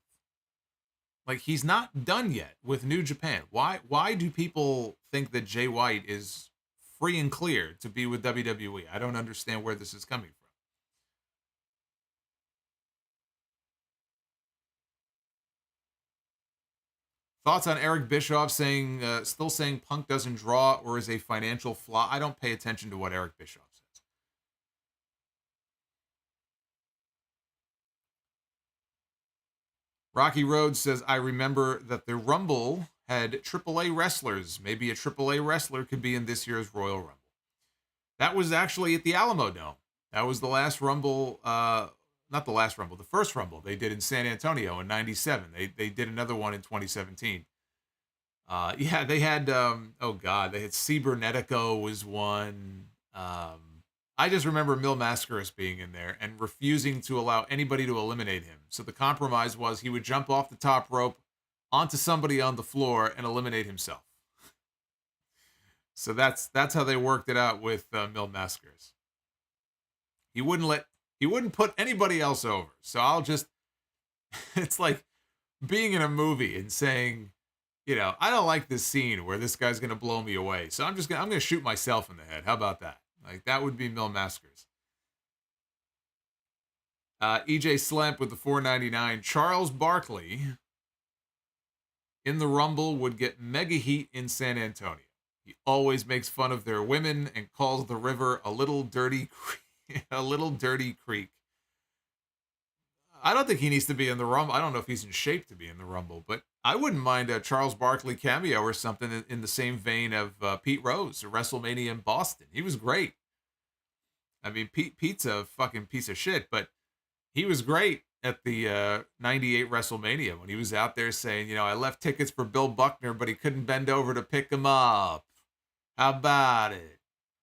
Like, he's not done yet with New Japan. Why do people think that Jay White is free and clear to be with WWE? I don't understand where this is coming from. Thoughts on Eric Bischoff still saying Punk doesn't draw or is a financial flaw? I don't pay attention to what Eric Bischoff says. Rocky Road says, I remember that the Rumble had AAA wrestlers. Maybe a AAA wrestler could be in this year's Royal Rumble. That was actually at the Alamo Dome. That was the last Rumble, not the last Rumble, the first Rumble they did in San Antonio in 97. They did another one in 2017. Yeah, they had, they had Cibernetico was one. I just remember Mil Mascaras being in there and refusing to allow anybody to eliminate him. So the compromise was he would jump off the top rope onto somebody on the floor and eliminate himself. So that's how they worked it out with Mil Mascaras. He wouldn't put anybody else over. So it's like being in a movie and saying, you know, I don't like this scene where this guy's going to blow me away. So I'm going to shoot myself in the head. How about that? Like, that would be Mil Mascaras. EJ Slamp with the $4.99. Charles Barkley in the Rumble would get mega heat in San Antonio. He always makes fun of their women and calls the river a little dirty creek. I don't think he needs to be in the Rumble. I don't know if he's in shape to be in the Rumble, but I wouldn't mind a Charles Barkley cameo or something in the same vein of Pete Rose at WrestleMania in Boston. He was great. I mean, Pete's a fucking piece of shit, but he was great at the 98 WrestleMania when he was out there saying, you know, I left tickets for Bill Buckner, but he couldn't bend over to pick him up. How about it?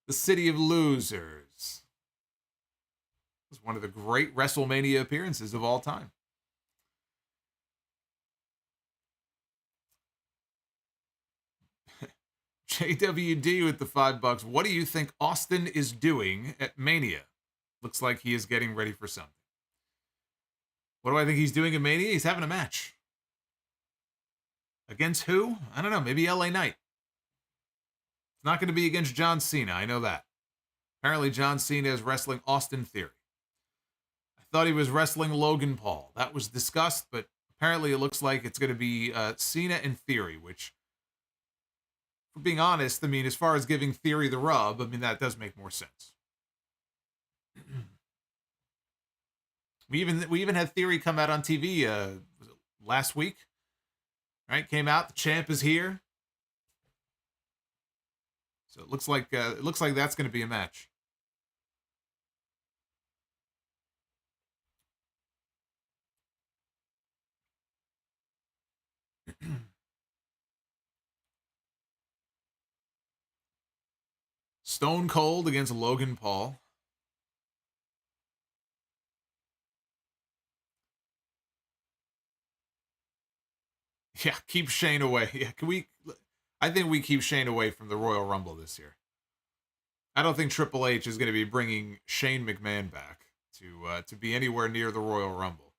The City of Losers. It was one of the great WrestleMania appearances of all time. JWD with the $5. What do you think Austin is doing at Mania? Looks like he is getting ready for something. What do I think he's doing at Mania? He's having a match. Against who? I don't know. Maybe LA Knight. It's not going to be against John Cena. I know that. Apparently John Cena is wrestling Austin Theory. I thought he was wrestling Logan Paul. That was discussed, but apparently it looks like it's going to be Cena and Theory, which, for being honest, I mean, as far as giving Theory the rub, I mean, that does make more sense. We even had Theory come out on TV last week. Right? Came out, the champ is here. So it looks like that's going to be a match. Stone Cold against Logan Paul. Yeah, keep Shane away. Yeah, I think we keep Shane away from the Royal Rumble this year. I don't think Triple H is going to be bringing Shane McMahon back to be anywhere near the Royal Rumble.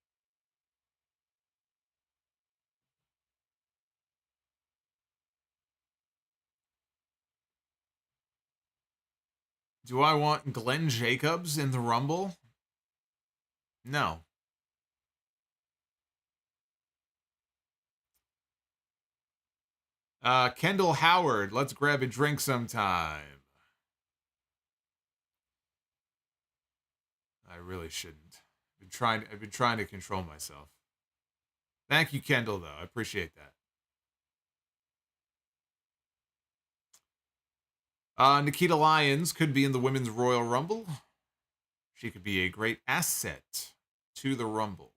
Do I want Glenn Jacobs in the Rumble? No. Kendall Howard, let's grab a drink sometime. I really shouldn't. I've been trying to control myself. Thank you, Kendall, though. I appreciate that. Nikita Lyons could be in the Women's Royal Rumble. She could be a great asset to the Rumble.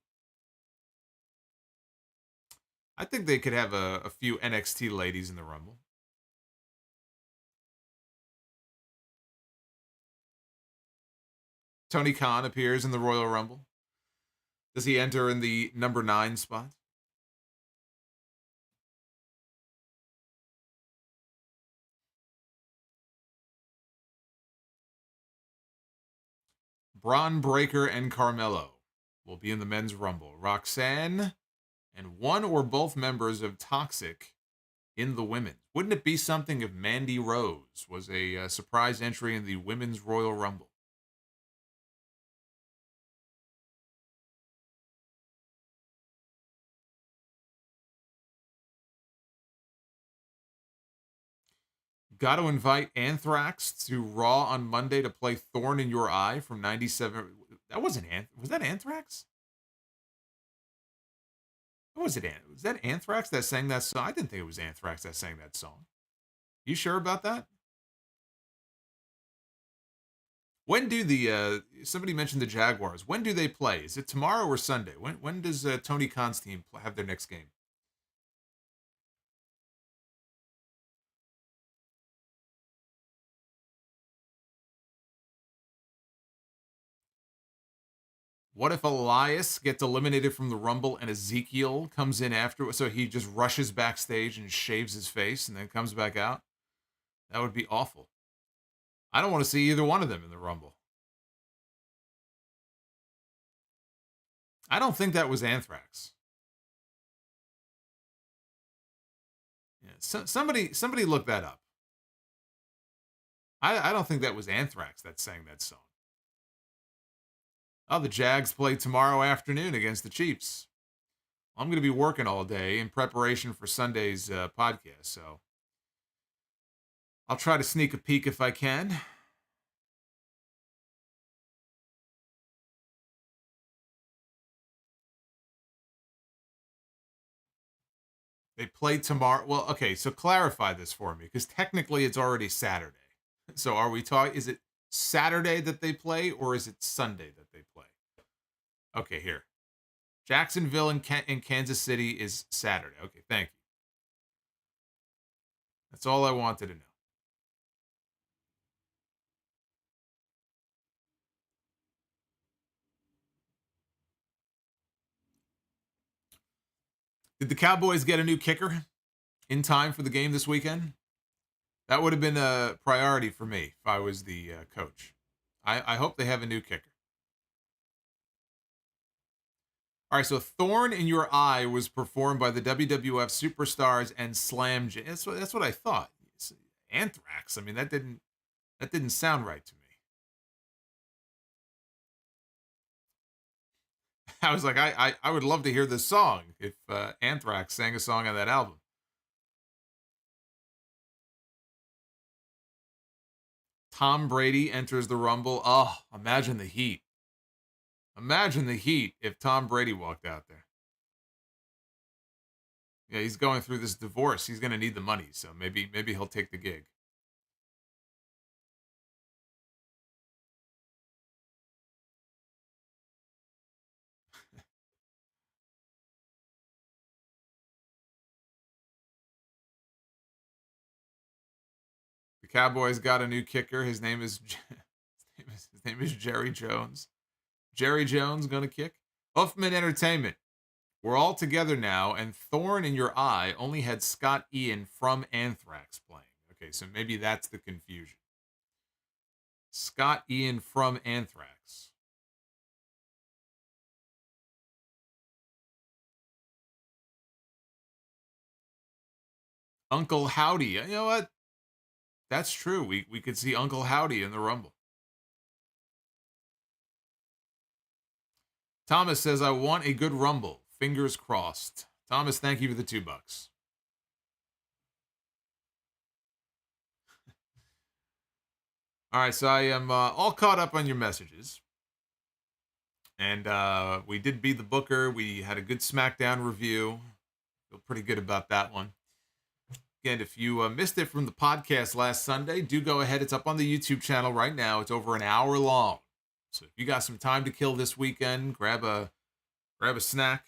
I think they could have a few NXT ladies in the Rumble. Tony Khan appears in the Royal Rumble. Does he enter in the number 9 spot? Braun Breaker and Carmelo will be in the Men's Rumble. Roxanne and one or both members of Toxic in the Women's. Wouldn't it be something if Mandy Rose was a surprise entry in the Women's Royal Rumble? Got to invite Anthrax to Raw on Monday to play Thorn in Your Eye from 97. That wasn't was that Anthrax? What was it? Was that Anthrax that sang that song? I didn't think it was Anthrax that sang that song. You sure about that? When do somebody mentioned the Jaguars? When do they play? Is it tomorrow or Sunday? When does Tony Khan's team have their next game? What if Elias gets eliminated from the Rumble and Ezekiel comes in after? So he just rushes backstage and shaves his face and then comes back out? That would be awful. I don't want to see either one of them in the Rumble. I don't think that was Anthrax. Yeah, somebody look that up. I don't think that was Anthrax that sang that song. Oh, the Jags play tomorrow afternoon against the Chiefs. I'm going to be working all day in preparation for Sunday's podcast, so I'll try to sneak a peek if I can. They play tomorrow. Well, okay, so clarify this for me, because technically it's already Saturday. So are we talking, is it Saturday that they play, or is it Sunday that they play? Okay, here. Jacksonville and Kansas City is Saturday. Okay, thank you. That's all I wanted to know. Did the Cowboys get a new kicker in time for the game this weekend? That would have been a priority for me if I was the coach. I hope they have a new kicker. All right, so Thorn in Your Eye was performed by the WWF Superstars and Slam Jam. That's what I thought. It's Anthrax. I mean, that didn't sound right to me. I was like, I would love to hear this song if Anthrax sang a song on that album. Tom Brady enters the Rumble. Oh, imagine the heat. Imagine the heat if Tom Brady walked out there. Yeah, he's going through this divorce. He's going to need the money, so maybe he'll take the gig. The Cowboys got a new kicker. His name is Jerry Jones. Jerry Jones going to kick. Huffman Entertainment. We're all together now, and Thorn in Your Eye only had Scott Ian from Anthrax playing. Okay, so maybe that's the confusion. Scott Ian from Anthrax. Uncle Howdy. You know what? That's true. We could see Uncle Howdy in the Rumble. Thomas says, I want a good Rumble. Fingers crossed. Thomas, thank you for the $2. All right, so I am all caught up on your messages. And we did beat the Booker. We had a good SmackDown review. Feel pretty good about that one. Again, if you missed it from the podcast last Sunday, do go ahead. It's up on the YouTube channel right now. It's over an hour long. So if you got some time to kill this weekend, grab a snack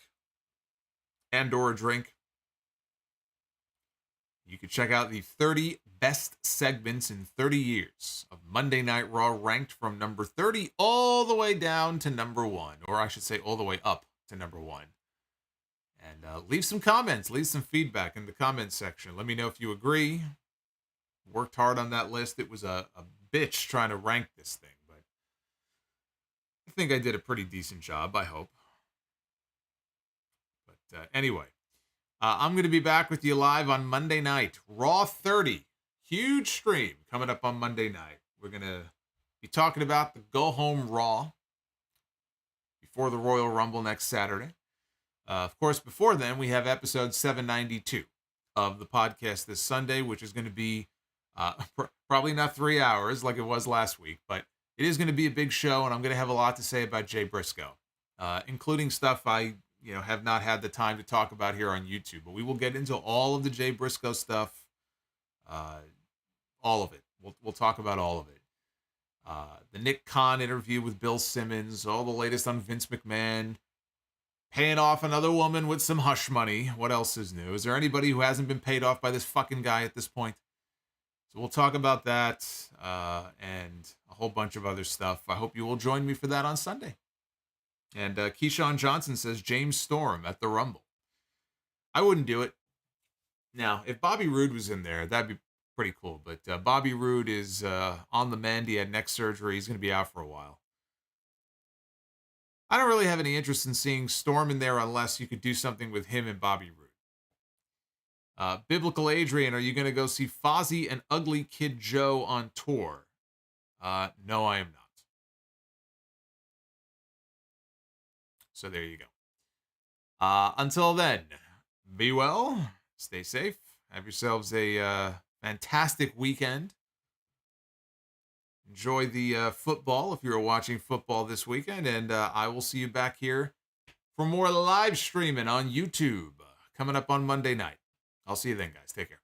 and or a drink. You can check out the 30 best segments in 30 years of Monday Night Raw, ranked from number 30 all the way down to number 1, or I should say all the way up to number 1. And leave some comments, leave some feedback in the comments section. Let me know if you agree. Worked hard on that list. It was a bitch trying to rank this thing, but I think I did a pretty decent job, I hope. But anyway, I'm going to be back with you live on Monday night. Raw 30. Huge stream coming up on Monday night. We're going to be talking about the Go Home Raw before the Royal Rumble next Saturday. Of course, before then, we have episode 792 of the podcast this Sunday, which is going to be probably not 3 hours like it was last week, but it is going to be a big show, and I'm going to have a lot to say about Jay Briscoe, including stuff I have not had the time to talk about here on YouTube. But we will get into all of the Jay Briscoe stuff, all of it. We'll talk about all of it. The Nick Khan interview with Bill Simmons, all the latest on Vince McMahon, paying off another woman with some hush money. What else is new? Is there anybody who hasn't been paid off by this fucking guy at this point? So we'll talk about that and a whole bunch of other stuff. I hope you will join me for that on Sunday. And Keyshawn Johnson says James Storm at the Rumble. I wouldn't do it. Now, if Bobby Roode was in there, that'd be pretty cool. But Bobby Roode is on the mend. He had neck surgery. He's going to be out for a while. I don't really have any interest in seeing Storm in there unless you could do something with him and Bobby Roode. Biblical Adrian, are you going to go see Fozzy and Ugly Kid Joe on tour? No, I am not. So there you go. Until then, be well, stay safe, have yourselves a fantastic weekend. Enjoy the football if you're watching football this weekend, and I will see you back here for more live streaming on YouTube coming up on Monday night. I'll see you then, guys. Take care.